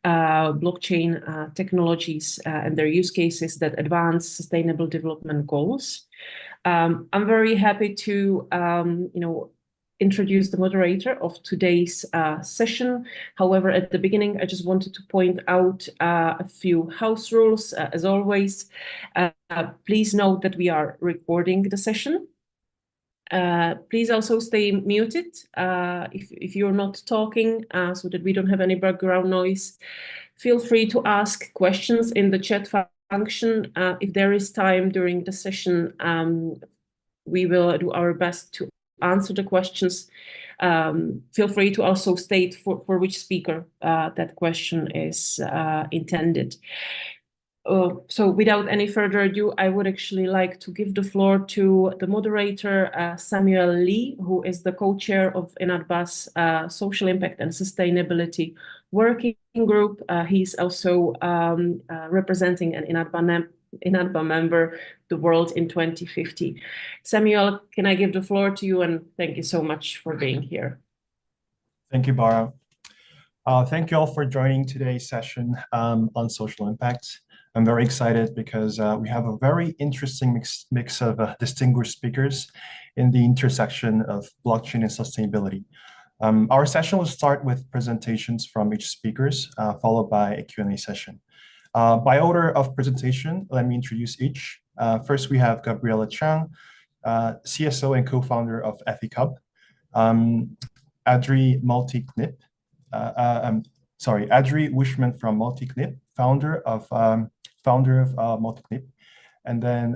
[SPEAKER 7] blockchain technologies and their use cases that advance sustainable development goals. I'm very happy to introduce the moderator of today's session. However, at the beginning, I just wanted to point out a few house rules. As always, please note that we are recording the session. Please also stay muted if you're not talking, so that we don't have any background noise. Feel free to ask questions in the chat function. If there is time during the session, we will do our best to answer the questions. Feel free to also state for which speaker that question is intended. So without any further ado, I would actually like to give the floor to the moderator, Samuel Lee, who is the co-chair of INATBA's Social Impact and Sustainability Working Group. He's also representing an INATBA member, the world in 2050. Samuel, can I give the floor to you? And thank you so much for being here.
[SPEAKER 9] Thank you, Bara. Thank you all for joining today's session on social impact. I'm very excited because we have a very interesting mix of distinguished speakers in the intersection of blockchain and sustainability. Our session will start with presentations from each speakers, followed by a Q&A session. By order of presentation, let me introduce each. First, we have Gabriela Chang, CSO and co-founder of EthiCub. Adri Wishman from Multiknip, founder of Multiknip, and then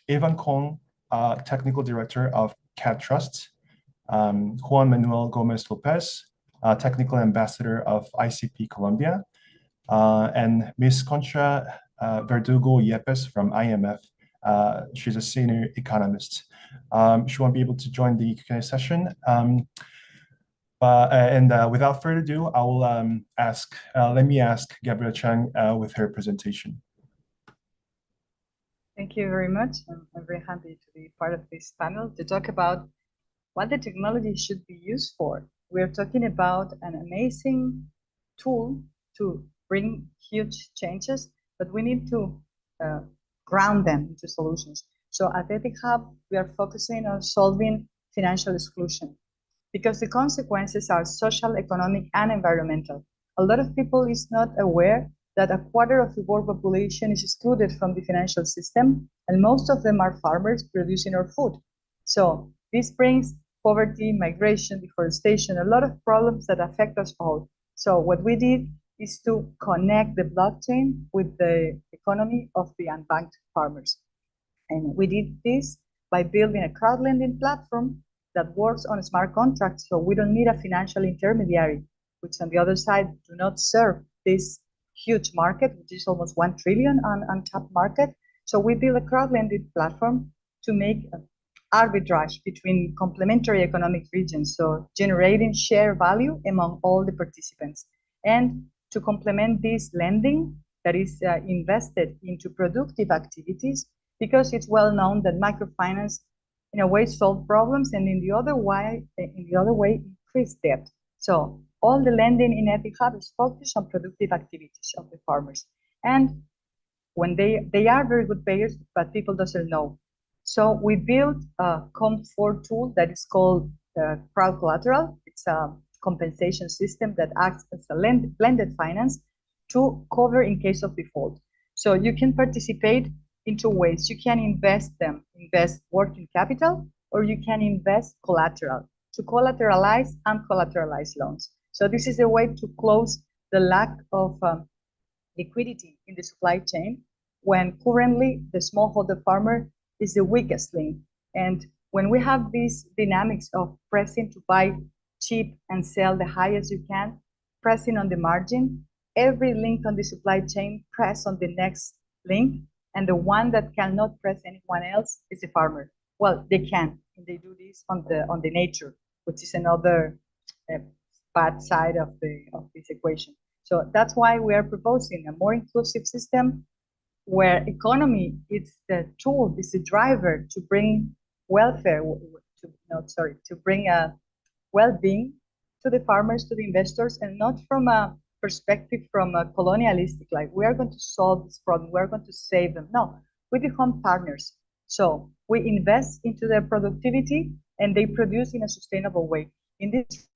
[SPEAKER 9] Evan Kong, technical director of CAD Trust, Juan Manuel Gomez Lopez, technical ambassador of ICP Colombia, and Ms. Concha Verdugo Yepes from IMF. She's a senior economist. She won't be able to join the Q&A session. Without further ado, I will let me ask Gabriela Chang with her presentation.
[SPEAKER 10] Thank you very much. I'm very happy to be part of this panel to talk about what the technology should be used for. We're talking about an amazing tool to bring huge changes, but we need to ground them into solutions. So at EthiHub, we are focusing on solving financial exclusion because the consequences are social, economic, and environmental. A lot of people is not aware that a quarter of the world population is excluded from the financial system, and most of them are farmers producing our food. So this brings poverty, migration, deforestation, a lot of problems that affect us all. So what we did is to connect the blockchain with the economy of the unbanked farmers. And we did this by building a crowdlending platform that works on smart contracts, so we don't need a financial intermediary, which on the other side do not serve this huge market, which is almost 1 trillion untapped market. So we build a crowdlending platform to make arbitrage between complementary economic regions, so generating share value among all the participants. And to complement this lending that is invested into productive activities, because it's well known that microfinance in a way solve problems and in the other way increase debt. So all the lending in EthiHub is focused on productive activities of the farmers. And when they are very good payers, but people doesn't know. So we built a comfort tool that is called crowd collateral. It's a compensation system that acts as a blended finance to cover in case of default. So you can participate in 2 ways. You can invest working capital, or you can invest collateral to collateralize uncollateralized loans. So this is a way to close the lack of liquidity in the supply chain when currently the smallholder farmer is the weakest link. And when we have these dynamics of pressing to buy cheap and sell the highest you can, pressing on the margin. Every link on the supply chain press on the next link, and the one that cannot press anyone else is the farmer. Well, they can, and they do this on the nature, which is another bad side of this equation. So that's why we are proposing a more inclusive system where economy is the tool, is the driver to bring welfare, to bring a well-being to the farmers, to the investors, and not from a perspective from a colonialistic, like we are going to solve this problem, we are going to save them. No, we become partners. So we invest into their productivity and they produce in a sustainable way. In this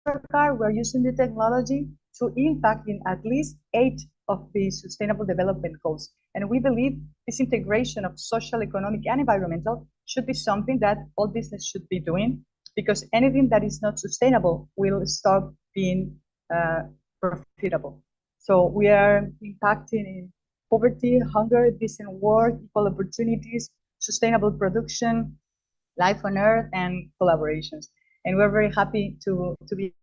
[SPEAKER 10] regard, we're using the technology to impact in at least 8 of the Sustainable Development Goals. And we believe this integration of social, economic, and environmental should be something that all business should be doing, because anything that is not sustainable will stop being profitable. So we are impacting in poverty, hunger, decent work, equal opportunities, sustainable production, life on earth, and collaborations. And we're very happy to be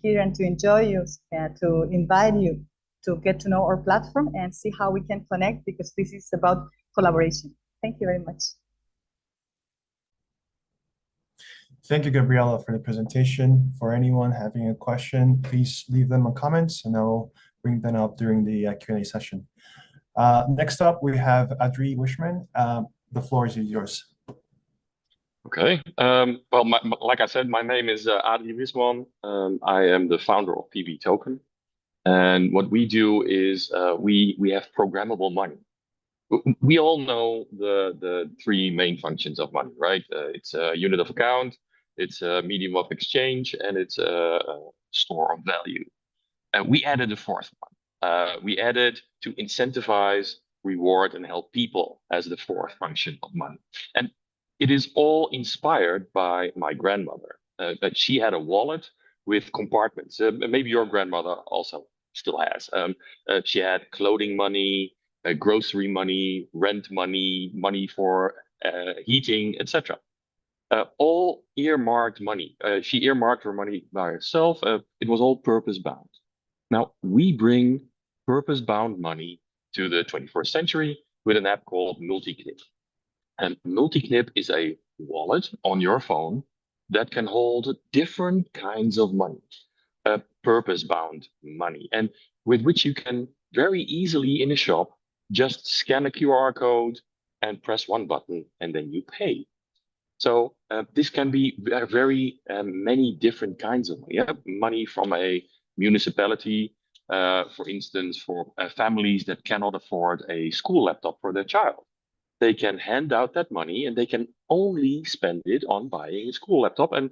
[SPEAKER 10] here and to enjoy you, to invite you to get to know our platform and see how we can connect, because this is about collaboration. Thank you very much.
[SPEAKER 9] Thank you, Gabriela, for the presentation. For anyone having a question, please leave them in comments and I'll bring them up during the Q&A session. Next up, we have Adri Wishman. The floor is yours.
[SPEAKER 11] Okay. Well, like I said, my name is Adri Wishman. I am the founder of PB Token. And what we do is we have programmable money. We all know the 3 main functions of money, right? It's a unit of account, it's a medium of exchange, and it's a store of value. And we added a 4th one. We added to incentivize, reward, and help people as the 4th function of money. And it is all inspired by my grandmother. That she had a wallet with compartments. Maybe your grandmother also still has. She had clothing money, grocery money, rent money, money for heating, etc. All earmarked money. She earmarked her money by herself. It was all purpose-bound. Now, we bring purpose-bound money to the 21st century with an app called MultiKnip. And MultiKnip is a wallet on your phone that can hold different kinds of money, purpose-bound money, and with which you can very easily in a shop just scan a QR code and press one button and then you pay. So this can be very many different kinds of money. Money from a municipality, for instance, for families that cannot afford a school laptop for their child. They can hand out that money and they can only spend it on buying a school laptop and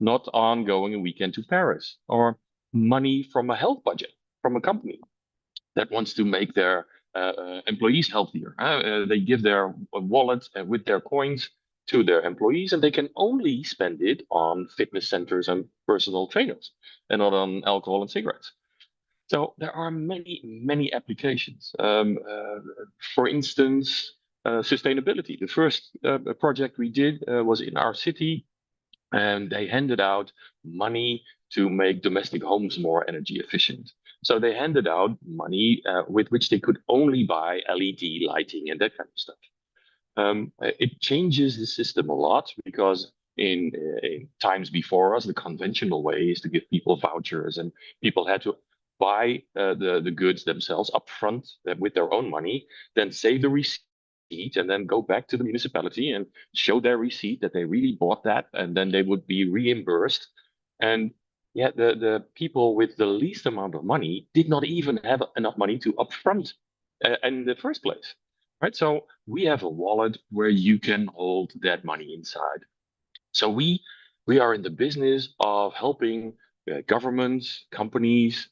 [SPEAKER 11] not on going a weekend to Paris. Or money from a health budget from a company that wants to make their employees healthier. They give their wallet with their coins to their employees, and they can only spend it on fitness centers and personal trainers and not on alcohol and cigarettes. So there are many, many applications. For instance, sustainability. The first project we did was in our city, and they handed out money to make domestic homes more energy efficient. So they handed out money with which they could only buy LED lighting and that kind of stuff. It changes the system a lot, because in times before us, the conventional way is to give people vouchers, and people had to buy the goods themselves up front with their own money, then save the receipt, and then go back to the municipality and show their receipt that they really bought that, and then they would be reimbursed. And yet the people with the least amount of money did not even have enough money to upfront in the first place. Right, so we have a wallet where you can hold that money inside. So we are in the business of helping governments, companies,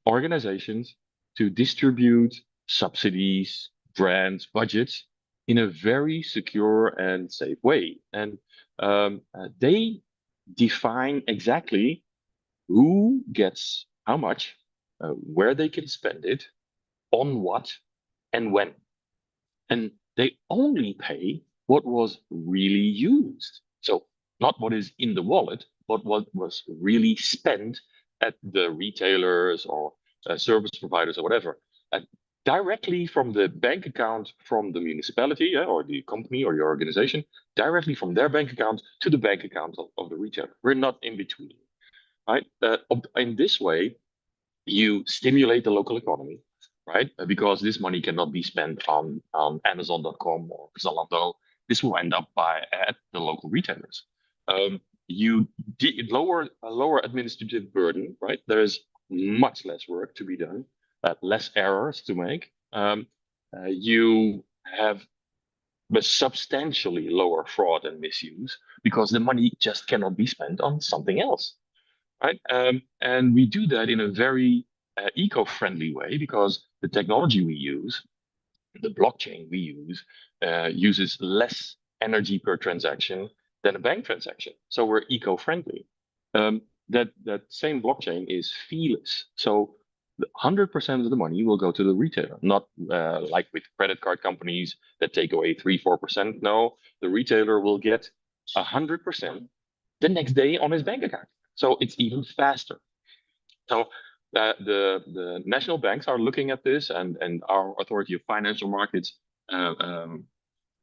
[SPEAKER 11] organizations to distribute subsidies, grants, budgets in a very secure and safe way. And they define exactly who gets how much, where they can spend it, on what, and when. And they only pay what was really used. So not what is in the wallet, but what was really spent at the retailers or service providers or whatever, directly from the bank account from the municipality or the company or your organization, directly from their bank account to the bank account of the retailer. We're not in between, right? In this way, you stimulate the local economy, right? Because this money cannot be spent on Amazon.com or Zalando. This will end up at the local retailers. You lower administrative burden, right? There's much less work to be done, less errors to make. You have a substantially lower fraud and misuse because the money just cannot be spent on something else, right? And we do that in a very eco-friendly way because the technology we use, the blockchain we use, uses less energy per transaction than a bank transaction. So we're eco-friendly. That same blockchain is feeless. So 100% of the money will go to the retailer, not like with credit card companies that take away 3-4%. No, the retailer will get 100% the next day on his bank account. So it's even faster. So the national banks are looking at this, and our Authority of Financial Markets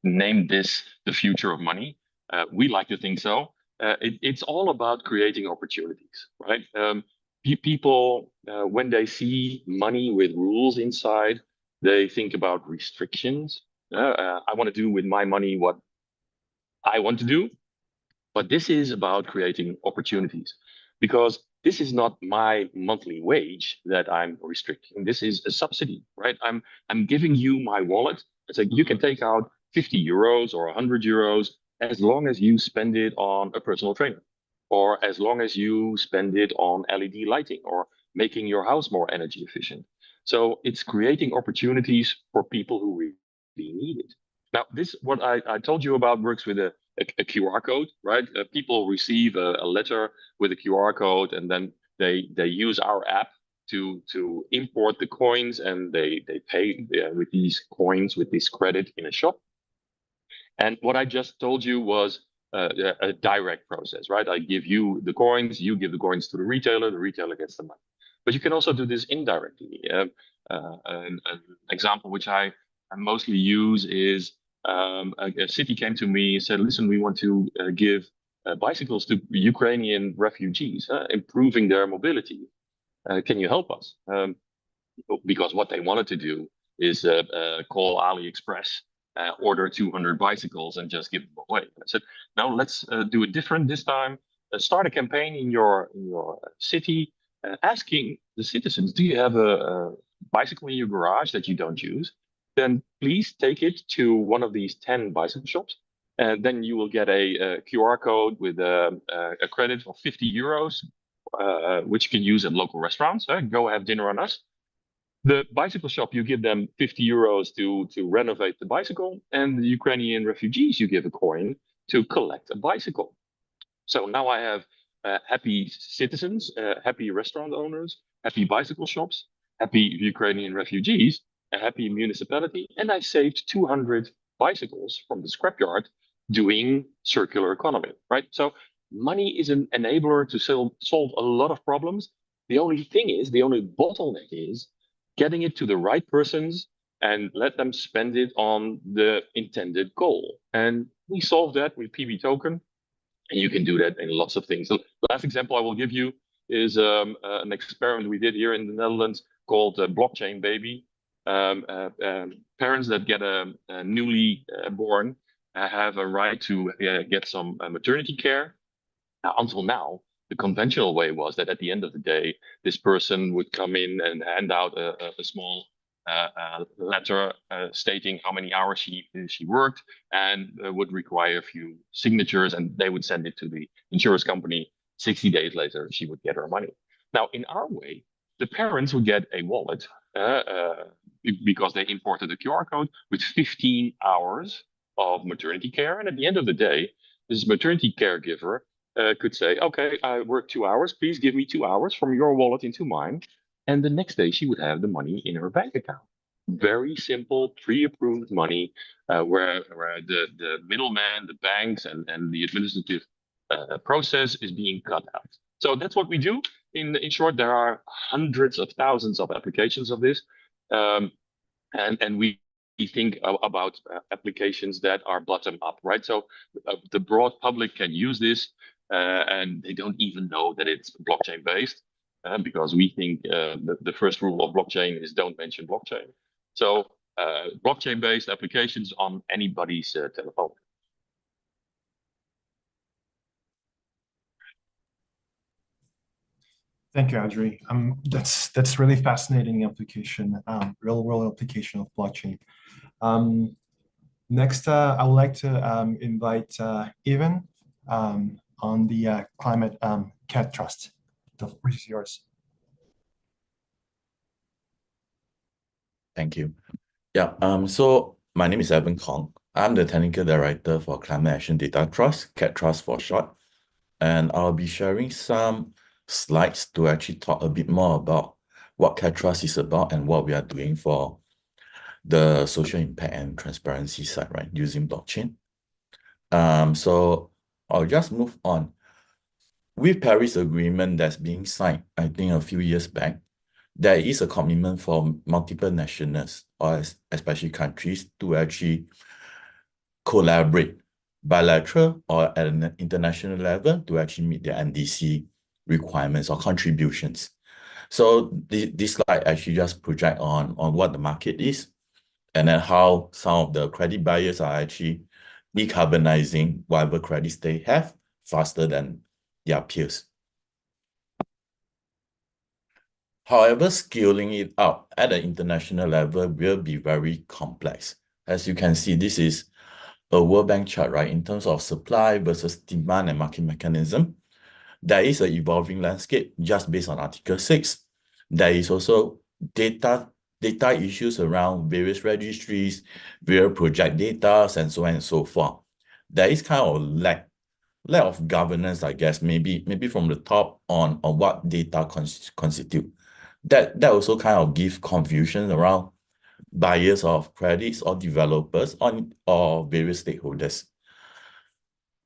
[SPEAKER 11] named this the future of money. We like to think so. It's all about creating opportunities, right? People, when they see money with rules inside, they think about restrictions. I want to do with my money what I want to do. But this is about creating opportunities, because this is not my monthly wage that I'm restricting. This is a subsidy, right? I'm giving you my wallet. It's like you can take out 50 euros or 100 euros as long as you spend it on a personal trainer, or as long as you spend it on LED lighting or making your house more energy efficient. So it's creating opportunities for people who really need it. Now, this, what I told you about, works with a QR code, right? People receive a letter with a QR code, and then they use our app to import the coins, and they pay with these coins, with this credit in a shop. And what I just told you was a direct process, right? I give you the coins, you give the coins to the retailer gets the money. But you can also do this indirectly. An example which I mostly use is a city came to me and said, listen, we want to give bicycles to Ukrainian refugees, improving their mobility. Can you help us? Because what they wanted to do is call AliExpress, order 200 bicycles and just give them away. And I said, no, let's do it different this time. Start a campaign in your city, asking the citizens, do you have a bicycle in your garage that you don't use? Then please take it to one of these 10 bicycle shops. And then you will get a QR code with a credit of 50 euros, which you can use at local restaurants. Go have dinner on us. The bicycle shop, you give them 50 euros to renovate the bicycle. And the Ukrainian refugees, you give a coin to collect a bicycle. So now I have happy citizens, happy restaurant owners, happy bicycle shops, happy Ukrainian refugees, a happy municipality, and I saved 200 bicycles from the scrapyard doing circular economy, right? So money is an enabler to solve a lot of problems. The only bottleneck is getting it to the right persons and let them spend it on the intended goal. And we solve that with PB token, and you can do that in lots of things. The last example I will give you is an experiment we did here in the Netherlands called Blockchain Baby. Parents that get a newly born have a right to get some maternity care. Now, until now, the conventional way was that at the end of the day, this person would come in and hand out a small letter stating how many hours she worked, and would require a few signatures, and they would send it to the insurance company. 60 days later, she would get her money. Now, in our way, the parents would get a wallet because they imported a QR code with 15 hours of maternity care. And at the end of the day, this maternity caregiver could say, okay, I worked 2 hours. Please give me 2 hours from your wallet into mine. And the next day she would have the money in her bank account. Very simple, pre-approved money, where the middleman, the banks, and the administrative process is being cut out. So that's what we do. in short, there are hundreds of thousands of applications of this, and we think about applications that are bottom up, right? So the broad public can use this, and they don't even know that it's blockchain based, because we think the first rule of blockchain is don't mention blockchain. So blockchain based applications on anybody's telephone.
[SPEAKER 9] Thank you, Adri. That's really fascinating application, real world application of blockchain. Next, I would like to invite Evan on the climate CAT trust. The floor is yours.
[SPEAKER 12] Thank you. Yeah. So my name is Evan Kong. I'm the technical director for Climate Action Data Trust, CAT Trust for short, and I'll be sharing some slides to actually talk a bit more about what CAT Trust is about and what we are doing for the social impact and transparency side, right, using blockchain. So I'll just move on. With Paris Agreement that's being signed, I think a few years back, there is a commitment for multiple nationals, or especially countries, to actually collaborate bilateral or at an international level to actually meet their NDC requirements or contributions. So this slide actually just project on what the market is, and then how some of the credit buyers are actually decarbonizing whatever credits they have faster than their peers. However, scaling it up at an international level will be very complex. As you can see, this is a World Bank chart, right? In terms of supply versus demand and market mechanism, there is an evolving landscape just based on Article 6. There is also data issues around various registries, various project data, and so on and so forth. There is kind of lack of governance, I guess, maybe from the top on what data constitute. That also kind of gives confusion around buyers of credits or developers or various stakeholders.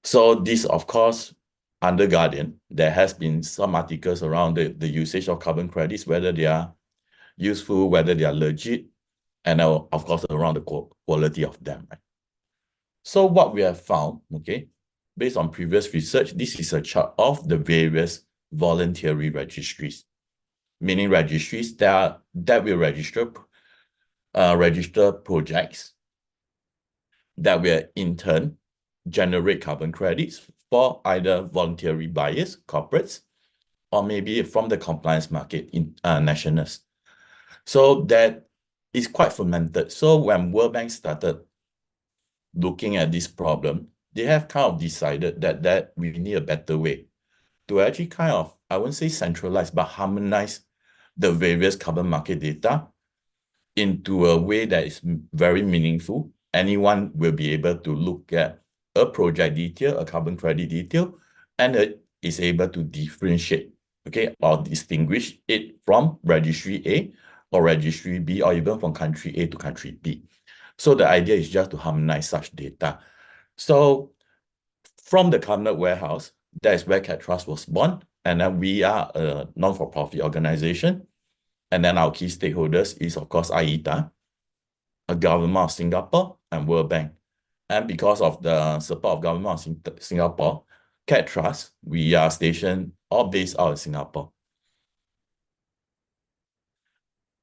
[SPEAKER 12] So this, of course, under Guardian, there has been some articles around the usage of carbon credits, whether they are useful, whether they are legit, and of course, around the quality of them. Right? So what we have found, okay, based on previous research, this is a chart of the various voluntary registries, meaning registries that will register projects that will in turn generate carbon credits for either voluntary buyers, corporates, or maybe from the compliance market in nationals. So that is quite fermented. So when World Bank started looking at this problem, they have kind of decided that we need a better way to actually kind of, I wouldn't say centralize, but harmonize the various carbon market data into a way that is very meaningful. Anyone will be able to look at a project detail, a carbon credit detail, and it is able to differentiate, okay, or distinguish it from registry A or registry B, or even from country A to country B. So the idea is just to harmonize such data. So from the Cabinet Warehouse, that is where CAT Trust was born, and then we are a non-for-profit organization. And then our key stakeholders is, of course, IETA, a government of Singapore, and World Bank. And because of the support of government of Singapore, CAT Trust, we are stationed or based out of Singapore.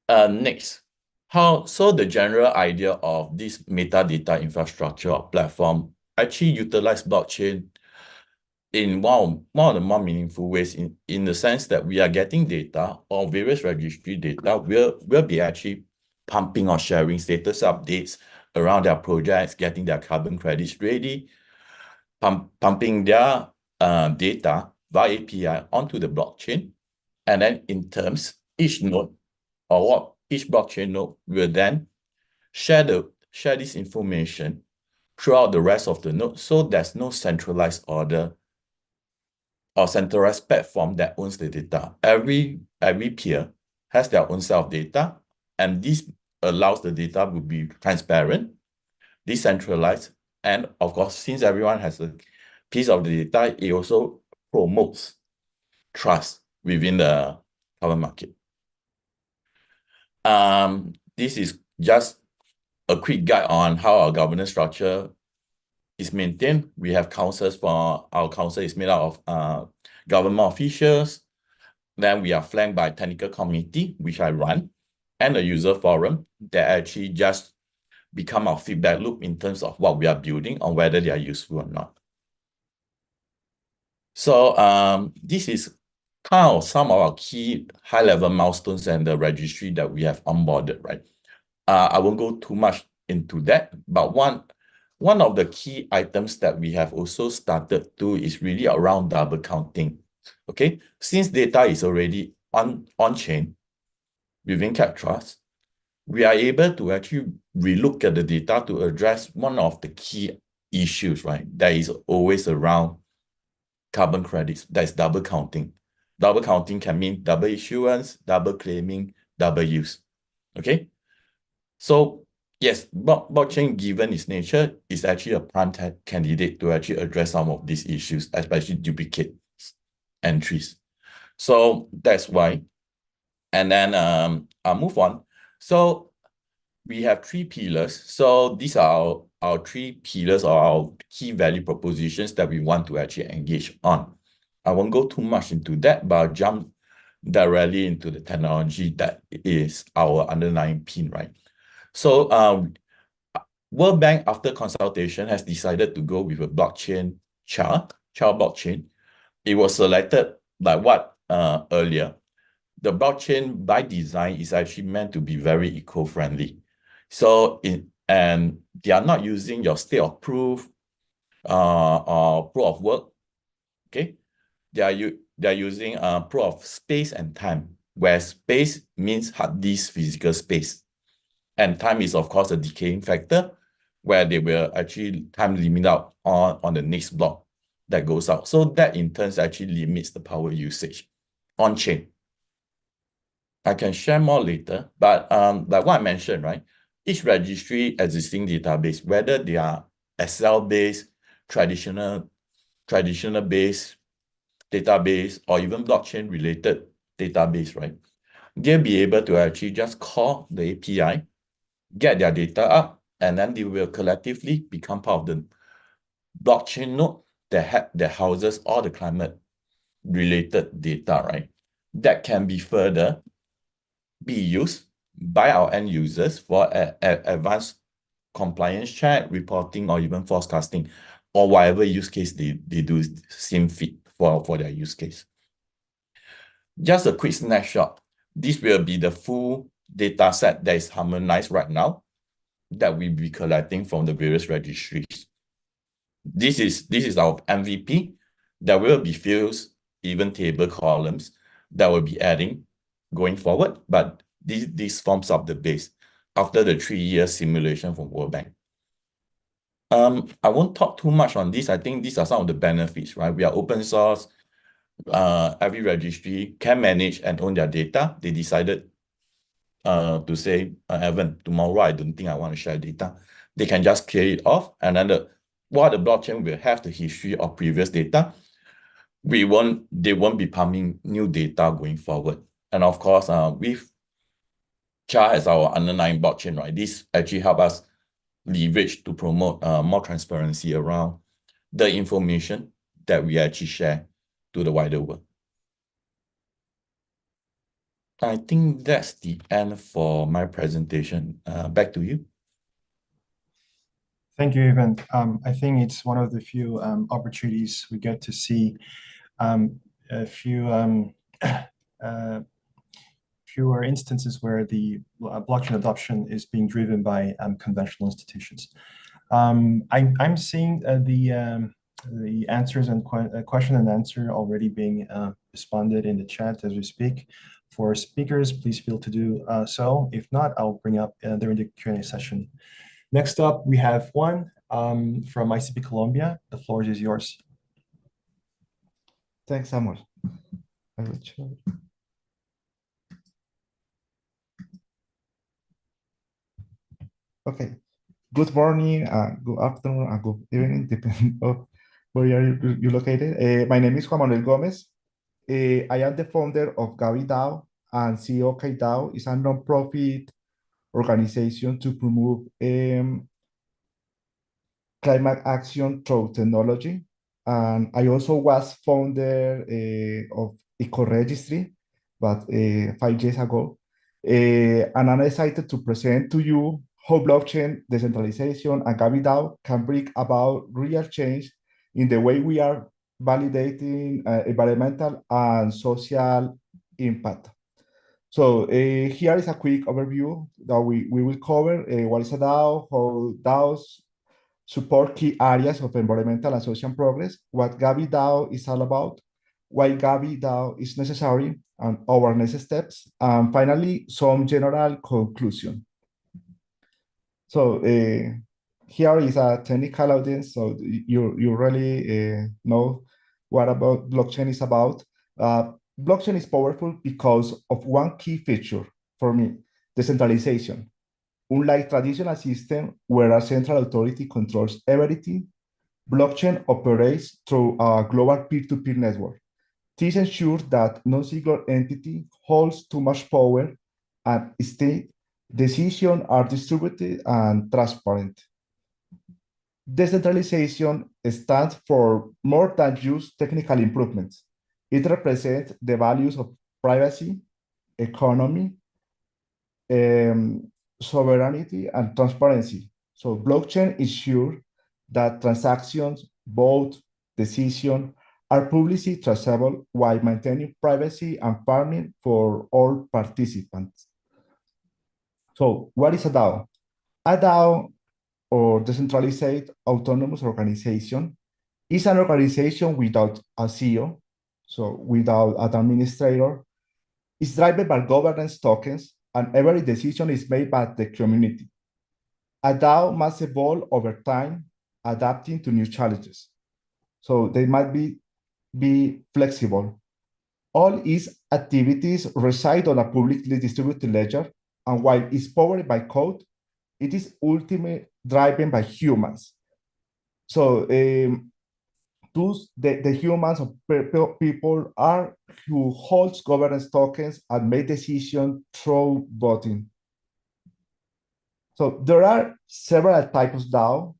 [SPEAKER 12] Next, so the general idea of this metadata infrastructure or platform actually utilize blockchain in one of the more meaningful ways, in the sense that we are getting data or various registry data will be actually pumping or sharing status updates around their projects, getting their carbon credits ready, pumping their data via API onto the blockchain. And then in terms, each node or what each blockchain node will then share this information throughout the rest of the node. So there's no centralized order or centralized platform that owns the data. Every peer has their own set of data, and this allows the data to be transparent, decentralized, and of course, since everyone has a piece of the data, it also promotes trust within the carbon market. This is just a quick guide on how our governance structure is maintained. We have councils for our council is made out of government officials. Then we are flanked by technical committee, which I run, and a user forum that actually just become our feedback loop in terms of what we are building on whether they are useful or not. So this is kind of some of our key high-level milestones and the registry that we have onboarded, right? I won't go too much into that, but one of the key items that we have also started to is really around double counting. Okay, since data is already on-chain within CapTrust, we are able to actually relook at the data to address one of the key issues, right? That is always around carbon credits, that's double counting. Double counting can mean double issuance, double claiming, double use. Okay, so yes, blockchain, given its nature, is actually a prime candidate to actually address some of these issues, especially duplicate entries. So that's why. And then I'll move on. So we have 3 pillars. So these are our 3 pillars or our key value propositions that we want to actually engage on. I won't go too much into that, but I'll jump directly into the technology that is our underlying pin, right? So World Bank, after consultation, has decided to go with a blockchain child blockchain. It was selected like what earlier. The blockchain by design is actually meant to be very eco-friendly. So and they are not using your state of proof or proof of work. Okay, they are using proof of space and time, where space means hard disk physical space, and time is of course a decaying factor, where they will actually time limit out on the next block that goes out. So that in turn actually limits the power usage on chain. I can share more later, but like what I mentioned, right? Each registry existing database, whether they are Excel-based, traditional-based database, or even blockchain-related database, right? They'll be able to actually just call the API, get their data up, and then they will collectively become part of the blockchain node that houses all the climate-related data, right? That can be further be used by our end users for advanced compliance check, reporting, or even forecasting, or whatever use case they do seem fit for their use case. Just a quick snapshot. This will be the full data set that is harmonized right now that we'll be collecting from the various registries. This is our MVP. There will be fields, even table columns that will be adding going forward, but this forms up the base after the 3-year simulation from World Bank. I won't talk too much on this. I think these are some of the benefits, right? We are open source. Every registry can manage and own their data. They decided to say, Evan, tomorrow I don't think I want to share data. They can just clear it off, and then while the blockchain will have the history of previous data, they won't be pumping new data going forward. And of course, with CHA as our underlying blockchain, right? This actually help us leverage to promote more transparency around the information that we actually share to the wider world. I think that's the end for my presentation. Back to you.
[SPEAKER 9] Thank you, Evan. I think it's one of the few opportunities we get to see a few fewer instances where the blockchain adoption is being driven by conventional institutions. I'm seeing the answers and question and answer already being responded in the chat as we speak. For speakers, please feel to do so. If not, I'll bring up during the Q&A session. Next up, we have one from ICP Colombia. The floor is yours.
[SPEAKER 13] Thanks, Samuel. I will show. Okay. Good morning, good afternoon, and good evening, depending on where you are located. My name is Juan Manuel Gomez. I am the founder of Gavi DAO, and CEO DAO is a nonprofit organization to promote climate action through technology. And I also was founder of Eco-Registry, but 5 years ago. And I'm excited to present to you how blockchain decentralization and Gavi DAO can bring about real change in the way we are validating environmental and social impact. So here is a quick overview that we will cover. What is a DAO, how DAOs support key areas of environmental and social progress, what Gavi DAO is all about, why Gavi DAO is necessary, and our next steps, and finally, some general conclusion. So here is a technical audience, so you really know what about blockchain is about. Blockchain is powerful because of one key feature for me, decentralization. Unlike traditional systems where a central authority controls everything, blockchain operates through a global peer-to-peer network. This ensures that no single entity holds too much power, and instead, decisions are distributed and transparent. Decentralization stands for more than just technical improvements. It represents the values of privacy, economy, sovereignty, and transparency. So blockchain ensures that transactions, votes, decisions are publicly traceable while maintaining privacy and fairness for all participants. So what is a DAO? A DAO, or decentralized autonomous organization, is an organization without a CEO, so without an administrator. It's driven by governance tokens, and every decision is made by the community. A DAO must evolve over time, adapting to new challenges. So they might be flexible. All its activities reside on a publicly distributed ledger, and while it's powered by code, it is ultimately driven by humans. So those, the humans or people are who holds governance tokens and make decisions through voting. So there are several types of DAO,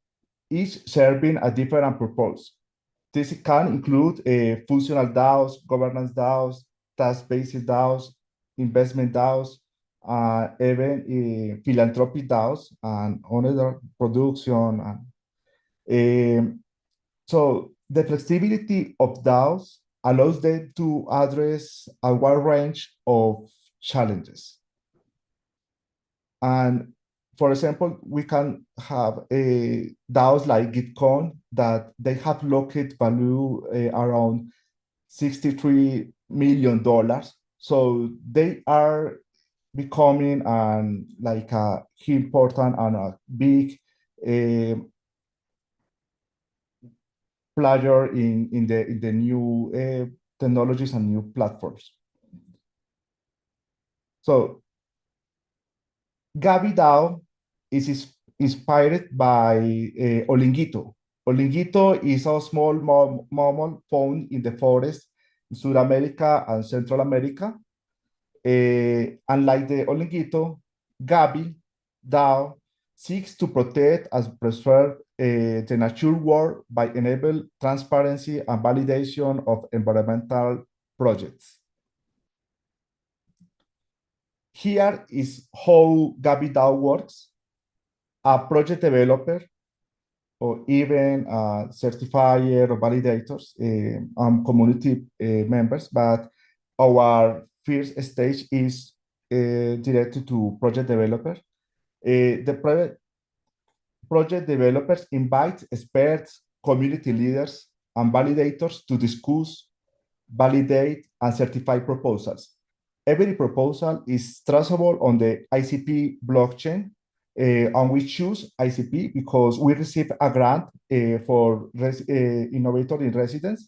[SPEAKER 13] each serving a different purpose. This can include functional DAOs, governance DAOs, task-based DAOs, investment DAOs, even philanthropic DAOs, and other production. So the flexibility of DAOs allows them to address a wide range of challenges. And for example, we can have DAOs like Gitcoin that they have locked value around $63 million. So they are becoming like a important and a big player in the new technologies and new platforms. So Gavi DAO is inspired by Olinguito. Olinguito is a small mammal found in the forest in South America and Central America. Unlike the Olinguito, Gavi DAO seeks to protect and preserve the natural world by enabling transparency and validation of environmental projects. Here is how Gavi DAO works. A project developer or even certifier or validators and community members, but our first stage is directed to project developer. The project developers invite experts, community leaders, and validators to discuss, validate, and certify proposals. Every proposal is traceable on the ICP blockchain, and we choose ICP because we receive a grant for innovator in residence,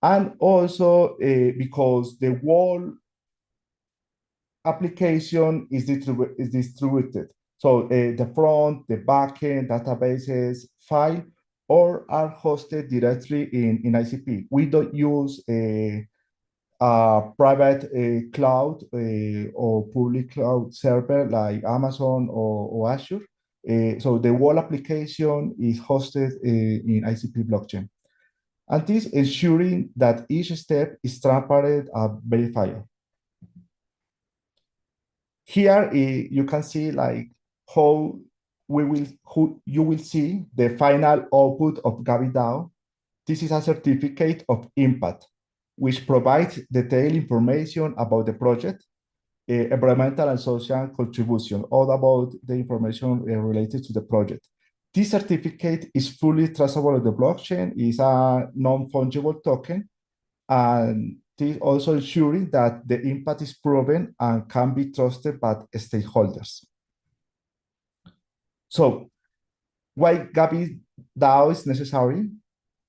[SPEAKER 13] and also because the whole application is distributed. So the front, the backend, databases, file, or are hosted directly in ICP. We don't use a private cloud or public cloud server like Amazon or Azure. So the whole application is hosted in ICP blockchain. And this ensuring that each step is transparent and verifiable. Here you can see like how you will see the final output of Gavi DAO. This is a certificate of impact, which provides detailed information about the project, environmental and social contribution, all about the information related to the project. This certificate is fully traceable on the blockchain, is a non-fungible token, and this also ensuring that the impact is proven and can be trusted by stakeholders. So, why Gavi DAO is necessary?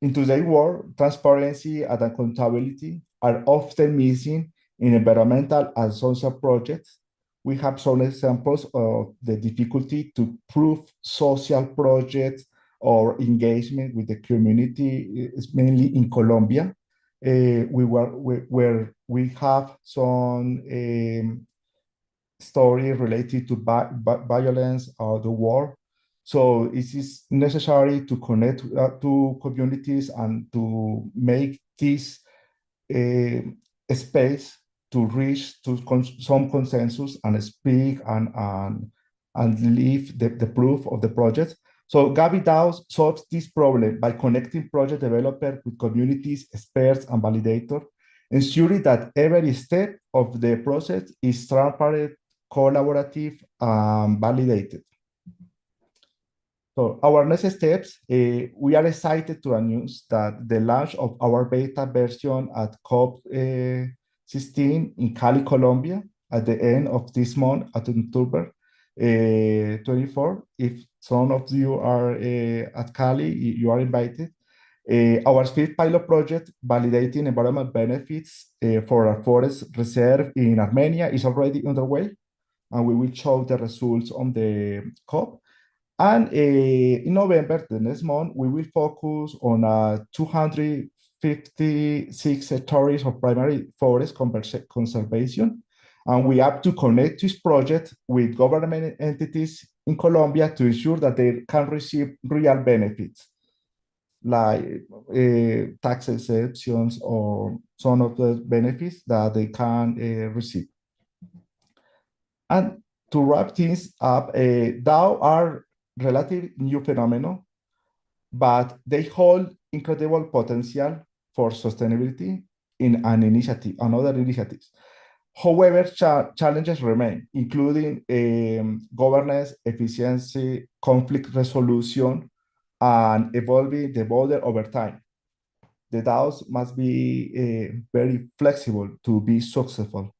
[SPEAKER 13] In today's world, transparency and accountability are often missing in environmental and social projects. We have some examples of the difficulty to prove social projects or engagement with the community, mainly in Colombia, where we have some story related to violence or the war. So it is necessary to connect to communities and to make this space to reach to some consensus and speak and leave the proof of the project. So Gavi DAO solves this problem by connecting project developers with communities, experts, and validators, ensuring that every step of the process is transparent, collaborative, and validated. So our next steps, we are excited to announce that the launch of our beta version at COP16 in Cali, Colombia, at the end of this month, at October 24. If some of you are at Cali, you are invited. Our speed pilot project validating environmental benefits for a forest reserve in Armenia is already underway, and we will show the results on the COP. And in November, the next month, we will focus on 256 hectares of primary forest conservation. And we have to connect this project with government entities in Colombia to ensure that they can receive real benefits, like tax exceptions or some of the benefits that they can receive. And to wrap things up, DAO are relatively new phenomenon, but they hold incredible potential for sustainability in other initiatives. However, challenges remain, including governance, efficiency, conflict resolution, and evolving the border over time. The DAOs must be very flexible to be successful.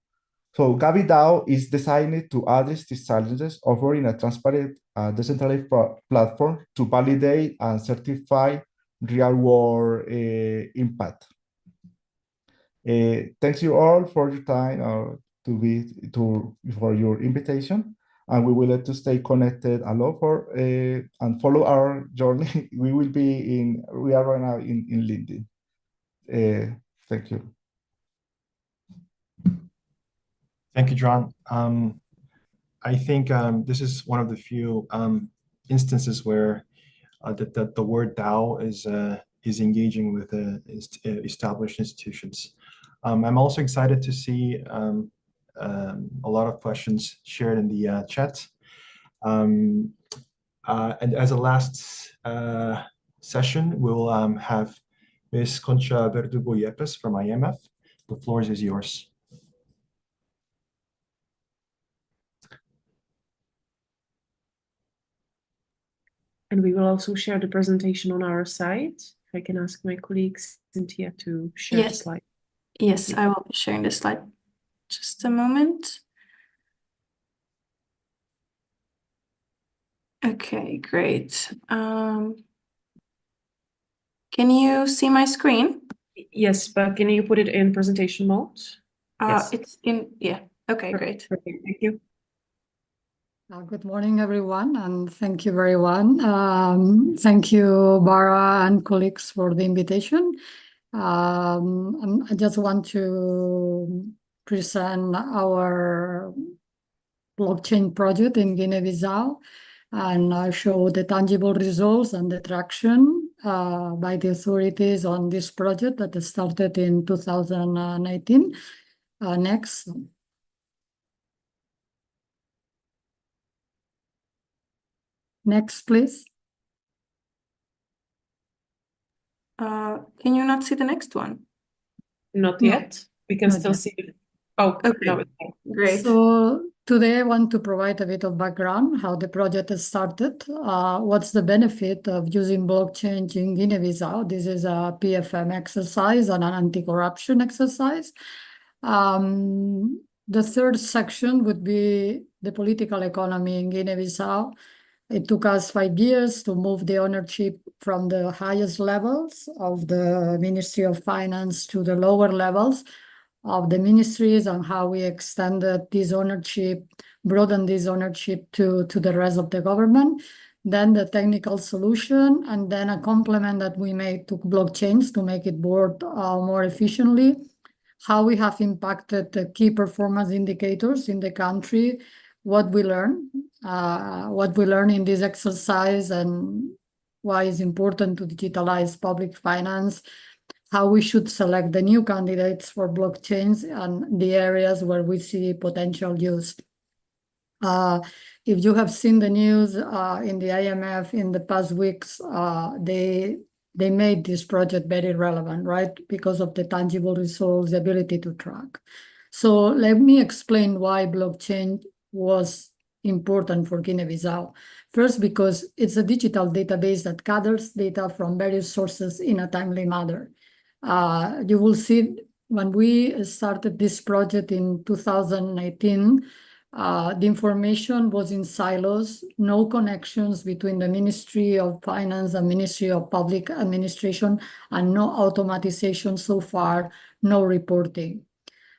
[SPEAKER 13] So Gavi DAO is designed to address these challenges, offering a transparent, decentralized platform to validate and certify real-world impact. Thanks you all for your time for your invitation, and we will let to stay connected a lot and follow our journey. We are right now in LinkedIn. Thank you.
[SPEAKER 9] Thank you, John. I think this is one of the few instances where the word DAO is engaging with established institutions. I'm also excited to see a lot of questions shared in the chat. And as a last session, we'll have Ms. Concha Verdugo-Yepes from IMF. The floor is yours.
[SPEAKER 7] And we will also share the presentation on our site. If I can ask my colleague Cynthia to share the slide.
[SPEAKER 14] Yes, I will be sharing the slide. Just a moment. Okay, great. Can you see my screen?
[SPEAKER 7] Yes, but can you put it in presentation mode?
[SPEAKER 14] Yes. It's in, yeah. Okay, great.
[SPEAKER 7] Perfect. Thank you.
[SPEAKER 15] Good morning, everyone, and thank you, everyone. Thank you, Bara and colleagues, for the invitation. I just want to present our blockchain project in Guinea-Bissau, and I show the tangible results and the traction by the authorities on this project that started in 2019. Next. Next, please.
[SPEAKER 14] Can you not see the next one?
[SPEAKER 7] Not
[SPEAKER 15] No,
[SPEAKER 7] yet. We can
[SPEAKER 15] not
[SPEAKER 7] still
[SPEAKER 15] yet.
[SPEAKER 7] see it. Oh,
[SPEAKER 14] Okay,
[SPEAKER 7] no,
[SPEAKER 14] great.
[SPEAKER 15] So today I want to provide a bit of background, how the project has started. What's the benefit of using blockchain in Guinea-Bissau? This is a PFM exercise and an anti-corruption exercise. The third section would be the political economy in Guinea-Bissau. It took us 5 years to move the ownership from the highest levels of the Ministry of Finance to the lower levels of the ministries, and how we extended this ownership, broadened this ownership to the rest of the government. Then the technical solution, and then a complement that we made to blockchains to make it work more efficiently. How we have impacted the key performance indicators in the country, what we learn in this exercise, and why it's important to digitalize public finance, how we should select the new candidates for blockchains and the areas where we see potential use. If you have seen the news in the IMF in the past weeks, they made this project very relevant, right? Because of the tangible results, the ability to track. So let me explain why blockchain was important for Guinea-Bissau. First, because it's a digital database that gathers data from various sources in a timely manner. You will see when we started this project in 2019, the information was in silos, no connections between the Ministry of Finance and Ministry of Public Administration, and no automatization so far, no reporting.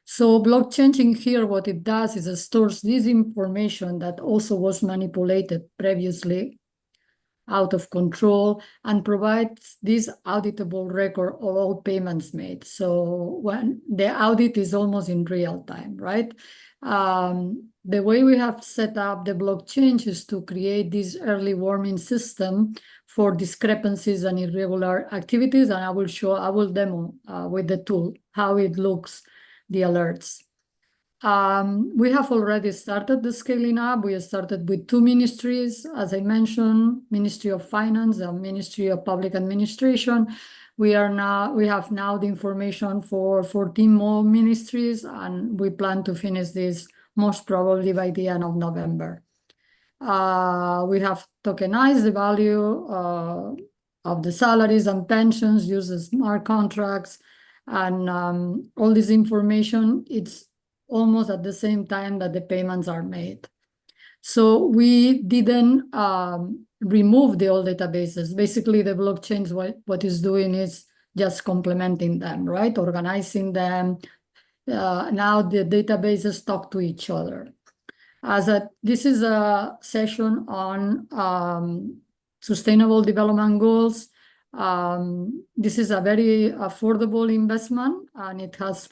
[SPEAKER 15] So blockchain here, what it does is it stores this information that also was manipulated previously, out of control, and provides this auditable record of all payments made. So when the audit is almost in real time, right? The way we have set up the blockchain is to create this early warning system for discrepancies and irregular activities, and I will demo with the tool how it looks, the alerts. We have already started the scaling up. We started with 2 ministries, as I mentioned, Ministry of Finance and Ministry of Public Administration. We have now the information for 14 more ministries, and we plan to finish this most probably by the end of November. We have tokenized the value of the salaries and pensions, use the smart contracts, and all this information, it's almost at the same time that the payments are made. So we didn't remove the old databases. Basically, the blockchains, what it's doing is just complementing them, right? Organizing them. Now the databases talk to each other. This is a session on sustainable development goals. This is a very affordable investment, and it has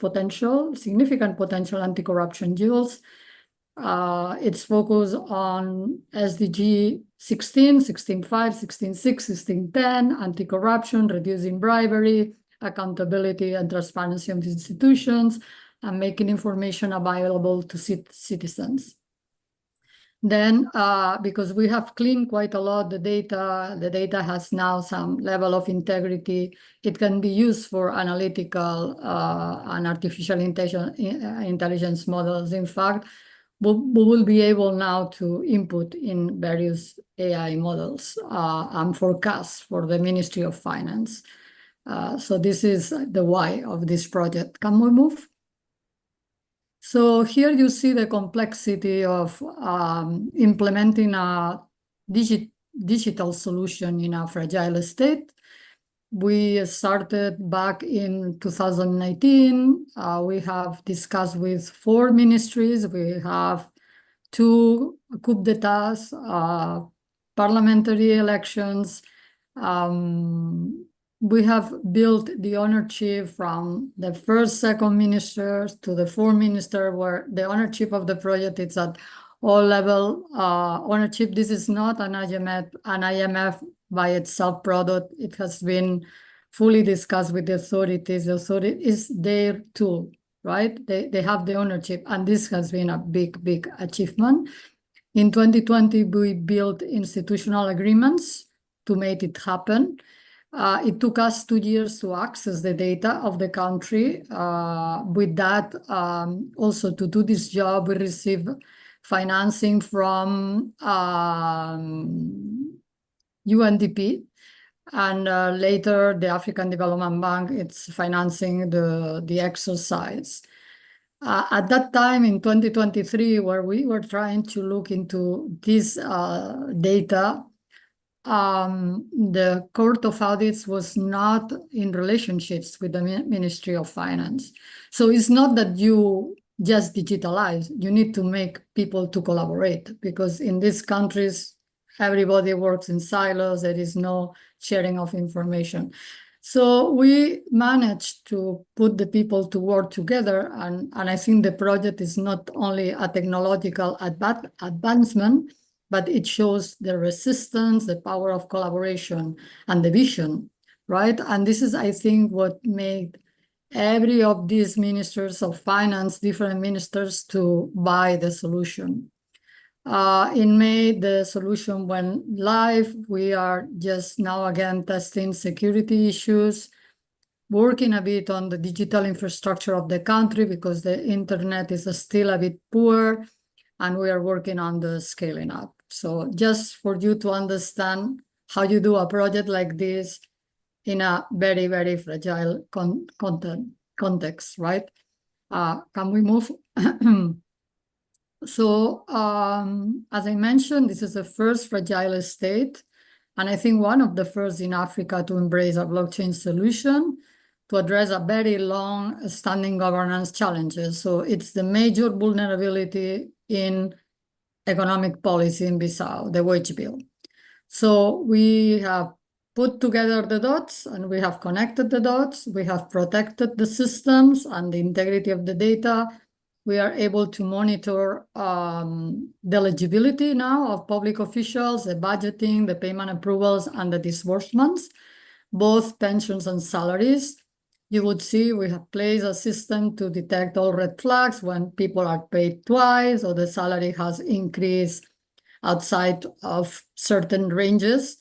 [SPEAKER 15] significant potential anti-corruption goals. It's focused on SDG 16, 16.5, 16.6, 16.10, anti-corruption, reducing bribery, accountability and transparency of institutions, and making information available to citizens. Then, because we have cleaned quite a lot the data has now some level of integrity. It can be used for analytical and artificial intelligence models. In fact, we will be able now to input in various AI models and forecasts for the Ministry of Finance. So this is the why of this project. Can we move? So here you see the complexity of implementing a digital solution in a fragile state. We started back in 2019. We have discussed with 4 ministries. We have 2 coup d'etats, parliamentary elections, we have built the ownership from the first, second ministers to the fourth minister, where the ownership of the project is at all level ownership. This is not an IMF by itself product. It has been fully discussed with the authorities. The authority is their tool, right? They have the ownership, and this has been a big achievement. In 2020, we built institutional agreements to make it happen. It took us 2 years to access the data of the country. With that, also to do this job, we received financing from UNDP, and later the African Development Bank, it's financing the exercise. At that time in 2023, where we were trying to look into this data, the Court of Audits was not in relationships with the Ministry of Finance. So it's not that you just digitalize, you need to make people to collaborate, because in these countries, everybody works in silos, there is no sharing of information. So we managed to put the people to work together, and I think the project is not only a technological advancement, but it shows the resistance, the power of collaboration, and the vision, right? And this is, I think, what made every of these ministers of finance, different ministers, to buy the solution. In May, the solution went live. We are just now again testing security issues, working a bit on the digital infrastructure of the country because the internet is still a bit poor, and we are working on the scaling up. So just for you to understand how you do a project like this in a very fragile context, right? Can we move? So as I mentioned, this is the first fragile state, and I think one of the first in Africa to embrace a blockchain solution to address a very long-standing governance challenges. So it's the major vulnerability in economic policy in Bissau, the wage bill. So we have put together the dots, and we have connected the dots. We have protected the systems and the integrity of the data. We are able to monitor the eligibility now of public officials, the budgeting, the payment approvals, and the disbursements, both pensions and salaries. You would see we have placed a system to detect all red flags when people are paid twice or the salary has increased outside of certain ranges.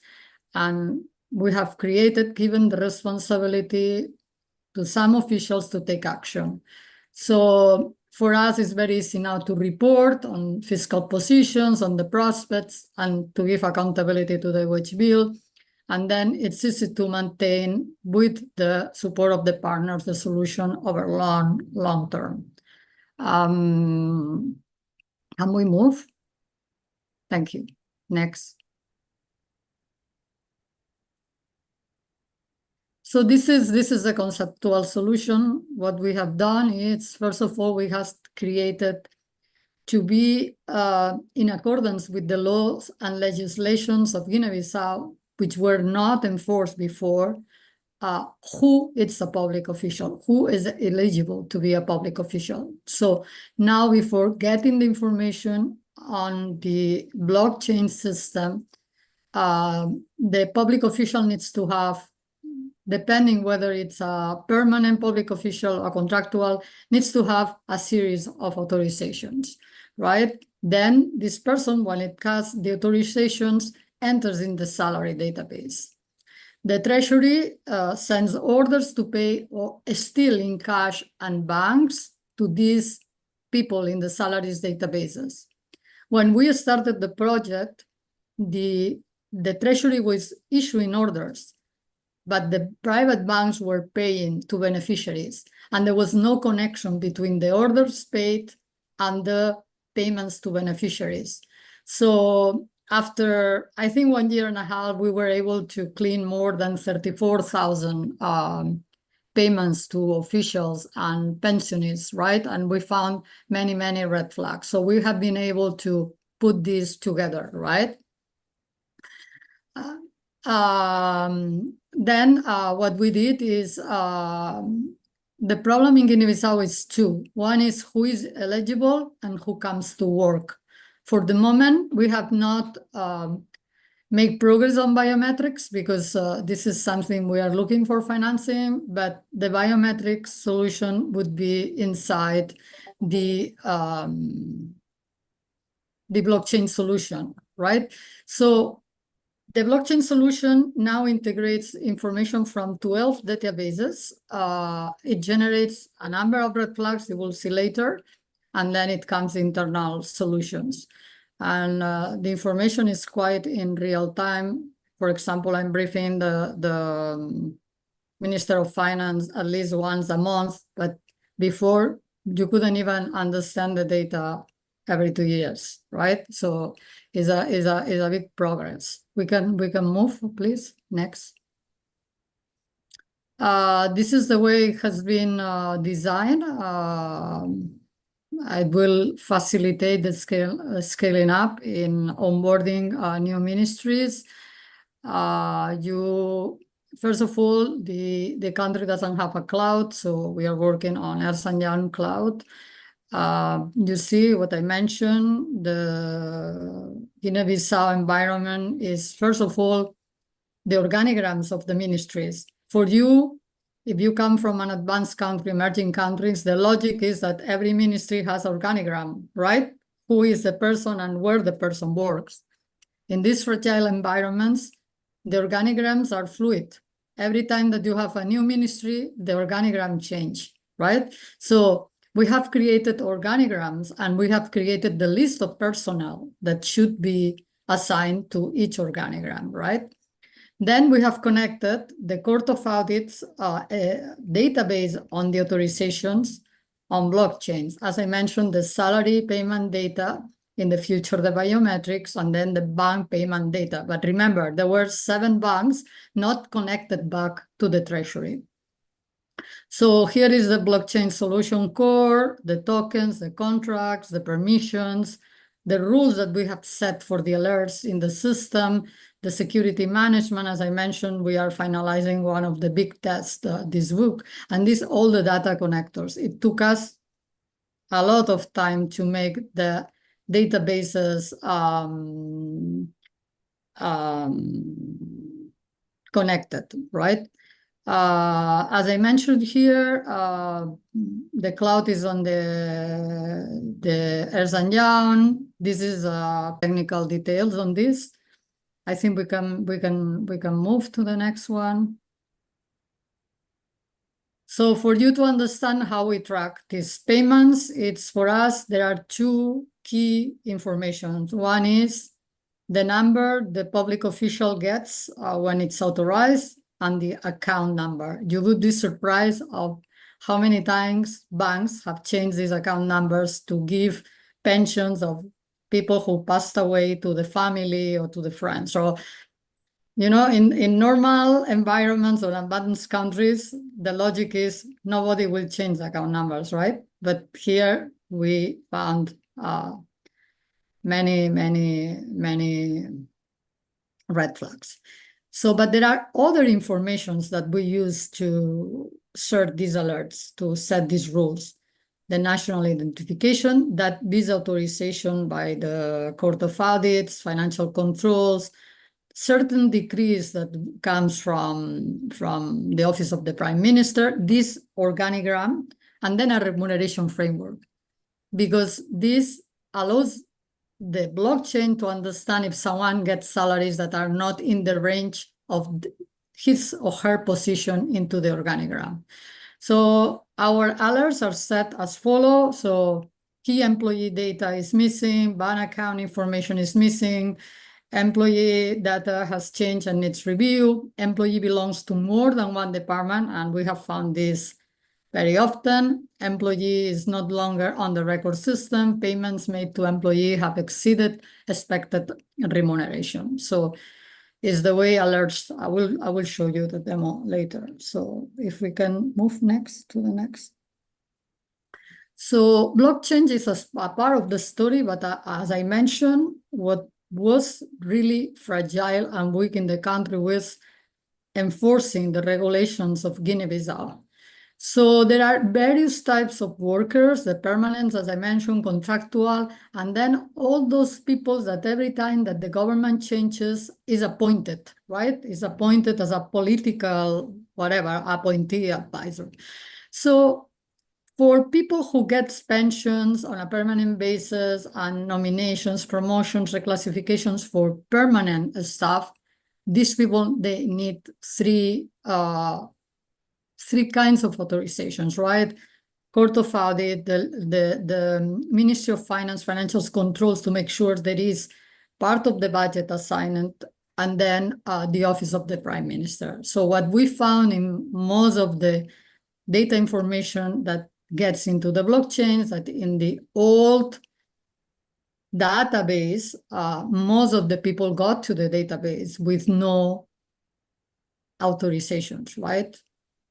[SPEAKER 15] And we have given the responsibility to some officials to take action. So for us, it's very easy now to report on fiscal positions, on the prospects, and to give accountability to the wage bill. And then it's easy to maintain, with the support of the partners, the solution over long term. Can we move? Thank you. Next. So this is a conceptual solution. What we have done is, first of all, we have created to be in accordance with the laws and legislations of Guinea-Bissau, which were not enforced before, who is a public official, who is eligible to be a public official. So now, before getting the information on the blockchain system, the public official needs to have, depending whether it's a permanent public official or contractual, needs to have a series of authorizations, right? Then this person, when it has the authorizations, enters in the salary database. The Treasury sends orders to pay still in cash and banks to these people in the salaries databases. When we started the project, the Treasury was issuing orders, but the private banks were paying to beneficiaries, and there was no connection between the orders paid and the payments to beneficiaries. So after, I think, 1.5 years, we were able to clean more than 34,000 payments to officials and pensionists, right? And we found many red flags. So we have been able to put these together, right? then what we did is the problem in Guinea-Bissau is two. One is who is eligible and who comes to work. For the moment, we have not made progress on biometrics because this is something we are looking for financing, but the biometrics solution would be inside the blockchain solution, right? So the blockchain solution now integrates information from 12 databases. It generates a number of red flags you will see later, and then it comes internal solutions. And the information is quite in real time. For example, I'm briefing the Minister of Finance at least once a month, but before you couldn't even understand the data every 2 years, right? So is a big progress. We can move, please. Next. This is the way it has been designed. I will facilitate the scaling up in onboarding new ministries. First of all, the country doesn't have a cloud, so we are working on Ernst & Young cloud. You see what I mentioned, the Guinea-Bissau environment is, first of all, the organigrams of the ministries. For you, if you come from an advanced country, emerging countries, the logic is that every ministry has organigram, right? Who is the person and where the person works. In these fragile environments, the organigrams are fluid. Every time that you have a new ministry, the organigram change, right? So we have created organigrams and we have created the list of personnel that should be assigned to each organigram, right? Then we have connected the Court of Audit's database on the authorizations on blockchains. As I mentioned, the salary payment data, in the future, the biometrics, and then the bank payment data. But remember, there were 7 banks not connected back to the treasury. So here is the blockchain solution core, the tokens, the contracts, the permissions, the rules that we have set for the alerts in the system, the security management. As I mentioned, we are finalizing one of the big tests this week. And these all the data connectors. It took us a lot of time to make the databases connected, right? As I mentioned here, the cloud is on the Ernst & Young. This is technical details on this. I think we can move to the next one. So for you to understand how we track these payments, it's for us, there are 2 key informations. One is the number the public official gets when it's authorized, and the account number. You would be surprised of how many times banks have changed these account numbers to give pensions of people who passed away to the family or to the friends. So, you know, in normal environments or advanced countries, the logic is nobody will change account numbers, right? But here we found many red flags. So, but there are other informations that we use to sort these alerts, to set these rules. The national identification, that this authorization by the Court of Audits, financial controls, certain decrees that comes from the Office of the Prime Minister, this organigram, and then a remuneration framework. Because this allows the blockchain to understand if someone gets salaries that are not in the range of his or her position into the organigram. So our alerts are set as follows. So key employee data is missing, bank account information is missing, employee data has changed and needs review, employee belongs to more than one department, and we have found this very often. Employee is not longer on the record system. Payments made to employee have exceeded expected remuneration. So is the way alerts. I will show you the demo later. So if we can move next to the next. So blockchain is a part of the story, but as I mentioned, what was really fragile and weak in the country was enforcing the regulations of Guinea-Bissau. So there are various types of workers, the permanent, as I mentioned, contractual, and then all those people that every time that the government changes is appointed, right? Is appointed as a political, whatever, appointee advisor. So for people who get pensions on a permanent basis and nominations, promotions, reclassifications for permanent staff, these people, they need three kinds of authorizations, right? Court of Audit, the Ministry of Finance, Financial Controls to make sure there is part of the budget assigned, and then the Office of the Prime Minister. So what we found in most of the data information that gets into the blockchain is that in the old database, most of the people got to the database with no authorizations, right?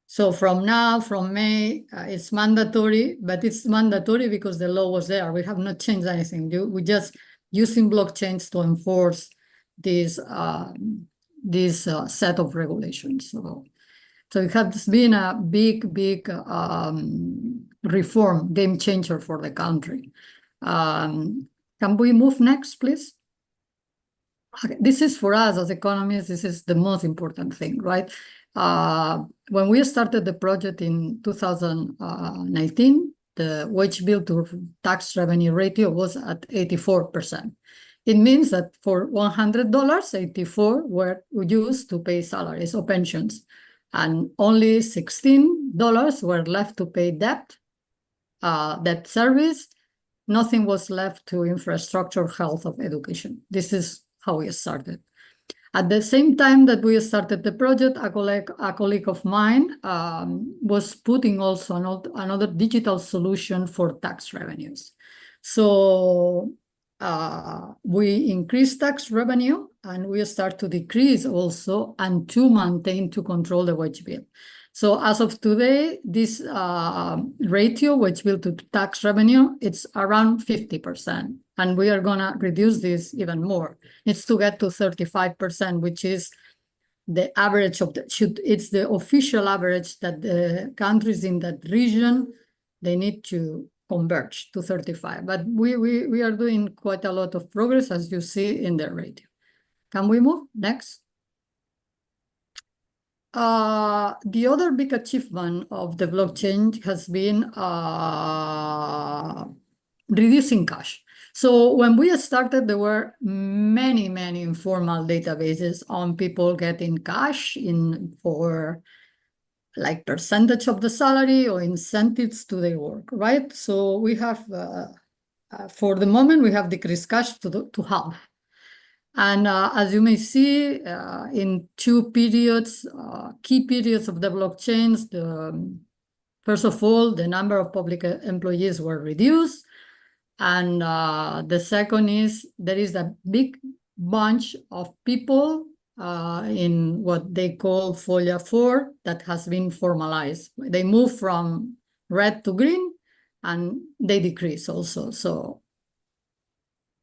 [SPEAKER 15] So from now, from May, it's mandatory, but it's mandatory because the law was there. We have not changed anything. We just using blockchains to enforce this set of regulations. So it has been a big reform, game changer for the country. Can we move next, please? Okay, this is for us as economists, this is the most important thing, right? When we started the project in 2019, the wage bill to tax revenue ratio was at 84%. It means that for $100, 84 were used to pay salaries or pensions, and only $16 were left to pay debt service. Nothing was left to infrastructure, health, or education. This is how we started. At the same time that we started the project, a colleague of mine was putting also another digital solution for tax revenues. So we increased tax revenue and we start to decrease also and to maintain, to control the wage bill. So as of today, this ratio, wage bill to tax revenue, it's around 50%. And we are gonna reduce this even more. It's to get to 35%, which is the average of it's the official average that the countries in that region, they need to converge to 35. But we are doing quite a lot of progress, as you see in the ratio. Can we move next? The other big achievement of the blockchain has been reducing cash. So when we started, there were many informal databases on people getting cash for like percentage of the salary or incentives to their work, right? So we have, for the moment, we have decreased cash to half. And as you may see, in two periods, key periods of the blockchains, first of all, the number of public employees were reduced. And the second is there is a big bunch of people in what they call Folia 4 that has been formalized. They move from red to green and they decrease also. So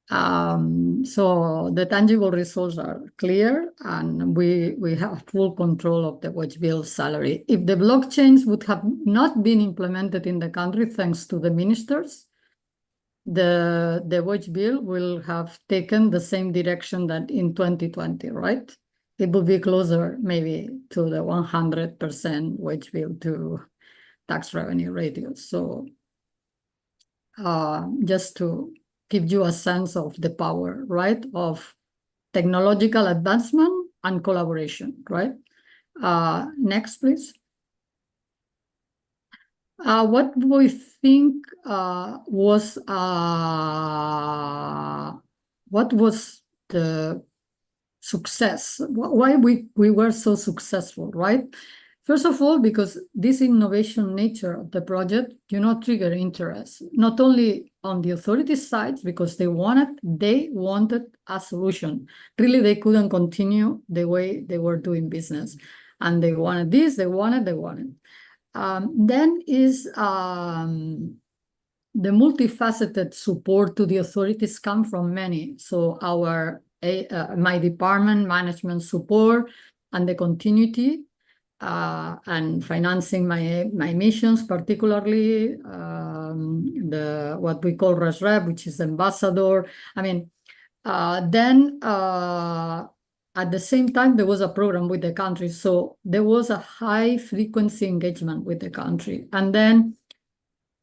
[SPEAKER 15] the tangible results are clear and we have full control of the wage bill salary. If the blockchains would have not been implemented in the country, thanks to the ministers, the wage bill will have taken the same direction that in 2020, right? It will be closer maybe to the 100% wage bill to tax revenue ratio. So just to give you a sense of the power, right, of technological advancement and collaboration, right? Next, please. What we think was the success? Why we were so successful, right? First of all, because this innovation nature of the project, trigger interest, not only on the authorities' sides, because they wanted a solution. Really, they couldn't continue the way they were doing business. And they wanted this, they wanted. Then is the multifaceted support to the authorities come from many. So my department, management support, and the continuity and financing my missions, particularly what we call ResRep, which is ambassador. I mean, then at the same time, there was a program with the country. So there was a high frequency engagement with the country. And then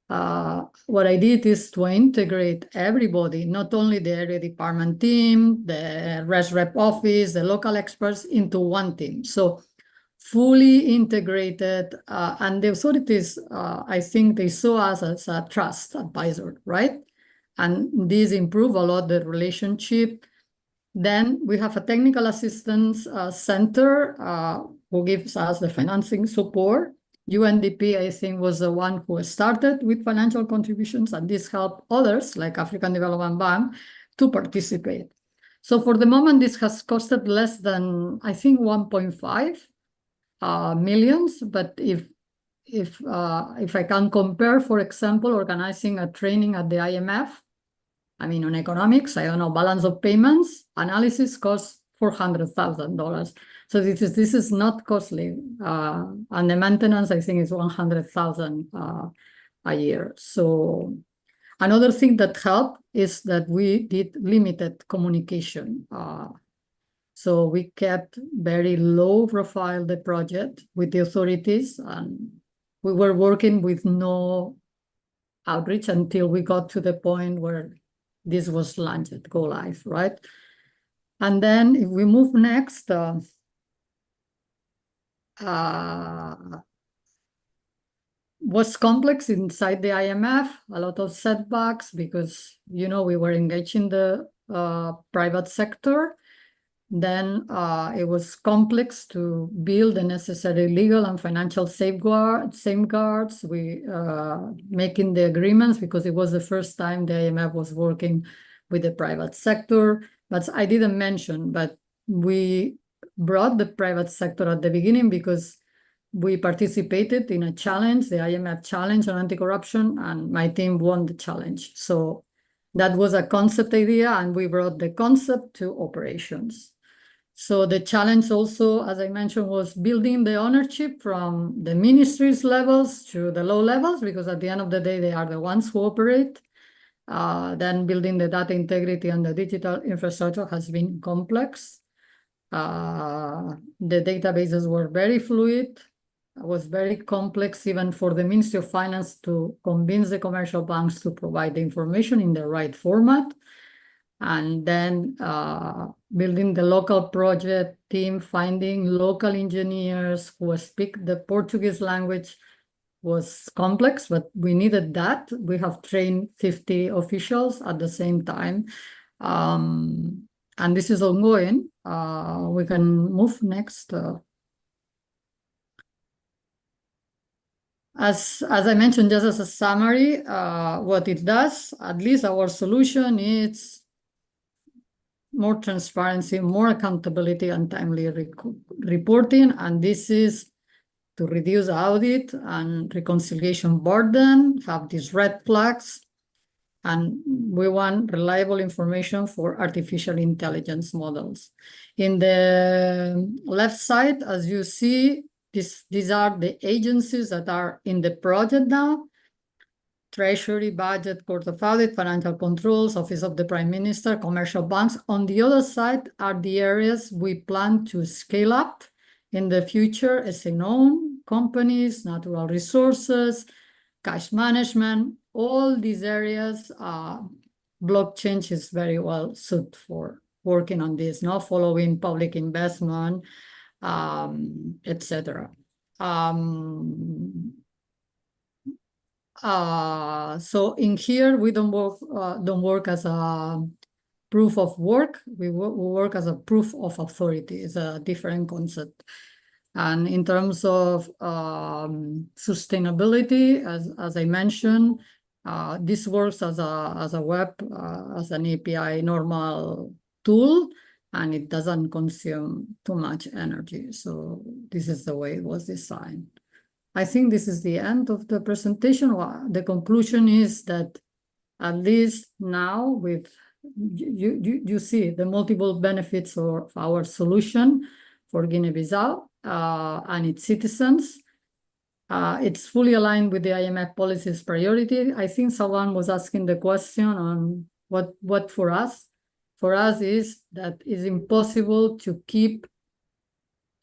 [SPEAKER 15] what I did is to integrate everybody, not only the area department team, the ResRep office, the local experts into one team. So fully integrated, and the authorities, I think they saw us as a trust advisor, right? And this improved a lot the relationship. Then we have a technical assistance center who gives us the financing support. UNDP, I think, was the one who started with financial contributions, and this helped others like African Development Bank to participate. So for the moment, this has costed less than, I think, 1.5 millions. But if I can compare, for example, organizing a training at the IMF, I mean, on economics, I don't know, balance of payments analysis costs $400,000. So this is not costly, and the maintenance, I think, is 100,000 a year. So another thing that helped is that we did limited communication. So we kept very low profile the project with the authorities, and we were working with no outreach until we got to the point where this was launched, go live, right? And then if we move next, was complex inside the IMF, a lot of setbacks because, you know, we were engaged in the private sector. Then it was complex to build the necessary legal and financial safeguards. We making the agreements because it was the first time the IMF was working with the private sector. But I didn't mention, but we brought the private sector at the beginning because we participated in a challenge, the IMF challenge on anti-corruption, and my team won the challenge. So that was a concept idea, and we brought the concept to operations. So the challenge also, as I mentioned, was building the ownership from the ministries levels to the low levels, because at the end of the day, they are the ones who operate. Then building the data integrity and the digital infrastructure has been complex. The databases were very fluid. It was very complex even for the Ministry of Finance to convince the commercial banks to provide the information in the right format. And then building the local project team, finding local engineers who speak the Portuguese language was complex, but we needed that. We have trained 50 officials at the same time. And this is ongoing. We can move next. As I mentioned, just as a summary, what it does, at least our solution is more transparency, more accountability, and timely reporting. And this is to reduce audit and reconciliation burden, have these red flags. And we want reliable information for artificial intelligence models. In the left side, as you see, these are the agencies that are in the project now: Treasury, Budget, Court of Audit, Financial Controls, Office of the Prime Minister, commercial banks. On the other side are the areas we plan to scale up in the future: SNO, companies, natural resources, cash management. All these areas, blockchain is very well suited for working on this, not following public investment, etc. So in here, we don't work as a proof of work. We work as a proof of authority. It's a different concept. And in terms of sustainability, as I mentioned, this works as a web, as an API normal tool, and it doesn't consume too much energy. So this is the way it was designed. I think this is the end of the presentation. The conclusion is that at least now, with you see the multiple benefits of our solution. for Guinea-Bissau and its citizens. It's fully aligned with the IMF policy's priority. I think someone was asking the question on what for us. For us is that it's impossible to keep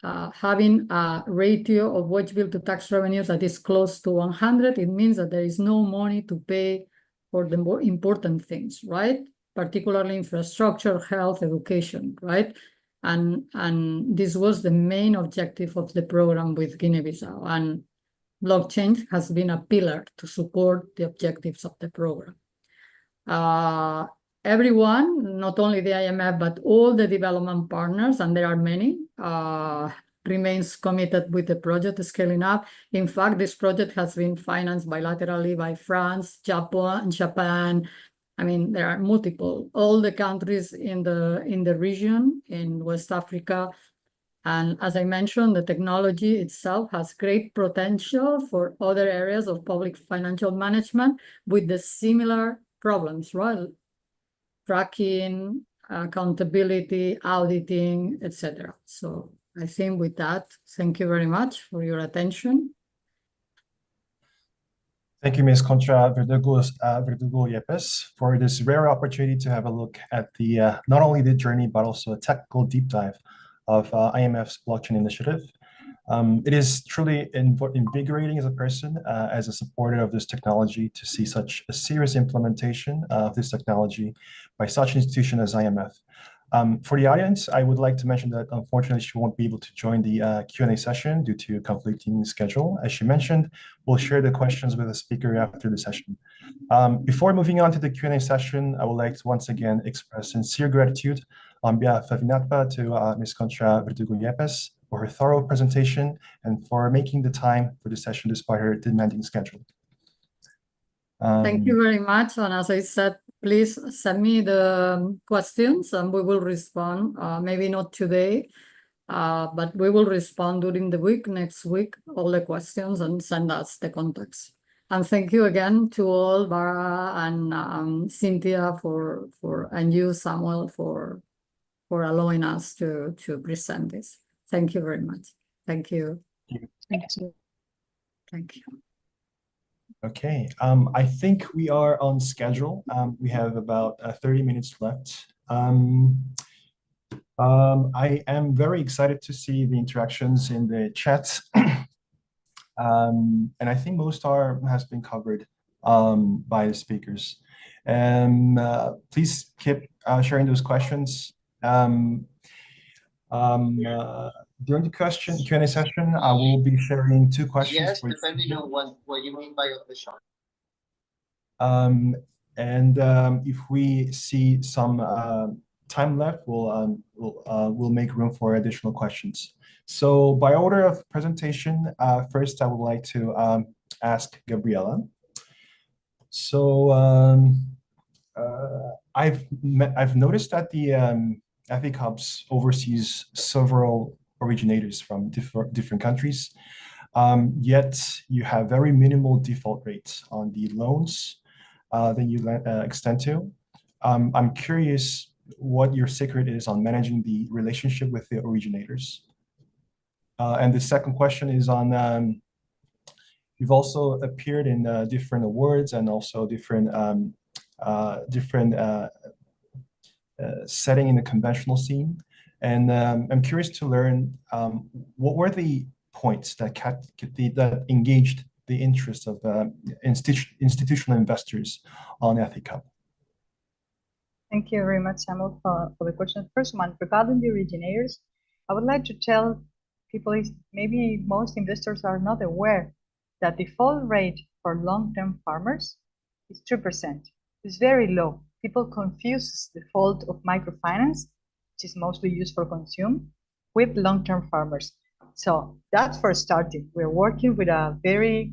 [SPEAKER 15] having a ratio of wage bill to tax revenues that is close to 100. It means that there is no money to pay for the more important things, right? Particularly infrastructure, health, education, right? And this was the main objective of the program with Guinea-Bissau. And blockchain has been a pillar to support the objectives of the program. Everyone, not only the IMF, but all the development partners, and there are many, remains committed with the project scaling up. In fact, this project has been financed bilaterally by France, Japan. I mean, there are multiple, all the countries in the region, in West Africa. And as I mentioned, the technology itself has great potential for other areas of public financial management with the similar problems, right? Tracking, accountability, auditing, etc. So I think with that, thank you very much for your attention.
[SPEAKER 9] Thank you, Ms. Contra Verdugo Yepes, for this rare opportunity to have a look at the not only the journey, but also a technical deep dive of IMF's blockchain initiative. It is truly invigorating as a person, as a supporter of this technology, to see such a serious implementation of this technology by such an institution as IMF. For the audience, I would like to mention that unfortunately she won't be able to join the Q&A session due to conflicting schedule. As she mentioned, we'll share the questions with the speaker after the session. Before moving on to the Q&A session, I would like to once again express sincere gratitude on behalf of INATBA to Ms. Contra Verdugo Yepes for her thorough presentation and for making the time for the session despite her demanding schedule.
[SPEAKER 15] Thank you very much. And as I said, please send me the questions and we will respond. Maybe not today, but we will respond during the week, next week, all the questions and send us the contacts. And thank you again to all, Bara and Cynthia and you, Samuel, for allowing us to present this. Thank you very much. Thank you.
[SPEAKER 6] Thank you.
[SPEAKER 15] Thank you.
[SPEAKER 9] Okay, I think we are on schedule. We have about 30 minutes left. I am very excited to see the interactions in the chat. And I think most has been covered by the speakers. Please keep sharing those questions. During the Q&A session, I will be sharing 2 questions. Yes, depending on what you mean by the shot. If we see some time left, we'll make room for additional questions. So by order of presentation, first I would like to ask Gabriela. So I've noticed that the Ethic Hubs oversees several originators from different countries, yet you have very minimal default rates on the loans that you extend to. I'm curious what your secret is on managing the relationship with the originators. And the second question is on, you've also appeared in different awards and also different setting in the conventional scene. And I'm curious to learn what were the points that engaged the interest of institutional investors on Ethic Hub?
[SPEAKER 10] Thank you very much, Samuel, for the question. First one, regarding the originators, I would like to tell people maybe most investors are not aware that the default rate for long-term farmers is 2%. It's very low. People confuse default of microfinance, which is mostly used for consume, with long-term farmers. So that's for starting. We're working with a very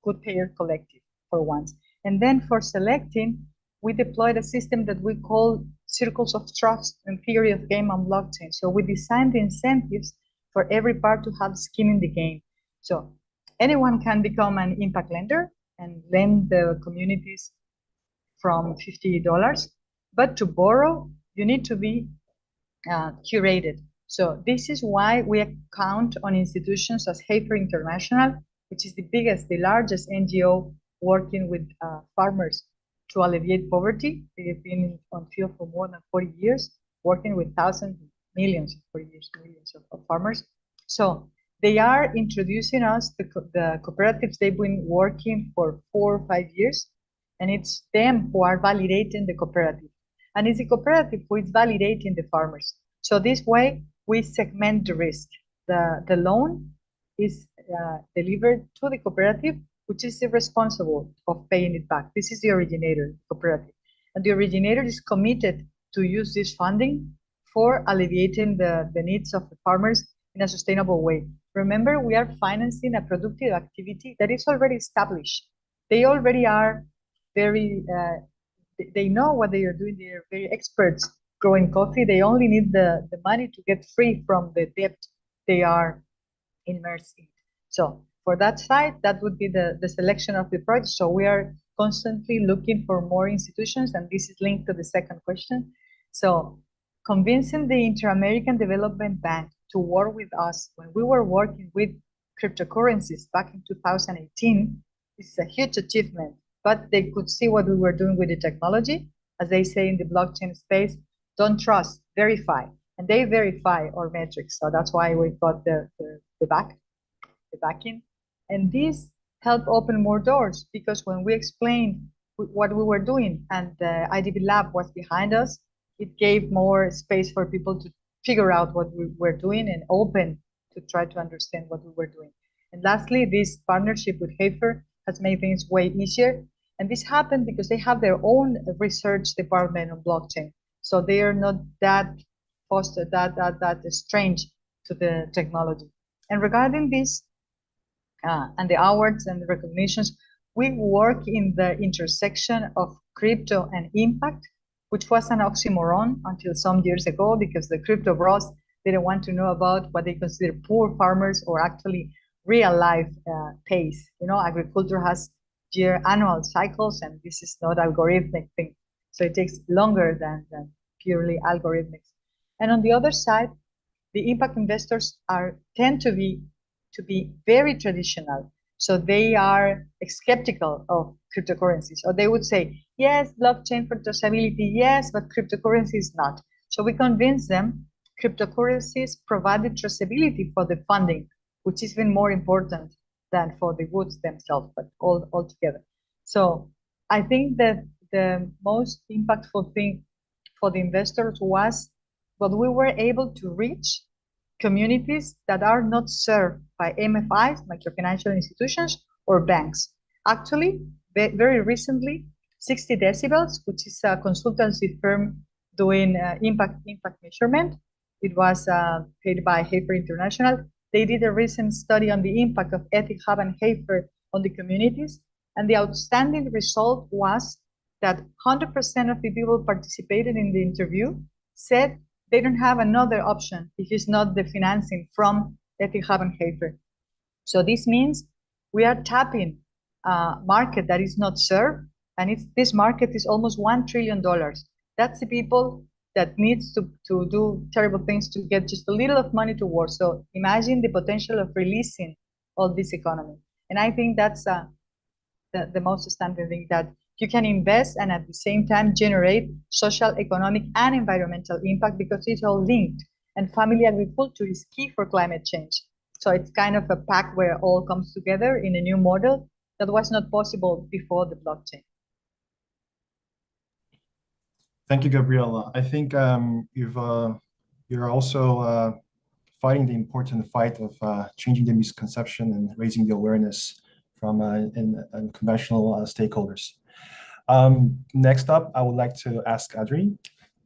[SPEAKER 10] good payer collective for once. And then for selecting, we deployed a system that we call circles of trust and theory of game on blockchain. So we designed the incentives for every part to have skin in the game. So anyone can become an impact lender and lend the communities from $50. But to borrow, you need to be curated. So this is why we count on institutions as Hafer International, which is the biggest, the largest NGO working with farmers to alleviate poverty. They've been on field for more than 40 years, working with thousands, millions of farmers. So they are introducing us the cooperatives. They've been working for 4 or 5 years, and it's them who are validating the cooperative. And it's the cooperative who is validating the farmers. So this way, we segment the risk. The loan is delivered to the cooperative, which is responsible of paying it back. This is the originator, cooperative. And the originator is committed to use this funding for alleviating the needs of the farmers in a sustainable way. Remember, we are financing a productive activity that is already established. They already are very, they know what they are doing. They are very experts growing coffee. They only need the money to get free from the debt they are immersed in. So for that side, that would be the selection of the project. So we are constantly looking for more institutions, and this is linked to the second question. So convincing the Inter-American Development Bank to work with us when we were working with cryptocurrencies back in 2018 is a huge achievement, but they could see what we were doing with the technology. As they say in the blockchain space, don't trust, verify. And they verify our metrics. So that's why we got the backing. And this helped open more doors, because when we explained what we were doing and the IDB lab was behind us, it gave more space for people to figure out what we were doing and open to try to understand what we were doing. And lastly, this partnership with Hafer has made things way easier. And this happened because they have their own research department on blockchain. So they are not that strange to the technology. And regarding this, and the awards and the recognitions, we work in the intersection of crypto and impact, which was an oxymoron until some years ago, because the crypto bros didn't want to know about what they consider poor farmers or actually real life pace. You know, agriculture has annual cycles, and this is not algorithmic thing. So it takes longer than purely algorithmic. And on the other side, the impact investors tend to be very traditional. So they are skeptical of cryptocurrencies, or they would say, yes, blockchain for traceability, yes, but cryptocurrency is not. So we convince them cryptocurrencies provided traceability for the funding, which is even more important than for the goods themselves, but all together. So I think that the most impactful thing for the investors was what we were able to reach communities that are not served by MFIs, microfinancial institutions, or banks. Actually, very recently, 60 Decibels, which is a consultancy firm doing impact measurement, it was paid by Hafer International. They did a recent study on the impact of Ethic Hub and Hafer on the communities, and the outstanding result was that 100% of the people participated in the interview said they don't have another option if it's not the financing from Ethic Hub and Hafer. So this means we are tapping a market that is not served, and this market is almost $1 trillion. That's the people that needs to do terrible things to get just a little of money to work. So imagine the potential of releasing all this economy. And I think that's the most standard thing, that you can invest and at the same time generate social, economic, and environmental impact, because it's all linked. And family agriculture is key for climate change. So it's kind of a pack where it all comes together in a new model that was not possible before the blockchain.
[SPEAKER 9] Thank you, Gabriela. I think you're also fighting the important fight of changing the misconception and raising the awareness from in conventional stakeholders. Next up, I would like to ask Adri.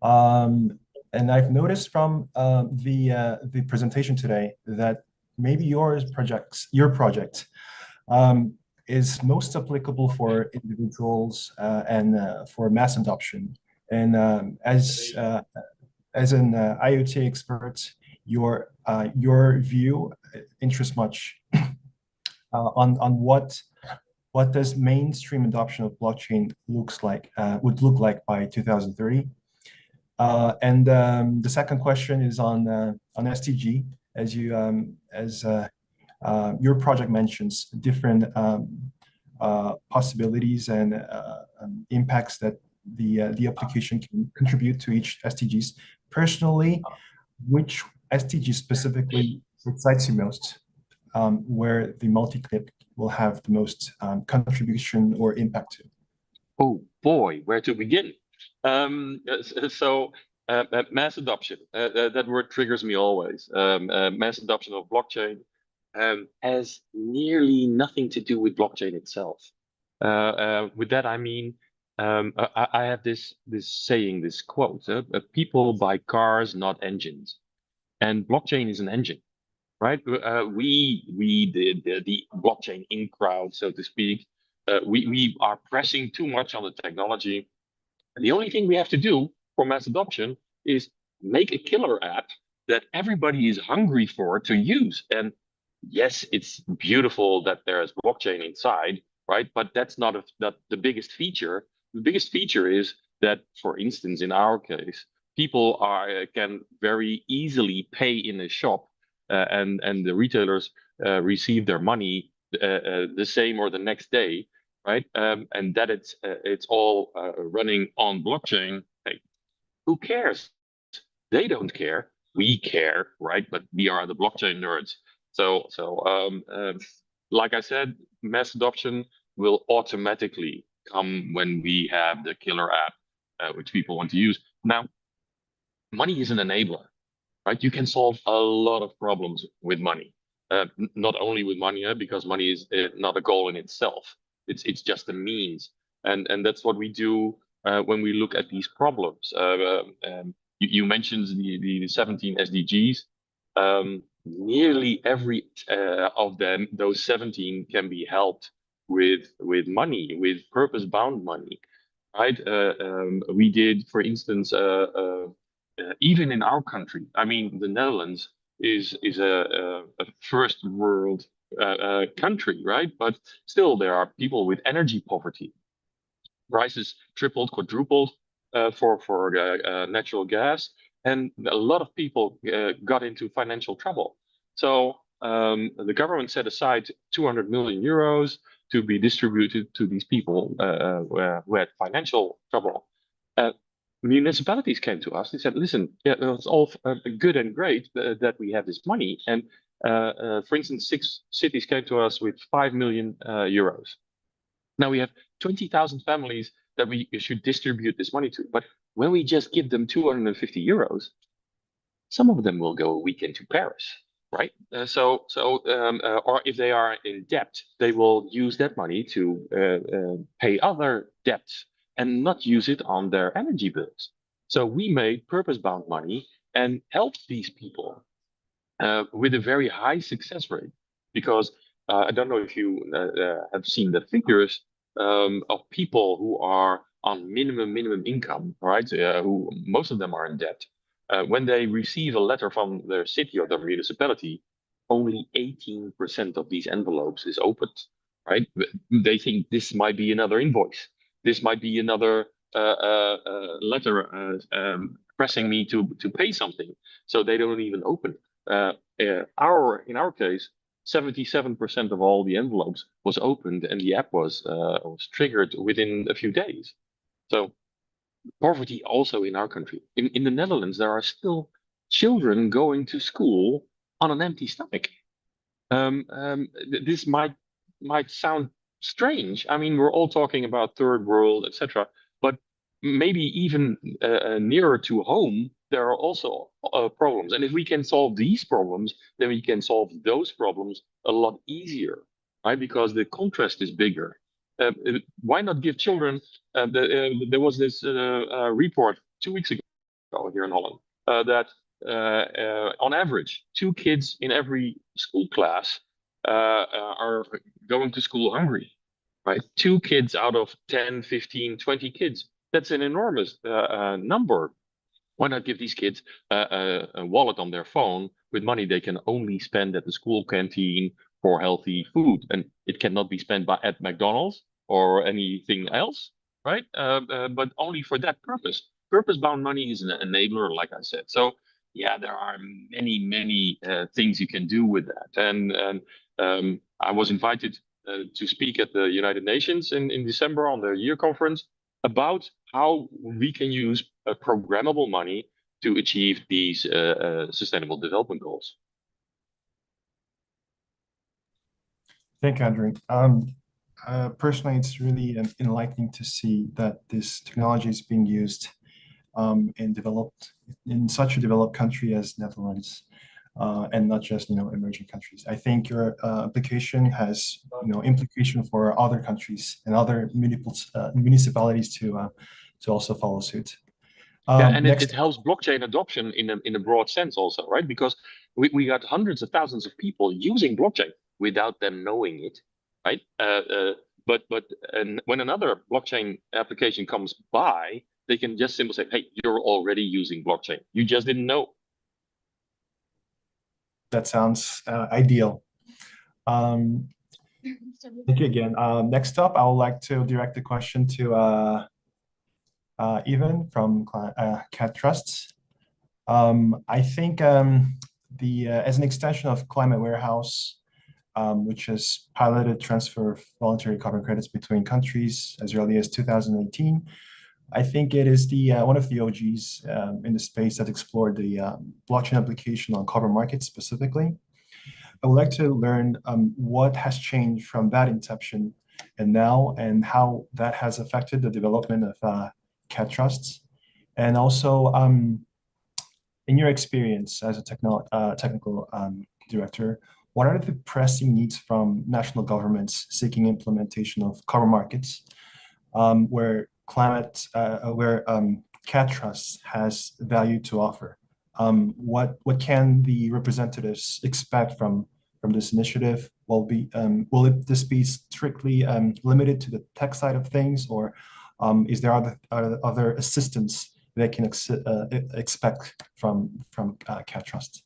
[SPEAKER 9] And I've noticed from the presentation today that maybe your project is most applicable for individuals and for mass adoption. And as an IoT expert, your view interests much on what does mainstream adoption of blockchain would look like by 2030. And the second question is on SDG, as your project mentions different possibilities and impacts that the application can contribute to each SDGs. Personally, which SDG specifically excites you most, where the multi-clip will have the most contribution or impact to?
[SPEAKER 11] Oh boy, where to begin? Mass adoption, that word triggers me always. Mass adoption of blockchain has nearly nothing to do with blockchain itself. With that, I mean, I have this saying, this quote, people buy cars, not engines. And blockchain is an engine, right? We the blockchain in crowd, so to speak, we are pressing too much on the technology. The only thing we have to do for mass adoption is make a killer app that everybody is hungry for to use. And yes, it's beautiful that there's blockchain inside, right? But that's not the biggest feature. The biggest feature is that, for instance, in our case, people can very easily pay in a shop, and the retailers receive their money the same or the next day, right? And that it's all running on blockchain. Hey, who cares? They don't care. We care, right? But we are the blockchain nerds. So like I said, mass adoption will automatically come when we have the killer app, which people want to use. Now, money is an enabler, right? You can solve a lot of problems with money. Not only with money, because money is not a goal in itself. It's just a means, and that's what we do when we look at these problems. You mentioned the 17 SDGs. Nearly every of them, those 17, can be helped with money, with purpose-bound money, right? We did, for instance, even in our country. I mean, the Netherlands is a first world country, right? But still, there are people with energy poverty. Prices tripled, quadrupled for natural gas, and a lot of people got into financial trouble. So the government set aside 200 million euros to be distributed to these people who had financial trouble. Municipalities came to us. They said, "Listen, yeah, it's all good and great that we have this money." And for instance, 6 cities came to us with 5 million euros. Now we have 20,000 families that we should distribute this money to. But when we just give them 250 euros, some of them will go a weekend to Paris, right? Or if they are in debt, they will use that money to pay other debts and not use it on their energy bills. So we made purpose-bound money and helped these people with a very high success rate. Because I don't know if you have seen the figures of people who are on minimum income, right? Who most of them are in debt. When they receive a letter from their city or their municipality, only 18% of these envelopes is opened, right? They think this might be another invoice. This might be another letter pressing me to pay something, so they don't even open. In our case, 77% of all the envelopes was opened, and the app was triggered within a few days. So poverty also in our country. In the Netherlands, there are still children going to school on an empty stomach. This might sound strange. I mean, we're all talking about third world, etc. But maybe even nearer to home, there are also problems. And if we can solve these problems, then we can solve those problems a lot easier, right? Because the contrast is bigger. Why not give children? There was this report 2 weeks ago here in Holland that on average, 2 kids in every school class are going to school hungry, right? 2 kids out of 10, 15, 20 kids. That's an enormous number. Why not give these kids a wallet on their phone with money they can only spend at the school canteen for healthy food? And it cannot be spent at McDonald's or anything else, right? But only for that purpose. purpose-bound money is an enabler, like I said. So yeah, there are many things you can do with that. And I was invited to speak at the United Nations in December on the year conference about how we can use programmable money to achieve these sustainable development goals.
[SPEAKER 9] Thank you, Andrew. Personally, it's really enlightening to see that this technology is being used in such a developed country as Netherlands, and not just emerging countries. I think your application has implication for other countries and other municipalities to also follow suit.
[SPEAKER 11] Yeah, and it helps blockchain adoption in a broad sense also, right? Because we got hundreds of thousands of people using blockchain without them knowing it, right? But when another blockchain application comes by, they can just simply say, hey, you're already using blockchain. You just didn't know.
[SPEAKER 9] That sounds ideal. Thank you again. Next up, I would like to direct the question to Evan from Cat Trusts. I think as an extension of Climate Warehouse, which has piloted transfer of voluntary carbon credits between countries as early as 2018, I think it is one of the OGs in the space that explored the blockchain application on carbon markets specifically. I would like to learn what has changed from that inception and now, and how that has affected the development of Cat Trusts. And also, in your experience as a technical director, what are the pressing needs from national governments seeking implementation of carbon markets, where Cat Trusts has value to offer? What can the representatives expect from this initiative? Will this be strictly limited to the tech side of things, or is there other assistance they can expect from Cat Trusts?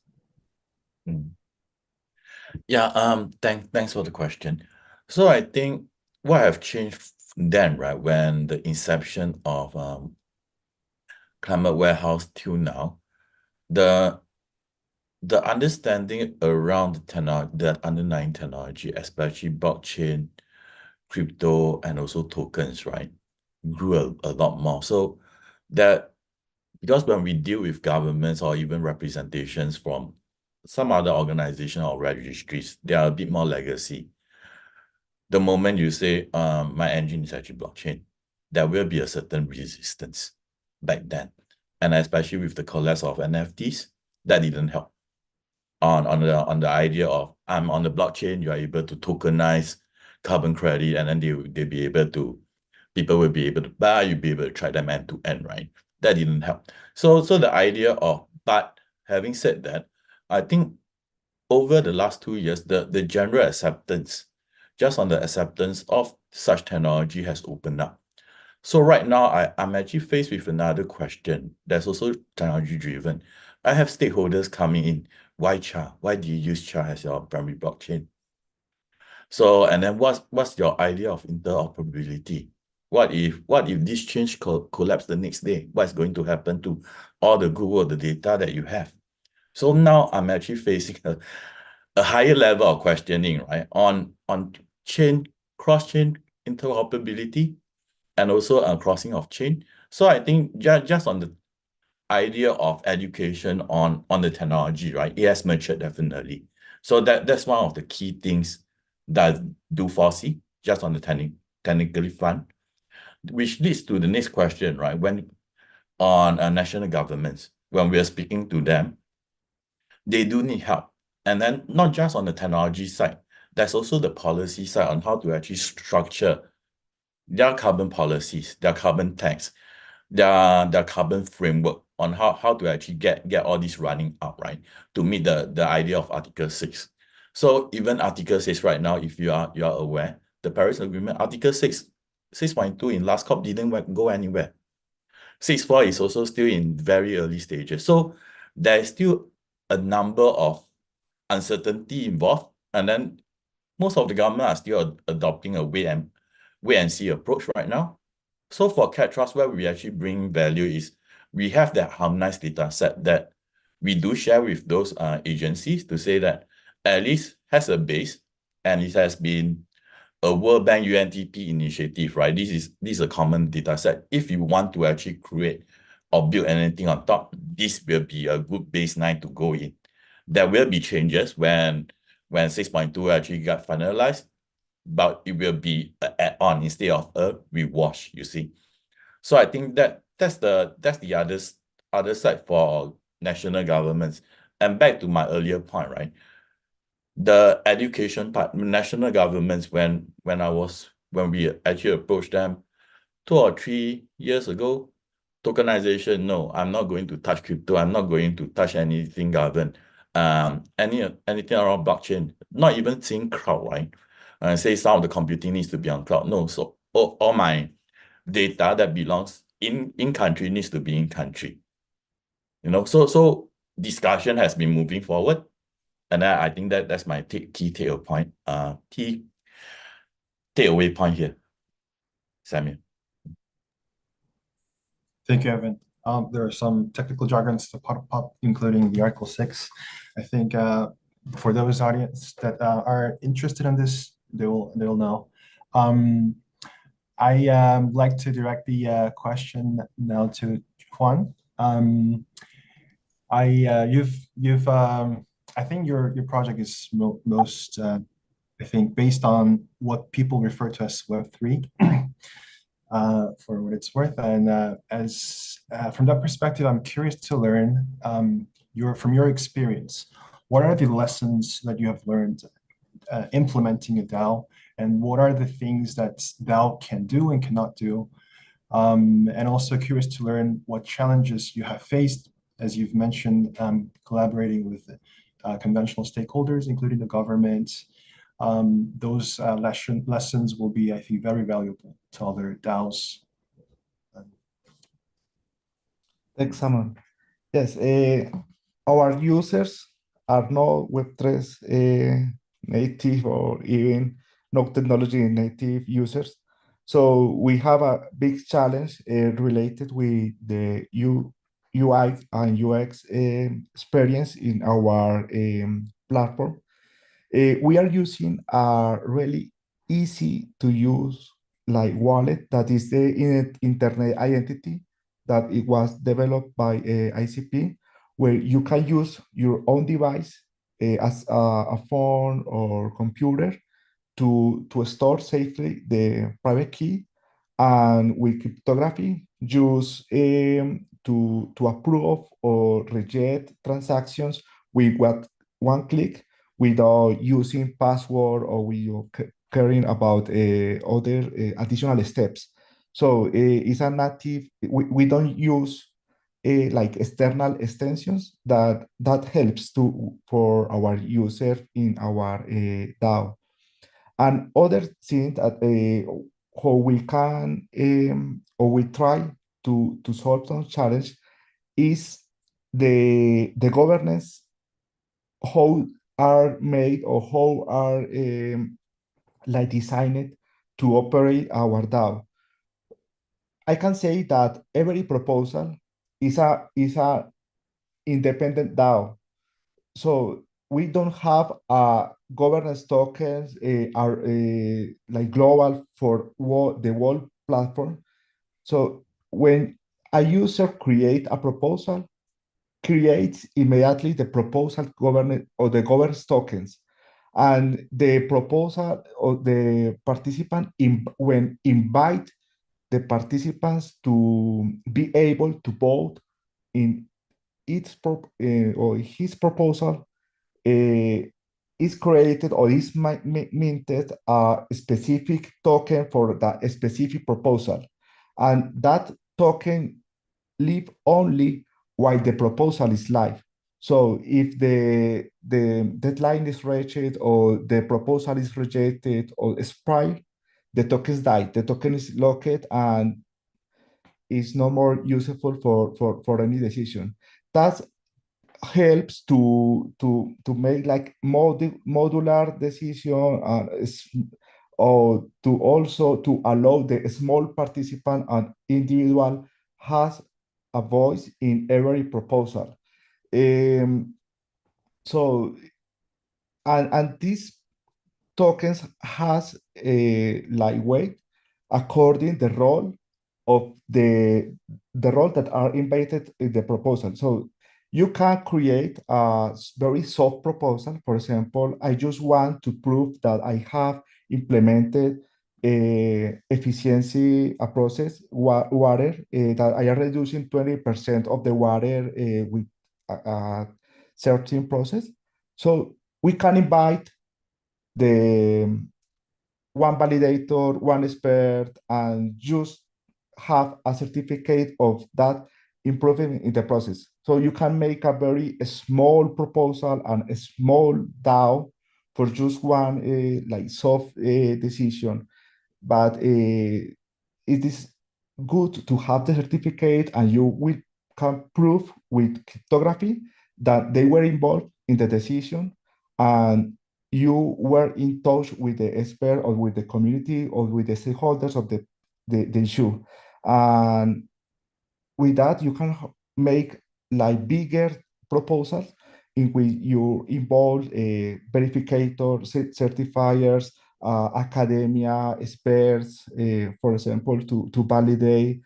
[SPEAKER 12] Yeah, thanks for the question. So I think what have changed then, right, when the inception of Climate Warehouse till now, the understanding around the underlying technology, especially blockchain, crypto, and also tokens, right, grew a lot more. So that, because when we deal with governments or even representations from some other organization or registries, they are a bit more legacy. The moment you say, my engine is actually blockchain, there will be a certain resistance back then. And especially with the collapse of NFTs, that didn't help. On the idea of, I'm on the blockchain, you are able to tokenize carbon credit, and then people will be able to buy, you'll be able to track them end to end, right? That didn't help. So the idea of, but having said that, I think over the last 2 years, the general acceptance, just on the acceptance of such technology has opened up. So right now, I'm actually faced with another question that's also technology driven. I have stakeholders coming in. Why CHA? Why do you use CHA as your primary blockchain? So, and then what's your idea of interoperability? What if this change collapse the next day? What's going to happen to all the Google, the data that you have? So now I'm actually facing a higher level of questioning, right, on cross-chain interoperability, and also a crossing of chain. So I think just on the idea of education on the technology, right, it has matured definitely. So that's one of the key things that I do foresee just on the technically front, which leads to the next question, right? When on national governments, when we are speaking to them, they do need help. And then not just on the technology side, there's also the policy side on how to actually structure their carbon policies, their carbon tax, their carbon framework on how to actually get all this running up, right, to meet the idea of Article 6. So even Article 6 right now, if you are aware, the Paris Agreement, Article 6.2 in last COP didn't go anywhere. 6.4 is also still in very early stages. So there is still a number of uncertainty involved, and then most of the government are still adopting a wait and see approach right now. So for Cat Trust, where we actually bring value is we have that harmonized data set that we do share with those agencies to say that at least has a base, and it has been a World Bank UNDP initiative, right? This is a common data set. If you want to actually create or build anything on top, this will be a good baseline to go in. There will be changes when 6.2 actually got finalized, but it will be an add-on instead of a rewash, you see. So I think that's the other side for national governments. And back to my earlier point, right? The education part, national governments, when we actually approached them 2 or 3 years ago, tokenization, no, I'm not going to touch crypto. I'm not going to touch anything governed. Anything around blockchain, not even seeing cloud, right? Say some of the computing needs to be on cloud. No, so all my data that belongs in country needs to be in country. You know, so discussion has been moving forward. And I think that's my key takeaway point here, Samuel.
[SPEAKER 9] Thank you, Evan. There are some technical jargons to pop up, including the Article 6. I think for those audience that are interested in this, they'll know. I like to direct the question now to Juan. I think your project is most I think based on what people refer to as Web3. For what it's worth, and as from that perspective, I'm curious to learn from your experience, what are the lessons that you have learned implementing a DAO, and what are the things that DAO can do and cannot do, and also curious to learn what challenges you have faced, as you've mentioned, collaborating with conventional stakeholders, including the government. Those lessons will be, I think, very valuable to other DAOs.
[SPEAKER 13] Thanks, Simon. Yes, our users are not Web3 native or even no technology native users. So we have a big challenge related with the UI and UX experience in our platform. We are using a really easy to use like wallet that is the internet identity that it was developed by ICP, where you can use your own device as a phone or computer to store safely the private key, and with cryptography use to approve or reject transactions with one click, without using password or without caring about other additional steps. So it's a native, we don't use like external extensions that helps for our user in our DAO. And other thing that how we can or we try to solve some challenge is the governance, how are made or how are like designed to operate our DAO. I can say that every proposal is a independent DAO. So we don't have governance tokens are like global for the whole platform. So when a user create a proposal, creates immediately the proposal governance or the governance tokens, and the proposal or the participant when invite the participants to be able to vote in its or his proposal, is created or is minted a specific token for that specific proposal, and that token live only while the proposal is live. So if the deadline is reached or the proposal is rejected or expired, the tokens die. The token is locked and is no more useful for any decision. That helps to make like modular decision or to also to allow the small participant and individual has a voice in every proposal. So, and these tokens has a lightweight according the role of the role that are embedded in the proposal. So you can create a very soft proposal. For example, I just want to prove that I have implemented efficiency a process water that I am reducing 20% of the water with a certain process. So we can invite the one validator, one expert, and just have a certificate of that improvement in the process. So you can make a very small proposal and a small DAO for just one like soft decision. But it is good to have the certificate, and you will can prove with cryptography that they were involved in the decision, and you were in touch with the expert or with the community or with the stakeholders of the issue. And with that, you can make like bigger proposals in which you involve verificators, certifiers, academia, experts, for example, to validate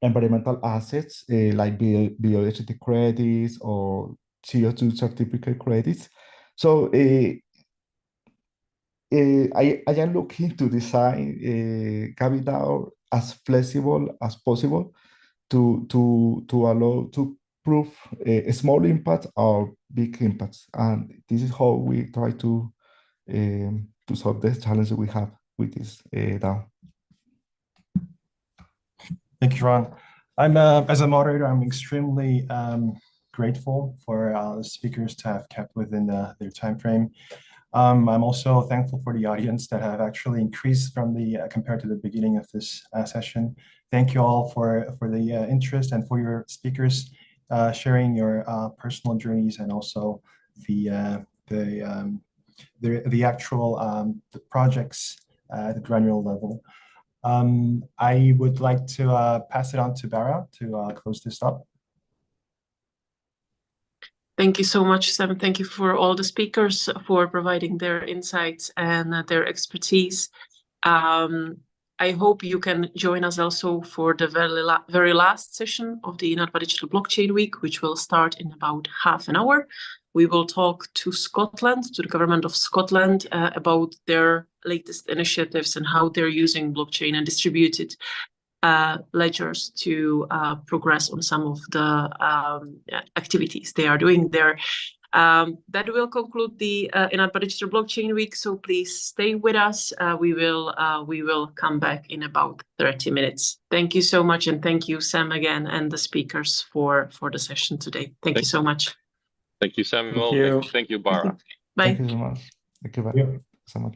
[SPEAKER 13] environmental assets like biodiversity credits or CO2 certificate credits. So I am looking to design GaviDAO as flexible as possible to allow to prove a small impact or big impacts. And this is how we try to solve the challenge we have with this DAO.
[SPEAKER 9] Thank you, Ron. I'm as a moderator, I'm extremely grateful for the speakers to have kept within their time frame. I'm also thankful for the audience that have actually increased from the compared to the beginning of this session. Thank you all for the interest and for your speakers sharing your personal journeys and also the actual the projects at the granular level. I would like to pass it on to Bara to close this up.
[SPEAKER 7] Thank you so much, Sam. Thank you for all the speakers for providing their insights and their expertise. I hope you can join us also for the very last session of the INATBA Digital Blockchain Week, which will start in about half an hour. We will talk to Scotland, to the government of Scotland, about their latest initiatives and how they're using blockchain and distributed ledgers to progress on some of the activities they are doing there. That will conclude the INATBA Digital Blockchain Week, so please stay with us. We will come back in about 30 minutes. Thank you so much, and thank you, Sam, again, and the speakers for the session today. Thank you so much.
[SPEAKER 11] Thank you, Samuel. Thank you, Bara.
[SPEAKER 7] Bye.
[SPEAKER 13] Thank you so much. Thank you so much.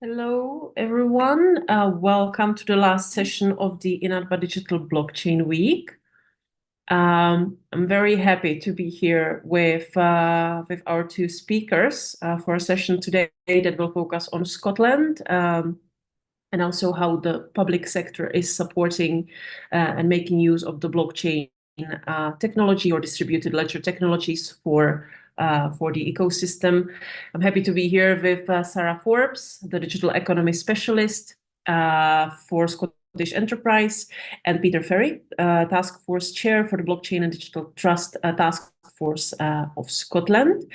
[SPEAKER 7] Hello, everyone. Welcome to the last session of the INATBA Digital Blockchain Week. I'm very happy to be here with our two speakers for a session today that will focus on Scotland and also how the public sector is supporting and making use of the blockchain technology or distributed ledger technologies for the ecosystem. I'm happy to be here with Sarah Forbes, the digital economy specialist for Scottish Enterprise, and Peter Ferry, Task Force Chair for the Blockchain and Digital Trust Task Force of Scotland.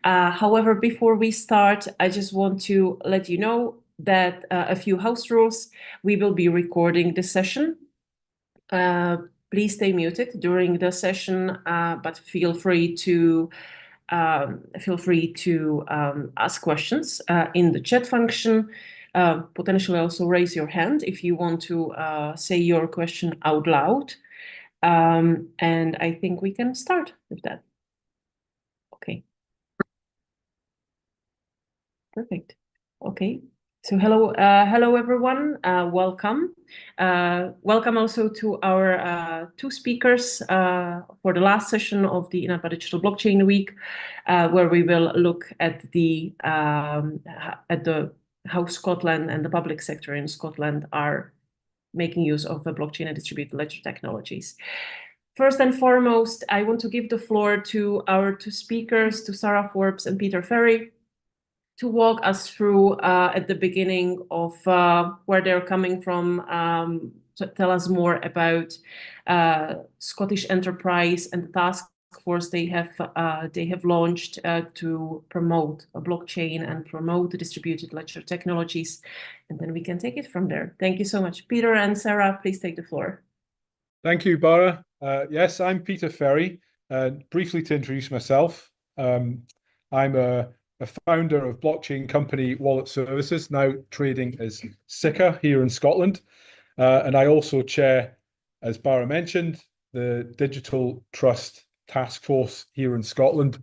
[SPEAKER 7] However, before we start, I just want to let you know that a few house rules. We will be recording this session. Please stay muted during the session, but feel free to ask questions in the chat function. Potentially also raise your hand if you want to say your question out loud. And I think we can start with that. Okay. Perfect. Okay. So hello everyone. Welcome. Welcome also to our two speakers for the last session of the INATBA Digital Blockchain Week, where we will look at the how Scotland and the public sector in Scotland are making use of the blockchain and distributed ledger technologies. First and foremost, I want to give the floor to our two speakers, to Sarah Forbes and Peter Ferry, to walk us through at the beginning of where they're coming from, to tell us more about Scottish Enterprise and the task force they have launched to promote a blockchain and promote the distributed ledger technologies, and then we can take it from there. Thank you so much. Peter and Sarah, please take the floor.
[SPEAKER 16] Thank you, Bara. Yes, I'm Peter Ferry. Briefly to introduce myself, I'm a founder of blockchain company Wallet Services, now trading as Sika here in Scotland. And I also chair, as Bara mentioned, the Digital Trust Task Force here in Scotland.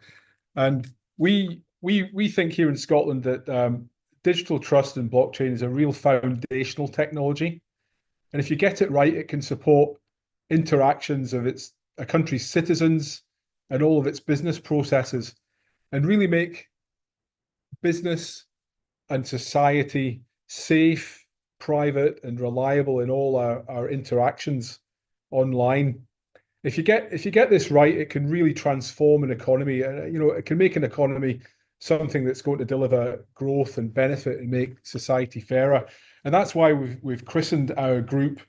[SPEAKER 16] And we think here in Scotland that digital trust and blockchain is a real foundational technology. And if you get it right, it can support interactions of a country's citizens and all of its business processes, and really make business and society safe, private, and reliable in all our interactions online. If you get this right, it can really transform an economy. It can make an economy something that's going to deliver growth and benefit and make society fairer. And that's why we've christened our group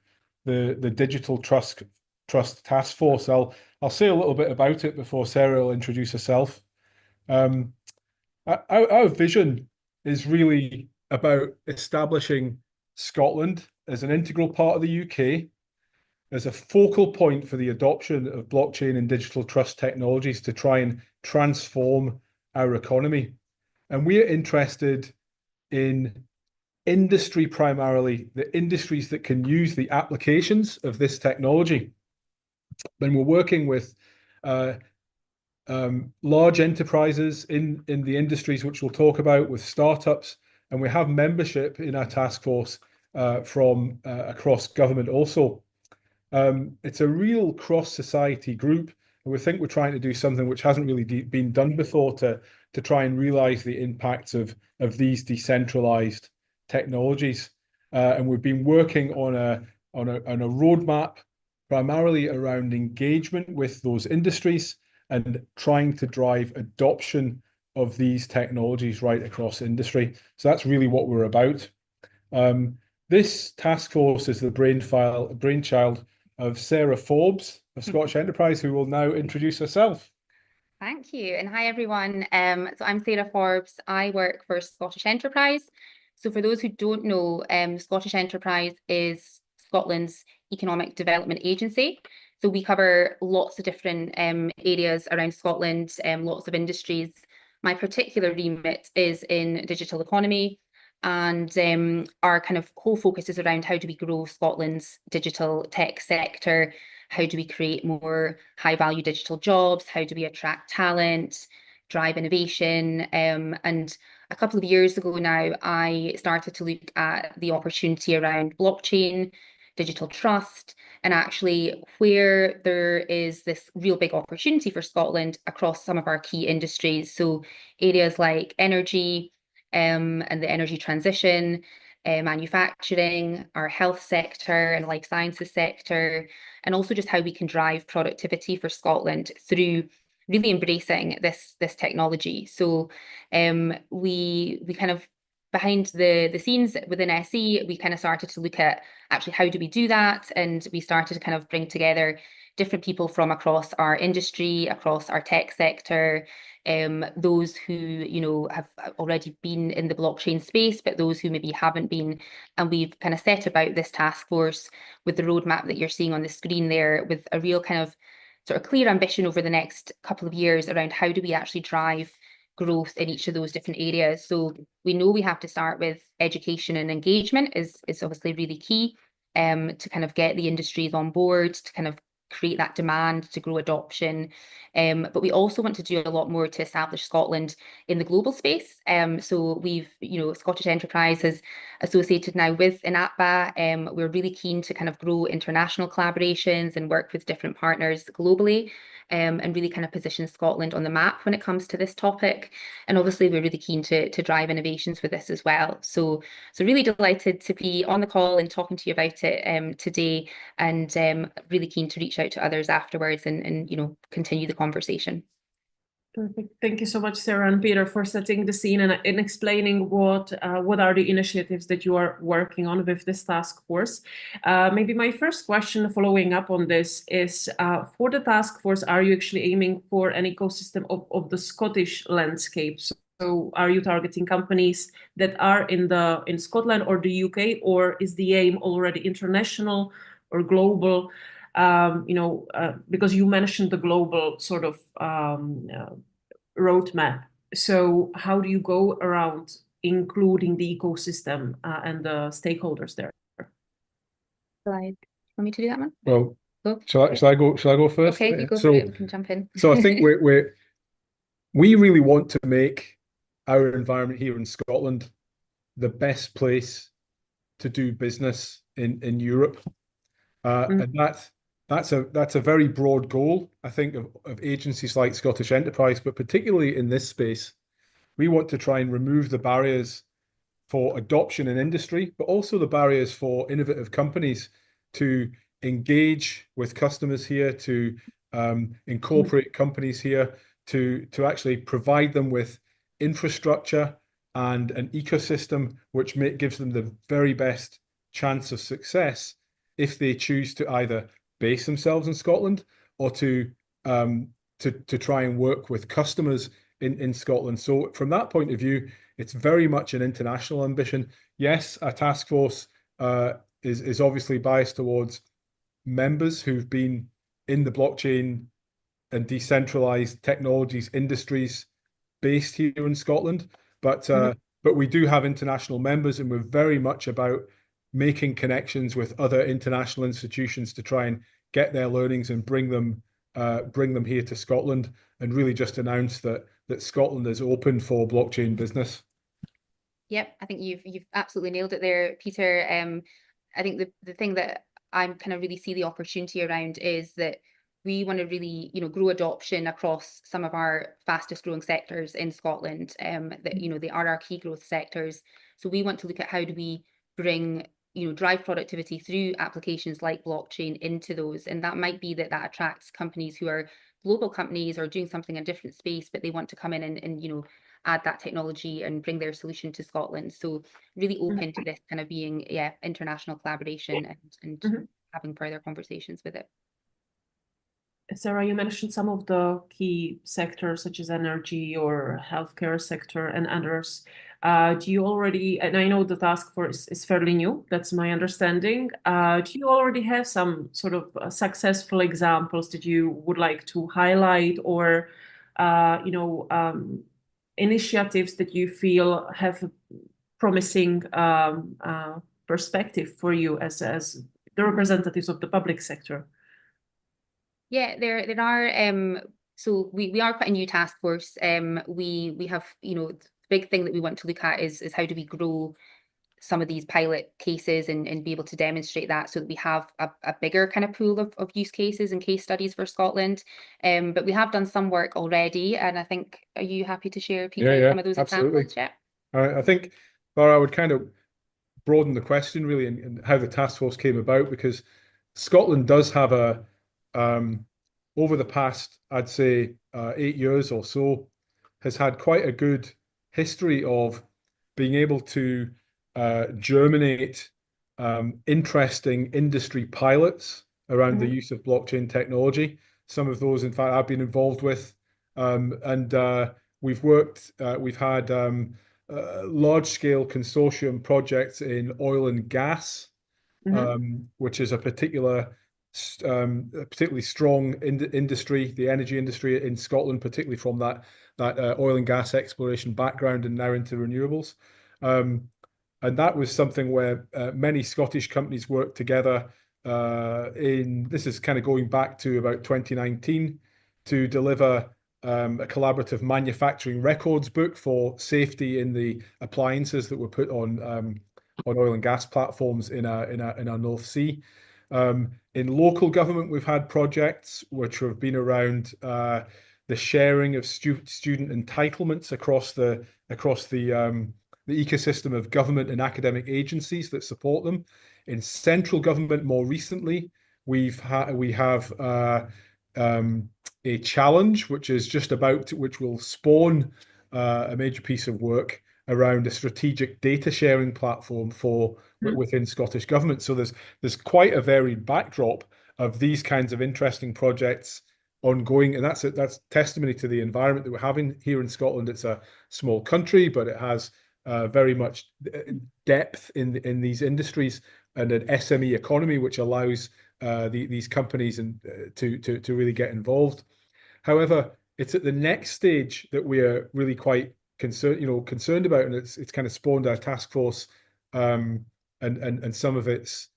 [SPEAKER 16] the Digital Trust Task Force. I'll say a little bit about it before Sarah will introduce herself. Our vision is really about establishing Scotland as an integral part of the UK, as a focal point for the adoption of blockchain and digital trust technologies to try and transform our economy. And we are interested in industry primarily, the industries that can use the applications of this technology. When we're working with large enterprises in the industries which we'll talk about, with startups, and we have membership in our task force from across government also. It's a real cross-society group, and we think we're trying to do something which hasn't really been done before to try and realize the impacts of these decentralized technologies. And we've been working on a roadmap primarily around engagement with those industries and trying to drive adoption of these technologies right across industry. So that's really what we're about. This task force is the brainchild of Sarah Forbes of Scottish Enterprise, who will now introduce herself.
[SPEAKER 17] Thank you, and hi everyone. So I'm Sarah Forbes. I work for Scottish Enterprise. So for those who don't know, Scottish Enterprise is Scotland's economic development agency. So we cover lots of different areas around Scotland, lots of industries. My particular remit is in digital economy, and our kind of whole focus is around how do we grow Scotland's digital tech sector, how do we create more high value digital jobs, how do we attract talent, drive innovation. And a couple of years ago now, I started to look at the opportunity around blockchain, digital trust, and actually where there is this real big opportunity for Scotland across some of our key industries. So areas like energy and the energy transition, manufacturing, our health sector and life sciences sector, and also just how we can drive productivity for Scotland through really embracing this technology. So we kind of behind the scenes within SE, we kind of started to look at actually how do we do that, and we started to kind of bring together different people from across our industry, across our tech sector, those who, you know, have already been in the blockchain space, but those who maybe haven't been. And we've kind of set about this task force with the roadmap that you're seeing on the screen there, with a real kind of sort of clear ambition over the next couple of years around how do we actually drive growth in each of those different areas. So we know we have to start with education and engagement is obviously really key to kind of get the industries on board, to kind of create that demand, to grow adoption. But we also want to do a lot more to establish Scotland in the global space. So we've, you know, Scottish Enterprise has associated now with INATBA. We're really keen to kind of grow international collaborations and work with different partners globally, and really kind of position Scotland on the map when it comes to this topic. And obviously we're really keen to drive innovations with this as well. So really delighted to be on the call and talking to you about it today, and really keen to reach out to others afterwards and you know, continue the conversation.
[SPEAKER 7] Perfect. Thank you so much, Sarah and Peter, for setting the scene and explaining what are the initiatives that you are working on with this task force. Maybe my first question following up on this is, for the task force, are you actually aiming for an ecosystem of the Scottish landscape? So are you targeting companies that are in Scotland or the UK, or is the aim already international or global? You know, because you mentioned the global sort of roadmap. So how do you go around including the ecosystem and the stakeholders there?
[SPEAKER 17] Want me to do that one?
[SPEAKER 16] Well, shall I go first?
[SPEAKER 17] Okay, you go for it. We can jump in.
[SPEAKER 16] So I think we really want to make our environment here in Scotland the best place to do business in Europe, and that's a very broad goal, I think, of agencies like Scottish Enterprise, but particularly in this space, we want to try and remove the barriers for adoption in industry, but also the barriers for innovative companies to engage with customers here, to incorporate companies here, to actually provide them with infrastructure and an ecosystem which gives them the very best chance of success if they choose to either base themselves in Scotland or to try and work with customers in Scotland. So from that point of view, it's very much an international ambition. Yes, a task force is obviously biased towards members who've been in the blockchain and decentralized technologies industries based here in Scotland, but we do have international members, and we're very much about making connections with other international institutions to try and get their learnings and bring them here to Scotland, and really just announce that Scotland is open for blockchain business.
[SPEAKER 17] Yep, I think you've absolutely nailed it there, Peter. I think the thing that I'm kind of really see the opportunity around is that we want to really, you know, grow adoption across some of our fastest growing sectors in Scotland. That, you know, they are our key growth sectors. So we want to look at how do we bring, you know, drive productivity through applications like blockchain into those. And that might be that attracts companies who are global companies or doing something in a different space, but they want to come in and you know, add that technology and bring their solution to Scotland. So really open to this kind of being, international collaboration and having further conversations with it.
[SPEAKER 7] Sarah, you mentioned some of the key sectors such as energy or healthcare sector and others. Do you already, and I know the task force is fairly new, that's my understanding. Do you already have some sort of successful examples that you would like to highlight, or initiatives that you feel have a promising perspective for you as the representatives of the public sector?
[SPEAKER 17] Yeah, there are So we are quite a new task force. We have, the big thing that we want to look at is how do we grow some of these pilot cases and be able to demonstrate that so that we have a bigger kind of pool of use cases and case studies for Scotland. But we have done some work already, and I think, are you happy to share, Peter, some of those
[SPEAKER 16] absolutely.
[SPEAKER 17] examples? Yeah.
[SPEAKER 16] I think, Laura, I would kind of broaden the question really and how the task force came about, because Scotland does have over the past, I'd say, 8 years or so, has had quite a good history of being able to germinate interesting industry pilots around the use of blockchain technology. Some of those, in fact, I've been involved with, and we've had large-scale consortium projects in oil and gas, which is a particularly strong industry, the energy industry in Scotland, particularly from that oil and gas exploration background and now into renewables. And that was something where many Scottish companies worked together this is kind of going back to about 2019 to deliver a collaborative manufacturing records book for safety in the appliances that were put on oil and gas platforms in our North Sea. In local government, we've had projects which have been around the sharing of student entitlements across the ecosystem of government and academic agencies that support them. In central government, more recently, we have a challenge which is just which will spawn a major piece of work around a strategic data sharing platform within Scottish government. So there's quite a varied backdrop of these kinds of interesting projects ongoing, and that's testimony to the environment that we're having here in Scotland. It's a small country, but it has very much depth in these industries and an SME economy, which allows these companies to really get involved. However, it's at the next stage that we are really quite concerned about, and it's kind of spawned our task force and some of its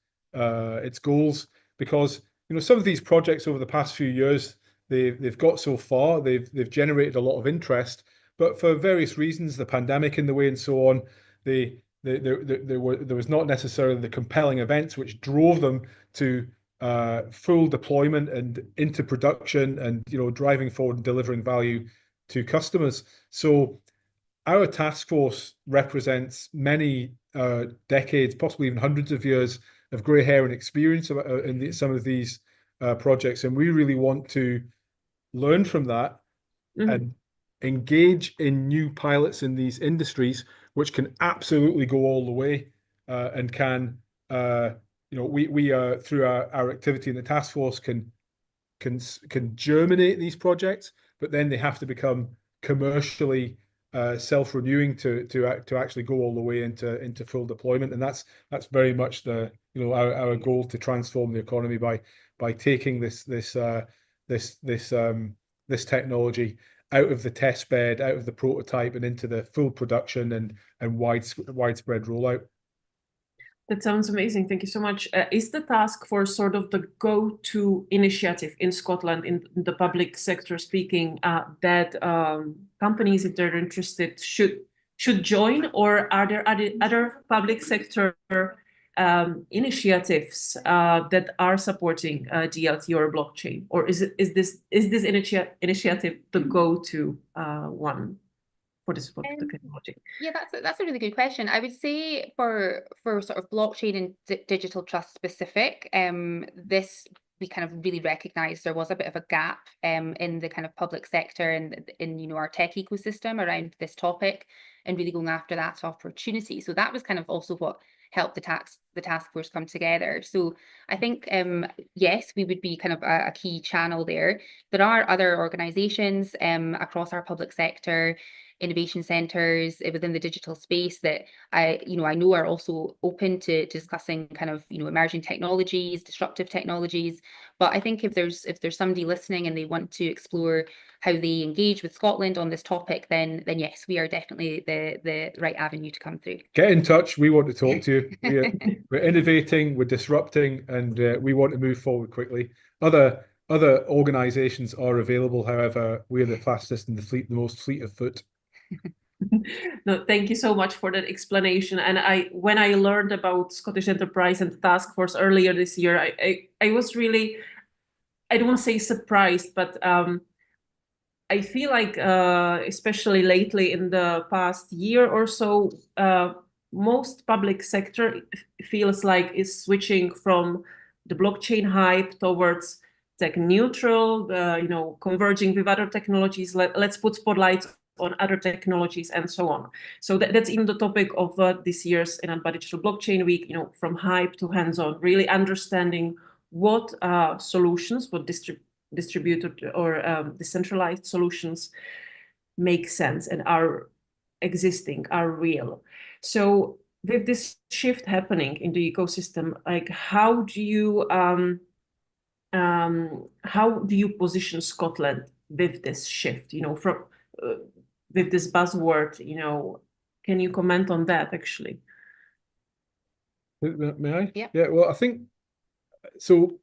[SPEAKER 16] goals, because some of these projects over the past few years, they've got so far, they've generated a lot of interest, but for various reasons, the pandemic in the way and so on, there was not necessarily the compelling events which drove them to full deployment and into production and driving forward and delivering value to customers. So our task force represents many decades, possibly even hundreds of years of grey hair and experience in some of these projects, and we really want to learn from that and engage in new pilots in these industries, which can absolutely go all the way and can we through our activity in the task force can germinate these projects, but then they have to become commercially self-renewing to actually go all the way into full deployment. And that's very much our goal, to transform the economy by taking this technology out of the test bed, out of the prototype, and into the full production and widespread rollout.
[SPEAKER 7] That sounds amazing. Thank you so much. Is the task force sort of the go-to initiative in Scotland, in the public sector speaking, that companies, if they're interested, should join, or are there other public sector initiatives that are supporting DLT or blockchain, or is this initiative the go-to one for this technology?
[SPEAKER 17] Yeah, that's a really good question. I would say for sort of blockchain and digital trust specific, this we kind of really recognized there was a bit of a gap in the kind of public sector and in our tech ecosystem around this topic, and really going after that opportunity. So that was kind of also what helped the task force come together. So I think, yes, we would be kind of a key channel there. There are other organizations across our public sector, innovation centers within the digital space that I know are also open to discussing kind of emerging technologies, disruptive technologies. But I think if there's somebody listening and they want to explore how they engage with Scotland on this topic, then yes, we are definitely the right avenue to come through.
[SPEAKER 16] Get in touch. We want to talk to you. We're innovating, we're disrupting, and we want to move forward quickly. Other Other organizations are available. However, we're the fastest in the fleet, the most fleet of foot.
[SPEAKER 7] No, thank you so much for that explanation. And when I learned about Scottish Enterprise and the task force earlier this year, I was really, I don't want to say surprised, but I feel like, especially lately in the past year or so, most public sector feels like is switching from the blockchain hype towards tech neutral, converging with other technologies. Let's put spotlights on other technologies and so on. So that's even the topic of this year's INATBA Digital Blockchain Week, from hype to hands-on, really understanding what solutions, what distributed or decentralized solutions make sense and are existing, are real. So with this shift happening in the ecosystem, like how do you position Scotland with this shift? From with this buzzword, can you comment on that actually?
[SPEAKER 16] May I?
[SPEAKER 17] Yeah.
[SPEAKER 16] Yeah. Well, I think so.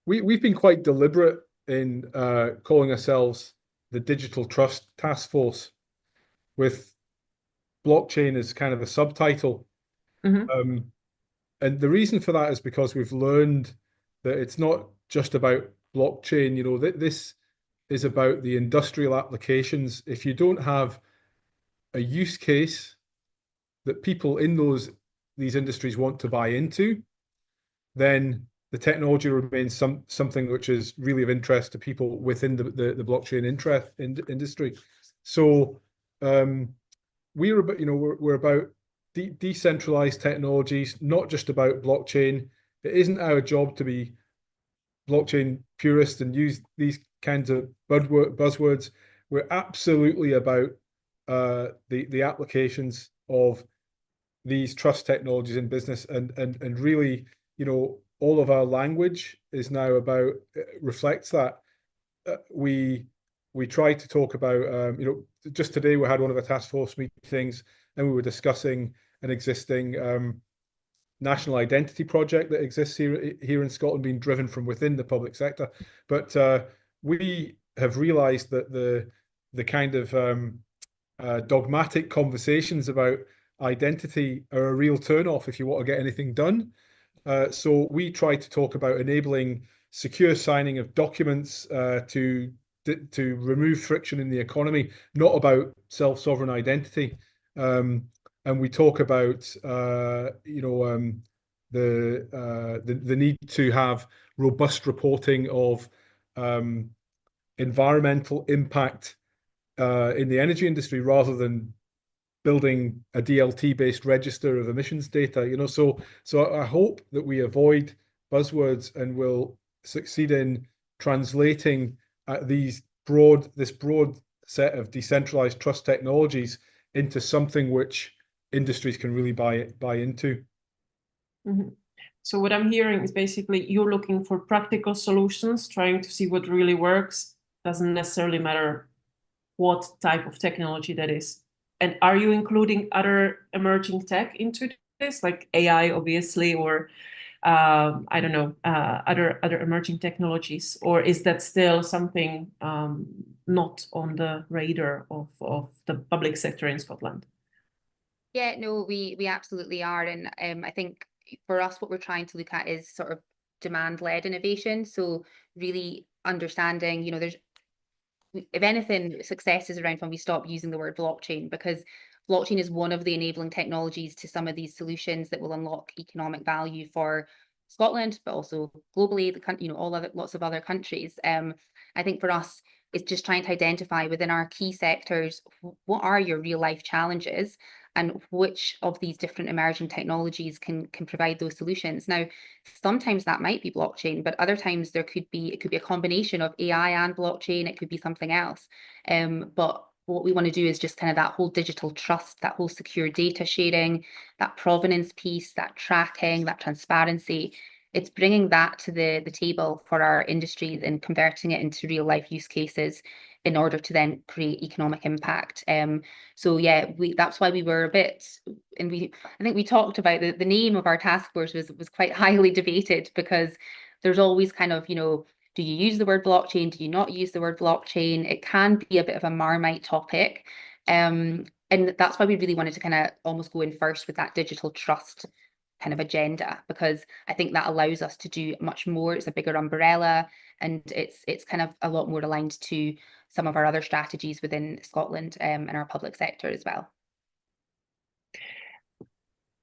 [SPEAKER 16] We've been quite deliberate in calling ourselves the Digital Trust Task Force, with blockchain as kind of a subtitle.
[SPEAKER 7] Mm-hmm.
[SPEAKER 16] And the reason for that is because we've learned that it's not just about blockchain. This is about the industrial applications. If you don't have a use case that people in these industries want to buy into, then the technology remains something which is really of interest to people within the blockchain industry. So we're about decentralized technologies, not just about blockchain. It isn't our job to be blockchain purists and use these kinds of buzzwords. We're absolutely about the applications of these trust technologies in business, and really, all of our language is now about reflects that. We try to talk about, just today we had one of our task force meetings and we were discussing an existing national identity project that exists here in Scotland, being driven from within the public sector. But we have realised that the kind of dogmatic conversations about identity are a real turn-off if you want to get anything done. So we try to talk about enabling secure signing of documents to remove friction in the economy, not about self-sovereign identity. And we talk about the need to have robust reporting of environmental impact in the energy industry, rather than building a DLT-based register of emissions data. So I hope that we avoid buzzwords and will succeed in translating this broad set of decentralized trust technologies into something which industries can really buy into.
[SPEAKER 7] Mm-hmm. So what I'm hearing is basically you're looking for practical solutions, trying to see what really works. Doesn't necessarily matter what type of technology that is. And are you including other emerging tech into this, like AI, obviously, or I don't know, other emerging technologies, or is that still something not on the radar of the public sector in Scotland?
[SPEAKER 17] Yeah, no, we absolutely are, and I think for us, what we're trying to look at is sort of demand-led innovation. So really understanding, there's, if anything, success is around when we stop using the word blockchain, because blockchain is one of the enabling technologies to some of these solutions that will unlock economic value for Scotland, but also globally, lots of other countries. I think for us, it's just trying to identify within our key sectors, what are your real life challenges, and which of these different emerging technologies can provide those solutions. Now, sometimes that might be blockchain, but other times it could be a combination of AI and blockchain. It could be something else. But what we want to do is just kind of that whole digital trust, that whole secure data sharing, that provenance piece, that tracking, that transparency. It's bringing that to the table for our industries and converting it into real life use cases in order to then create economic impact. So yeah, that's why we were a bit, and I think we talked about the name of our task force was quite highly debated, because there's always kind of, do you use the word blockchain? Do you not use the word blockchain? It can be a bit of a Marmite topic. And that's why we really wanted to kind of almost go in first with that digital trust kind of agenda, because I think that allows us to do much more. It's a bigger umbrella, and it's kind of a lot more aligned to some of our other strategies within Scotland and our public sector as well.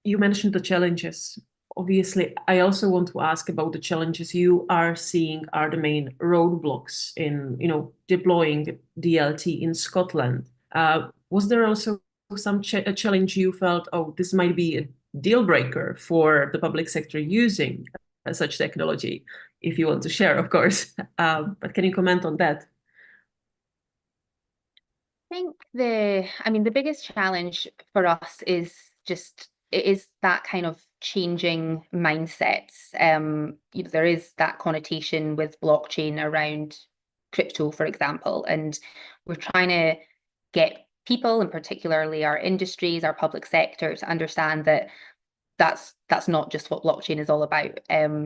[SPEAKER 7] You mentioned the challenges. Obviously, I also want to ask about the challenges you are seeing are the main roadblocks in, deploying DLT in Scotland. Was there also some challenge you felt, oh, this might be a deal breaker for the public sector using such technology? If you want to share, of course. But can you comment on that?
[SPEAKER 17] I think the biggest challenge for us is that kind of changing mindsets. There is that connotation with blockchain around crypto, for example, and we're trying to get people, and particularly our industries, our public sector, to understand that that's not just what blockchain is all about.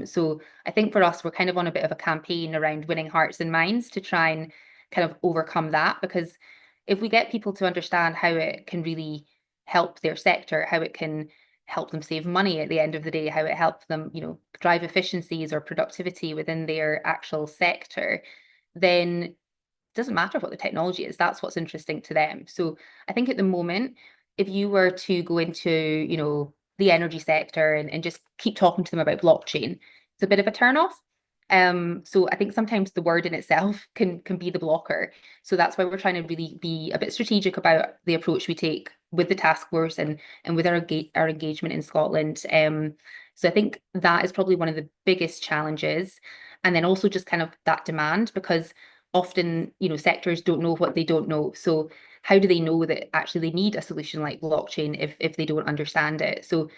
[SPEAKER 17] So I think for us, we're kind of on a bit of a campaign around winning hearts and minds to try and kind of overcome that, because if we get people to understand how it can really help their sector, how it can help them save money at the end of the day, how it helps them, drive efficiencies or productivity within their actual sector, then it doesn't matter what the technology is. That's what's interesting to them. So I think at the moment, if you were to go into, the energy sector and just keep talking to them about blockchain, it's a bit of a turnoff. So I think sometimes the word in itself can be the blocker. So that's why we're trying to really be a bit strategic about the approach we take with the task force and with our engagement in Scotland. So I think that is probably one of the biggest challenges. And then also just kind of that demand, because often, sectors don't know what they don't know. So how do they know that actually they need a solution like blockchain if they don't understand it? So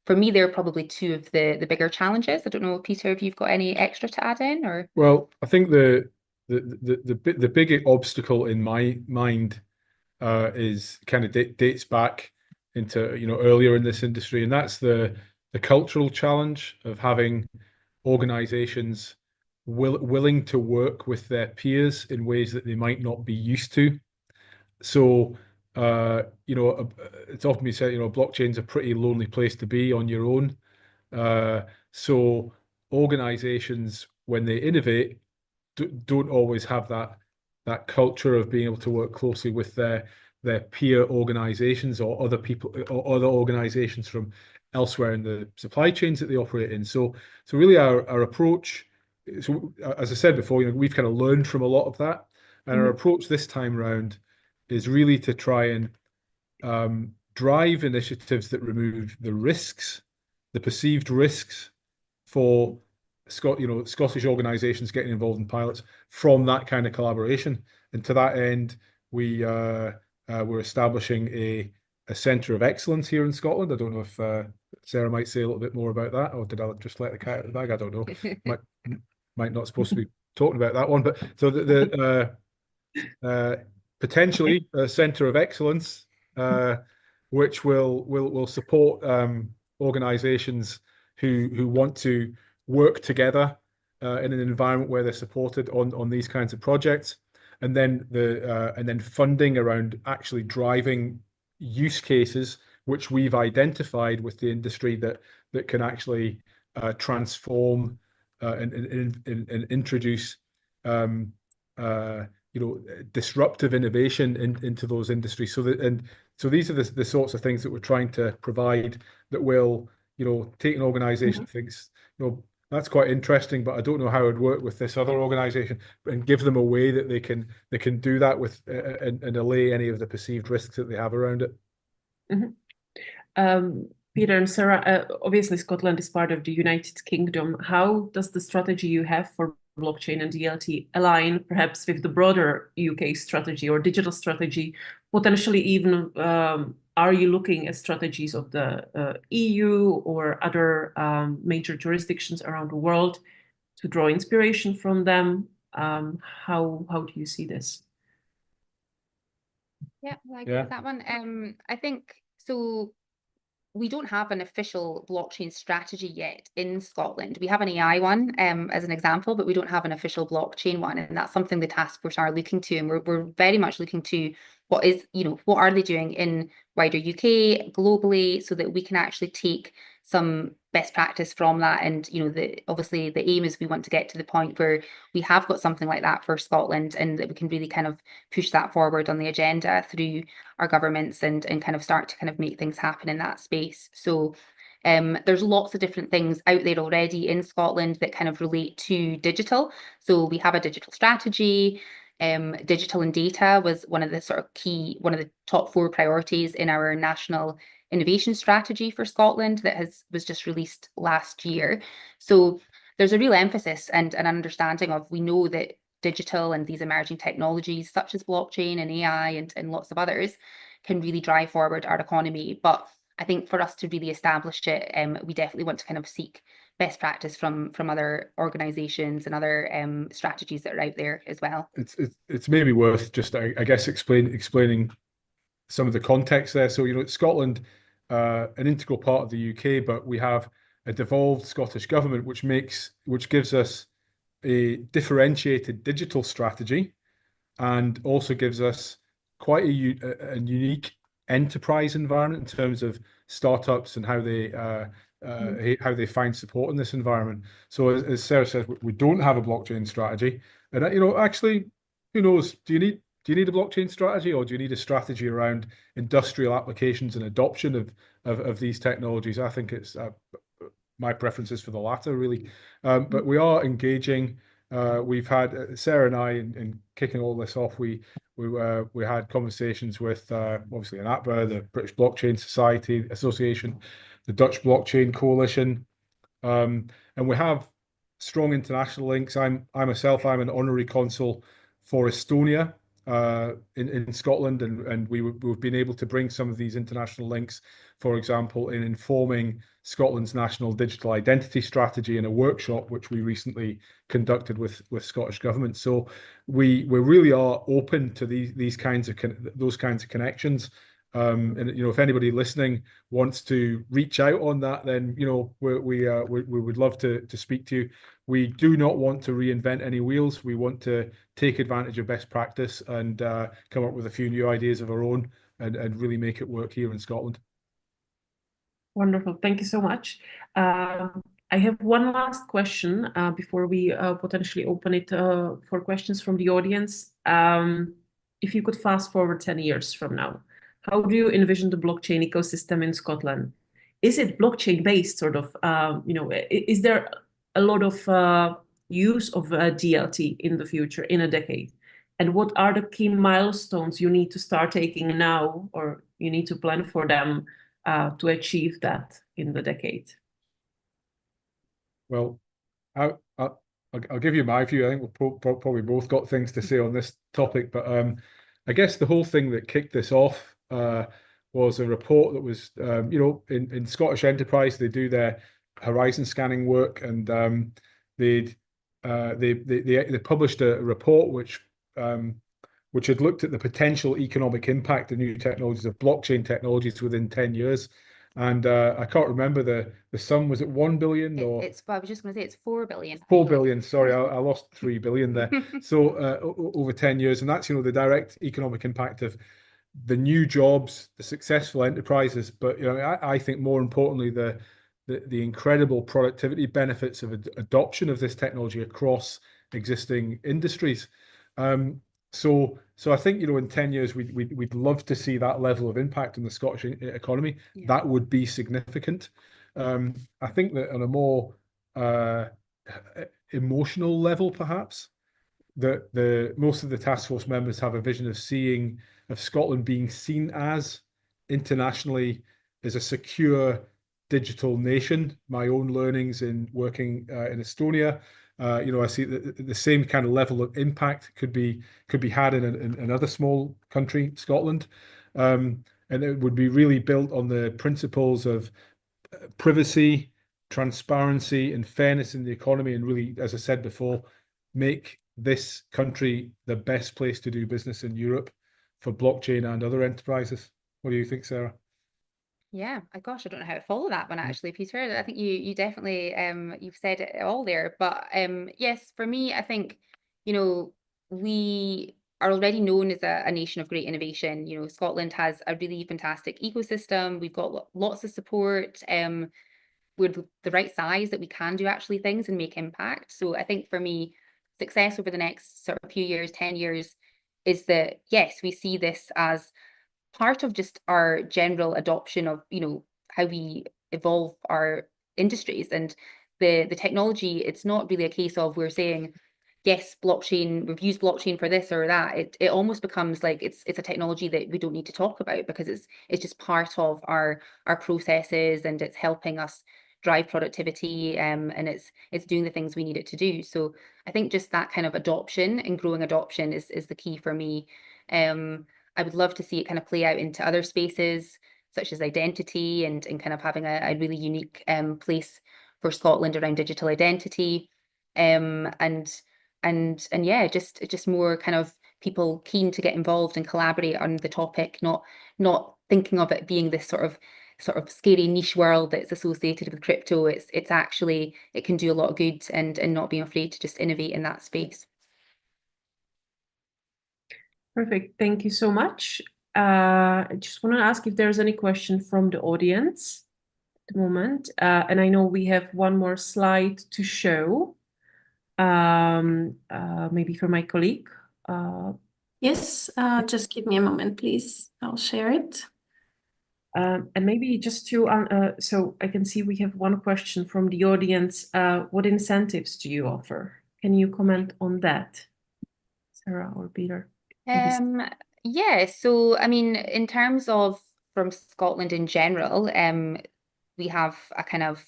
[SPEAKER 17] for me, they're probably two of the bigger challenges. I don't know, Peter, if you've got any extra to add in, or?
[SPEAKER 16] Well, I think the big obstacle in my mind is kind of dates back into earlier in this industry, and that's the cultural challenge of having organizations willing to work with their peers in ways that they might not be used to. So it's often been said, blockchain's a pretty lonely place to be on your own. So organizations, when they innovate, don't always have that culture of being able to work closely with their peer organizations or other people or other organizations from elsewhere in the supply chains that they operate in. So really our approach, so as I said before, we've kind of learned from a lot of that, and our approach this time round is really to try and drive initiatives that remove the risks, the perceived risks for Scottish organisations getting involved in pilots from that kind of collaboration. And to that end, we're establishing a centre of excellence here in Scotland. I don't know if Sarah might say a little bit more about that, or did I just let the cat out of the bag? I don't know. might not supposed to be talking about that one, but so the potentially a centre of excellence, which will support organisations who want to work together in an environment where they're supported on these kinds of projects, and then funding around actually driving use cases which we've identified with the industry that can actually transform and introduce disruptive innovation into those industries. So these are the sorts of things that we're trying to provide that will take an organization thinks that's quite interesting, but I don't know how it would work with this other organization, and give them a way that they can do that with and allay any of the perceived risks that they have around it.
[SPEAKER 7] Mm-hmm. Peter and Sarah, obviously Scotland is part of the United Kingdom. How does the strategy you have for blockchain and DLT align perhaps with the broader UK strategy or digital strategy? Potentially even, are you looking at strategies of the EU or other major jurisdictions around the world to draw inspiration from them? How do you see this?
[SPEAKER 17] Yeah, I agree with that one. I think so. we don't have an official blockchain strategy yet in Scotland. We have an AI one as an example, but we don't have an official blockchain one. And that's something the task force are looking to. And we're very much looking to what is, what are they doing in wider UK, globally, so that we can actually take some best practice from that. And, obviously the aim is we want to get to the point where we have got something like that for Scotland, and that we can really kind of push that forward on the agenda through our governments and kind of start to kind of make things happen in that space. So there's lots of different things out there already in Scotland that kind of relate to digital. So we have a digital strategy. Digital and data was one of the top 4 priorities in our national innovation strategy for Scotland that was just released last year. So there's a real emphasis and an understanding of, we know that digital and these emerging technologies such as blockchain and AI and lots of others can really drive forward our economy. But I think for us to really establish it, we definitely want to kind of seek best practice from other organizations and other strategies that are out there as well.
[SPEAKER 16] It's maybe worth just, I guess, explaining some of the context there. So, Scotland, an integral part of the UK, but we have a devolved Scottish government, which gives us a differentiated digital strategy, and also gives us quite a unique enterprise environment in terms of startups and how they find support in this environment. So as Sarah says, we don't have a blockchain strategy, and actually, who knows? Do you need a blockchain strategy, or do you need a strategy around industrial applications and adoption of these technologies? I think it's my preference is for the latter, really. But we are engaging. We've had Sarah and I, in kicking all this off, we had conversations with obviously INATBA, the British Blockchain Society Association, the Dutch Blockchain Coalition, and we have strong international links. I'm an honorary consul for Estonia in Scotland, and we've been able to bring some of these international links, for example, in informing Scotland's national digital identity strategy in a workshop which we recently conducted with Scottish government. So we really are open to those kinds of connections. And if anybody listening wants to reach out on that, then we would love to speak to you. We do not want to reinvent any wheels. We want to take advantage of best practice and come up with a few new ideas of our own and really make it work here in Scotland.
[SPEAKER 7] Wonderful. Thank you so much. I have one last question before we potentially open it for questions from the audience. If you could fast forward 10 years from now, how do you envision the blockchain ecosystem in Scotland? Is it blockchain based sort of, is there a lot of use of DLT in the future, in a decade? And what are the key milestones you need to start taking now, or you need to plan for them to achieve that in the decade?
[SPEAKER 16] Well, I'll give you my view. I think we've probably both got things to say on this topic, but I guess the whole thing that kicked this off was a report that was, in Scottish Enterprise, they do their horizon scanning work, and they published a report which had looked at the potential economic impact of new technologies, of blockchain technologies, within 10 years. And I can't remember the sum. Was it 1 billion or?
[SPEAKER 17] I was just going to say it's 4 billion.
[SPEAKER 16] 4 billion. Sorry, I lost 3 billion there. So over 10 years, and that's the direct economic impact of the new jobs, the successful enterprises. But I think more importantly, the incredible productivity benefits of adoption of this technology across existing industries. So I think in 10 years we'd love to see that level of impact on the Scottish economy. Yeah. That would be significant. I think that on a more emotional level, perhaps, that most of the task force members have a vision of Scotland being seen as internationally as a secure digital nation. My own learnings in working in Estonia. I see the same kind of level of impact could be had in another small country, Scotland, and it would be really built on the principles of privacy, transparency, and fairness in the economy, and really, as I said before, make this country the best place to do business in Europe for blockchain and other enterprises. What do you think, Sarah?
[SPEAKER 17] Yeah, gosh, I don't know how to follow that one actually, Peter. I think you definitely you've said it all there. But yes, for me, I think, you know, we are already known as a nation of great innovation. You know, Scotland has a really fantastic ecosystem. We've got lots of support. We're the right size that we can do actually things and make impact. So I think for me, success over the next sort of few years, 10 years, is that yes, we see this as part of just our general adoption of, you know, how we evolve our industries and the technology. It's not really a case of we're saying, yes, blockchain, we've used blockchain for this or that. It almost becomes like it's a technology that we don't need to talk about because it's just part of our processes, and it's helping us drive productivity, and it's doing the things we need it to do. So I think just that kind of adoption and growing adoption is the key for me. I would love to see it kind of play out into other spaces, such as identity and kind of having a really unique place for Scotland around digital identity. And yeah, just more kind of people keen to get involved and collaborate on the topic, not thinking of it being this sort of scary niche world that's associated with crypto. It's actually, it can do a lot of good, and not being afraid to just innovate in that space.
[SPEAKER 7] Perfect. Thank you so much. I just want to ask if there's any question from the audience at the moment. And I know we have one more slide to show, maybe for my colleague.
[SPEAKER 14] Yes, just give me a moment, please. I'll share it.
[SPEAKER 7] And maybe just to, so I can see we have one question from the audience. What incentives do you offer? Can you comment on that, Sarah or Peter?
[SPEAKER 17] Yeah, so I mean, in terms of from Scotland in general, we have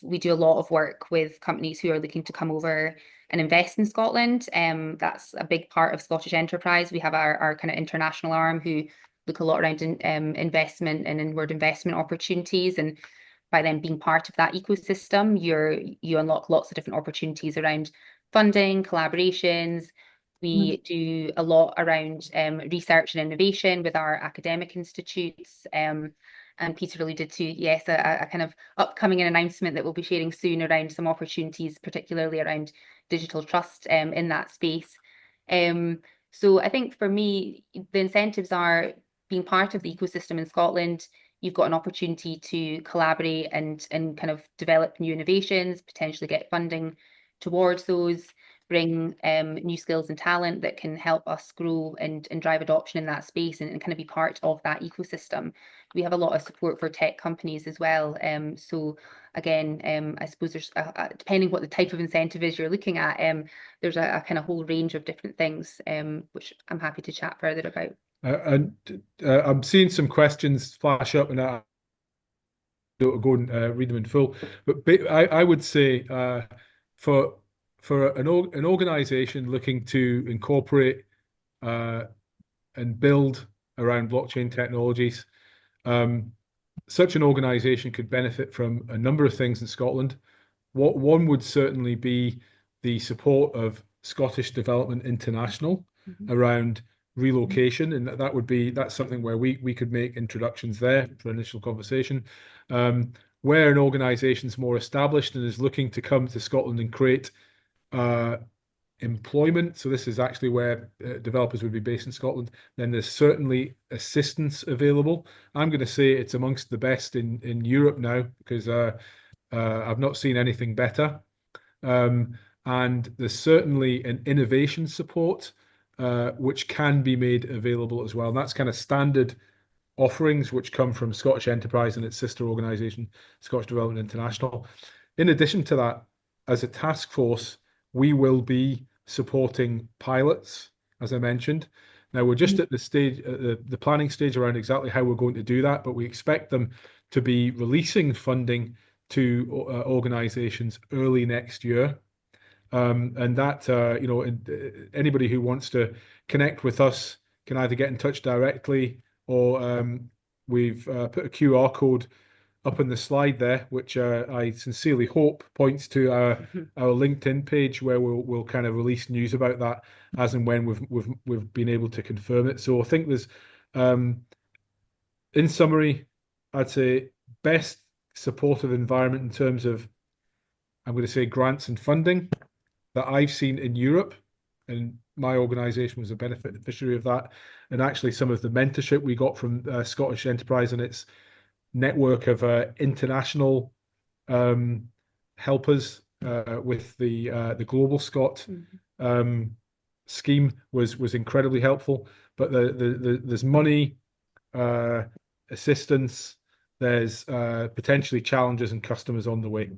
[SPEAKER 17] we do a lot of work with companies who are looking to come over and invest in Scotland. That's a big part of Scottish Enterprise. We have our kind of international arm who look a lot around investment and inward investment opportunities, and by them being part of that ecosystem, you unlock lots of different opportunities around funding, collaborations. We do a lot around research and innovation with our academic institutes. And Peter alluded to, yes, a kind of upcoming announcement that we'll be sharing soon around some opportunities, particularly around digital trust in that space. So I think for me, the incentives are being part of the ecosystem in Scotland. You've got an opportunity to collaborate and kind of develop new innovations, potentially get funding towards those, bring new skills and talent that can help us grow and drive adoption in that space, and kind of be part of that ecosystem. We have a lot of support for tech companies as well. So again, I suppose there's, depending what the type of incentive is you're looking at, there's a kind of whole range of different things, which I'm happy to chat further about.
[SPEAKER 16] And I'm seeing some questions flash up, and I don't go and read them in full. But I would say for an organization looking to incorporate and build around blockchain technologies, such an organization could benefit from a number of things in Scotland. One would certainly be the support of Scottish Development International around relocation, and that's something where we could make introductions there for initial conversation. Where an organization is more established and is looking to come to Scotland and create employment, so this is actually where developers would be based in Scotland, then there's certainly assistance available. I'm going to say it's amongst the best in Europe now, because I've not seen anything better. And there's certainly an innovation support which can be made available as well. And that's kind of standard offerings which come from Scottish Enterprise and its sister organisation, Scottish Development International. In addition to that, as a task force, we will be supporting pilots, as I mentioned. Now, we're just at the stage, the planning stage around exactly how we're going to do that, but we expect them to be releasing funding to organisations early next year. And that, you know, anybody who wants to connect with us can either get in touch directly, or we've put a QR code up on the slide there, which I sincerely hope points to our LinkedIn page, where we'll kind of release news about that as and when we've been able to confirm it. So I think there's, in summary, I'd say best supportive environment in terms of, I'm going to say, grants and funding that I've seen in Europe, and my organization was a beneficiary of that. And actually some of the mentorship we got from Scottish Enterprise and its network of international helpers with the Global Scot scheme was incredibly helpful. But there's money, assistance, there's potentially challenges and customers on the way.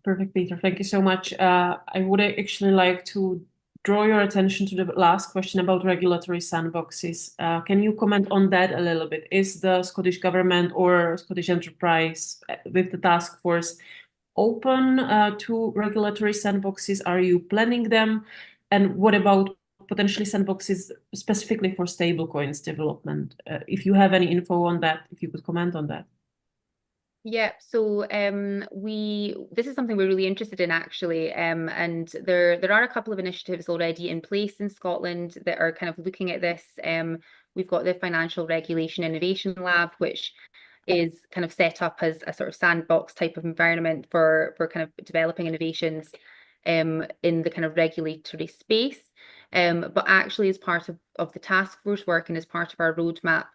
[SPEAKER 7] Perfect, Peter. Thank you so much. I would actually like to draw your attention to the last question about regulatory sandboxes. Can you comment on that a little bit? Is the Scottish Government or Scottish Enterprise with the task force open to regulatory sandboxes? Are you planning them? And what about potentially sandboxes specifically for stablecoins development? If you have any info on that, if you could comment on that.
[SPEAKER 17] Yeah, so this is something we're really interested in actually, and there are a couple of initiatives already in place in Scotland that are kind of looking at this. We've got the Financial Regulation Innovation Lab, which is kind of set up as a sort of sandbox type of environment for kind of developing innovations in the kind of regulatory space. But actually, as part of the task force work and as part of our roadmap,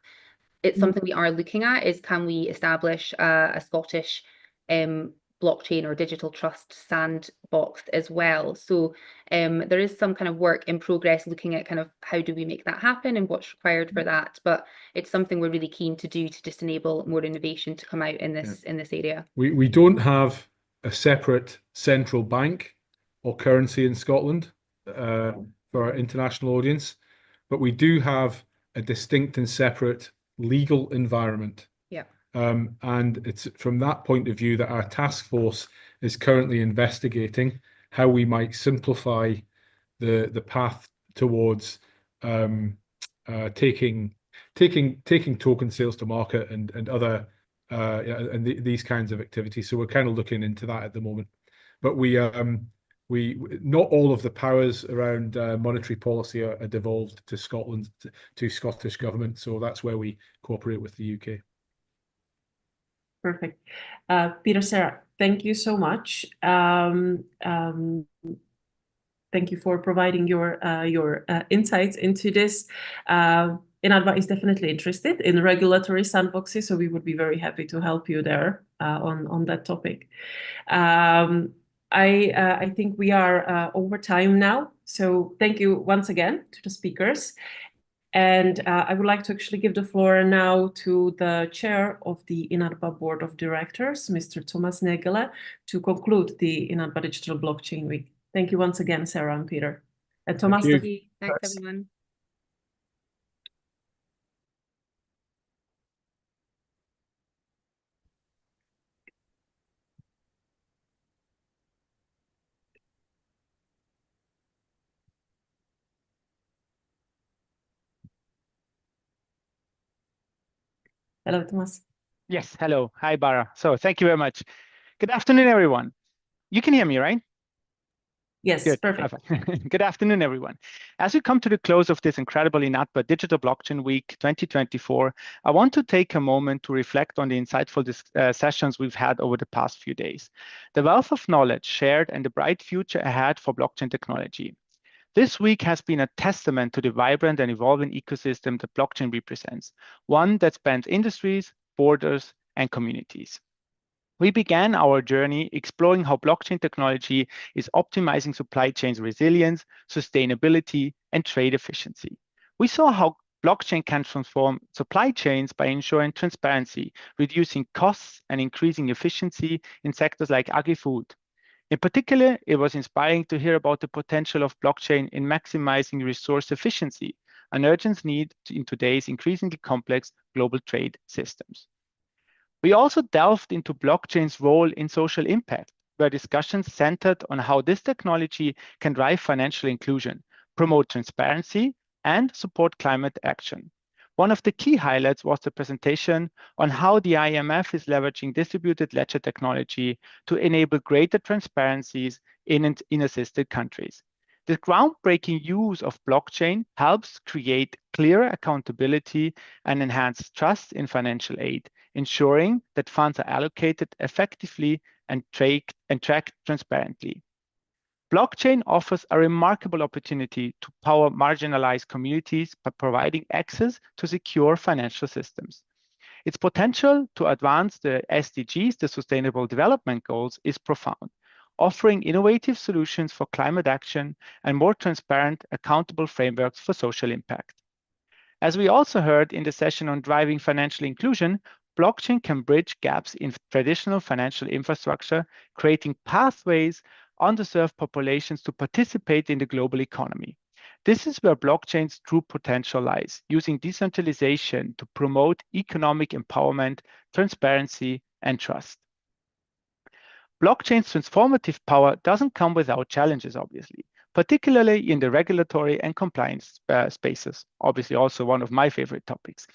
[SPEAKER 17] it's something we are looking at is, can we establish a Scottish blockchain or digital trust sandbox as well? So there is some kind of work in progress looking at kind of how do we make that happen and what's required for that. But it's something we're really keen to do to just enable more innovation to come out in this area.
[SPEAKER 16] We don't have a separate central bank or currency in Scotland for our international audience, but we do have a distinct and separate legal environment.
[SPEAKER 17] Yeah.
[SPEAKER 16] And it's from that point of view that our task force is currently investigating how we might simplify the path towards taking token sales to market and other these kinds of activities. So we're kind of looking into that at the moment. But we not all of the powers around monetary policy are devolved to Scotland, to Scottish government. So that's where we cooperate with the UK.
[SPEAKER 7] Perfect. Peter, Sarah, thank you so much. Thank you for providing your insights into this. INATBA is definitely interested in regulatory sandboxes, so we would be very happy to help you there on that topic. I think we are over time now, so thank you once again to the speakers. And I would like to actually give the floor now to the chair of the INATBA Board of Directors, Mr. Thomas Nägele, to conclude the INATBA Digital Blockchain Week. Thank you once again, Sarah and Peter. Thomas,
[SPEAKER 17] thanks everyone.
[SPEAKER 7] Hello, Thomas.
[SPEAKER 18] Yes, hello. Hi, Bara. So thank you very much. Good afternoon, everyone. You can hear me, right?
[SPEAKER 7] Yes,
[SPEAKER 18] good.
[SPEAKER 7] Perfect.
[SPEAKER 18] Good afternoon, everyone. As we come to the close of this incredible INATBA Digital Blockchain Week 2024, I want to take a moment to reflect on the insightful sessions we've had over the past few days. The wealth of knowledge shared and the bright future ahead for blockchain technology. This week has been a testament to the vibrant and evolving ecosystem that blockchain represents, one that spans industries, borders, and communities. We began our journey exploring how blockchain technology is optimizing supply chains resilience, sustainability, and trade efficiency. We saw how blockchain can transform supply chains by ensuring transparency, reducing costs, and increasing efficiency in sectors like agri-food. In particular, it was inspiring to hear about the potential of blockchain in maximizing resource efficiency, an urgent need in today's increasingly complex global trade systems. We also delved into blockchain's role in social impact, where discussions centered on how this technology can drive financial inclusion, promote transparency, and support climate action. One of the key highlights was the presentation on how the IMF is leveraging distributed ledger technology to enable greater transparencies in assisted countries. The groundbreaking use of blockchain helps create clearer accountability and enhance trust in financial aid, ensuring that funds are allocated effectively and tracked transparently. Blockchain offers a remarkable opportunity to power marginalized communities by providing access to secure financial systems. Its potential to advance the SDGs, the Sustainable Development Goals, is profound, offering innovative solutions for climate action and more transparent, accountable frameworks for social impact. As we also heard in the session on driving financial inclusion, blockchain can bridge gaps in traditional financial infrastructure, creating pathways underserved populations to participate in the global economy. This is where blockchain's true potential lies, using decentralization to promote economic empowerment, transparency, and trust. Blockchain's transformative power doesn't come without challenges, obviously, particularly in the regulatory and compliance spaces, obviously also one of my favorite topics.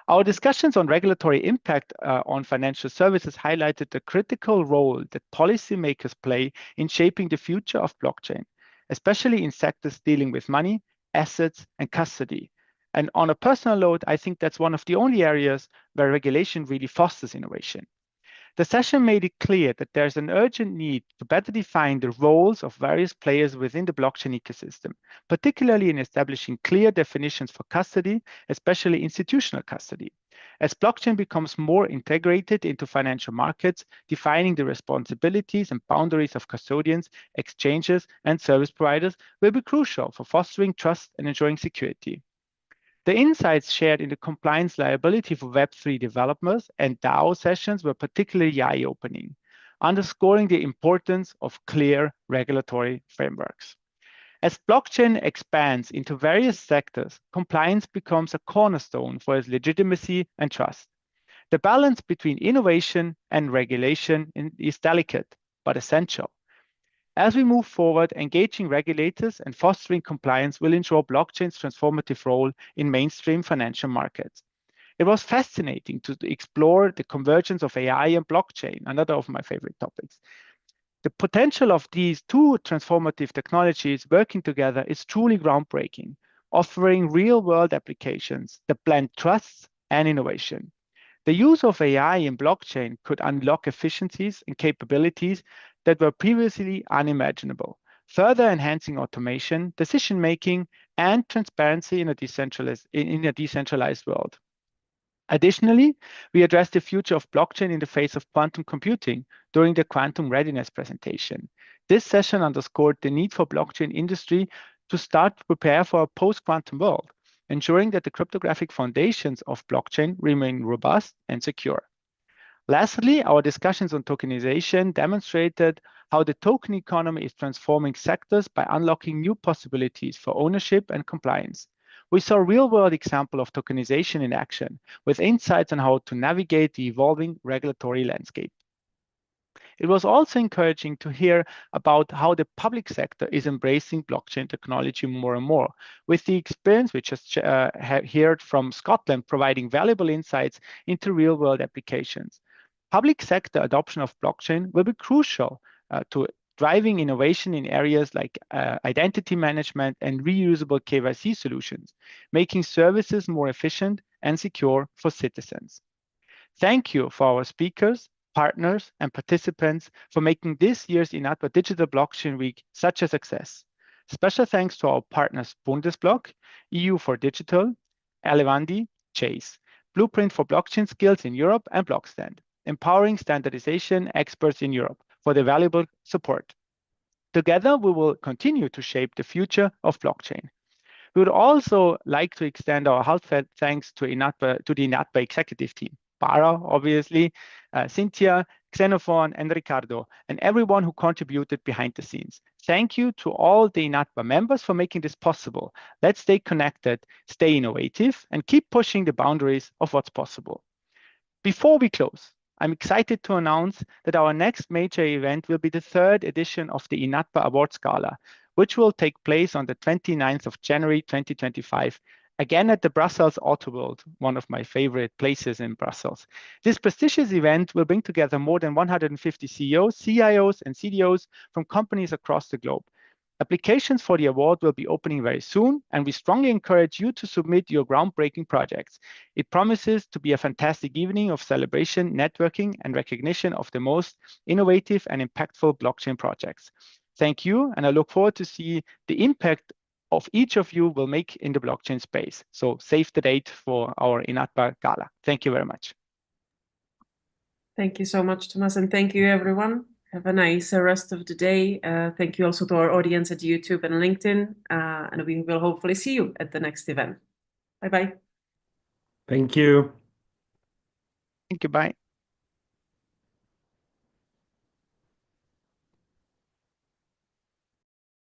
[SPEAKER 18] Our discussions on regulatory impact on financial services highlighted the critical role that policymakers play in shaping the future of blockchain, especially in sectors dealing with money, assets, and custody. And on a personal note, I think that's one of the only areas where regulation really fosters innovation. The session made it clear that there's an urgent need to better define the roles of various players within the blockchain ecosystem, particularly in establishing clear definitions for custody, especially institutional custody. As blockchain becomes more integrated into financial markets, defining the responsibilities and boundaries of custodians, exchanges, and service providers will be crucial for fostering trust and ensuring security. The insights shared in the compliance liability for Web3 developers and DAO sessions were particularly eye-opening, underscoring the importance of clear regulatory frameworks. As blockchain expands into various sectors, compliance becomes a cornerstone for its legitimacy and trust. The balance between innovation and regulation is delicate, but essential. As we move forward, engaging regulators and fostering compliance will ensure blockchain's transformative role in mainstream financial markets. It was fascinating to explore the convergence of AI and blockchain, another of my favorite topics. The potential of these two transformative technologies working together is truly groundbreaking, offering real-world applications that blend trust and innovation. The use of AI in blockchain could unlock efficiencies and capabilities that were previously unimaginable, further enhancing automation, decision-making, and transparency in a decentralized world. Additionally, we addressed the future of blockchain in the face of quantum computing during the quantum readiness presentation. This session underscored the need for blockchain industry to start to prepare for a post-quantum world, ensuring that the cryptographic foundations of blockchain remain robust and secure. Lastly, our discussions on tokenization demonstrated how the token economy is transforming sectors by unlocking new possibilities for ownership and compliance. We saw a real-world example of tokenization in action, with insights on how to navigate the evolving regulatory landscape. It was also encouraging to hear about how the public sector is embracing blockchain technology more and more, with the experience we just heard from Scotland providing valuable insights into real-world applications. Public sector adoption of blockchain will be crucial to driving innovation in areas like identity management and reusable KYC solutions, making services more efficient and secure for citizens. Thank you for our speakers, partners, and participants for making this year's INATBA Digital Blockchain Week such a success. Special thanks to our partners Bundesblock, EU for Digital, Elevandi, Chase, Blueprint for Blockchain Skills in Europe, and Blockstand, empowering standardization experts in Europe for their valuable support. Together, we will continue to shape the future of blockchain. We would also like to extend our heartfelt thanks to the INATBA executive team, Bara, obviously, Cynthia, Xenophon, and Ricardo, and everyone who contributed behind the scenes. Thank you to all the INATBA members for making this possible. Let's stay connected, stay innovative, and keep pushing the boundaries of what's possible. Before we close, I'm excited to announce that our next major event will be the third edition of the INATBA Awards Gala, which will take place on the 29th of January 2025, again at the Brussels Autoworld, one of my favorite places in Brussels. This prestigious event will bring together more than 150 CEOs, CIOs, and CDOs from companies across the globe. Applications for the award will be opening very soon, and we strongly encourage you to submit your groundbreaking projects. It promises to be a fantastic evening of celebration, networking, and recognition of the most innovative and impactful blockchain projects. Thank you, and I look forward to see the impact of each of you will make in the blockchain space. So save the date for our INATBA Gala. Thank you very much.
[SPEAKER 7] Thank you so much, Thomas, and thank you, everyone. Have a nice rest of the day. Thank you also to our audience at YouTube and LinkedIn, and we will hopefully see you at the next event. Bye-bye.
[SPEAKER 19] Thank you.
[SPEAKER 18] Thank you, bye.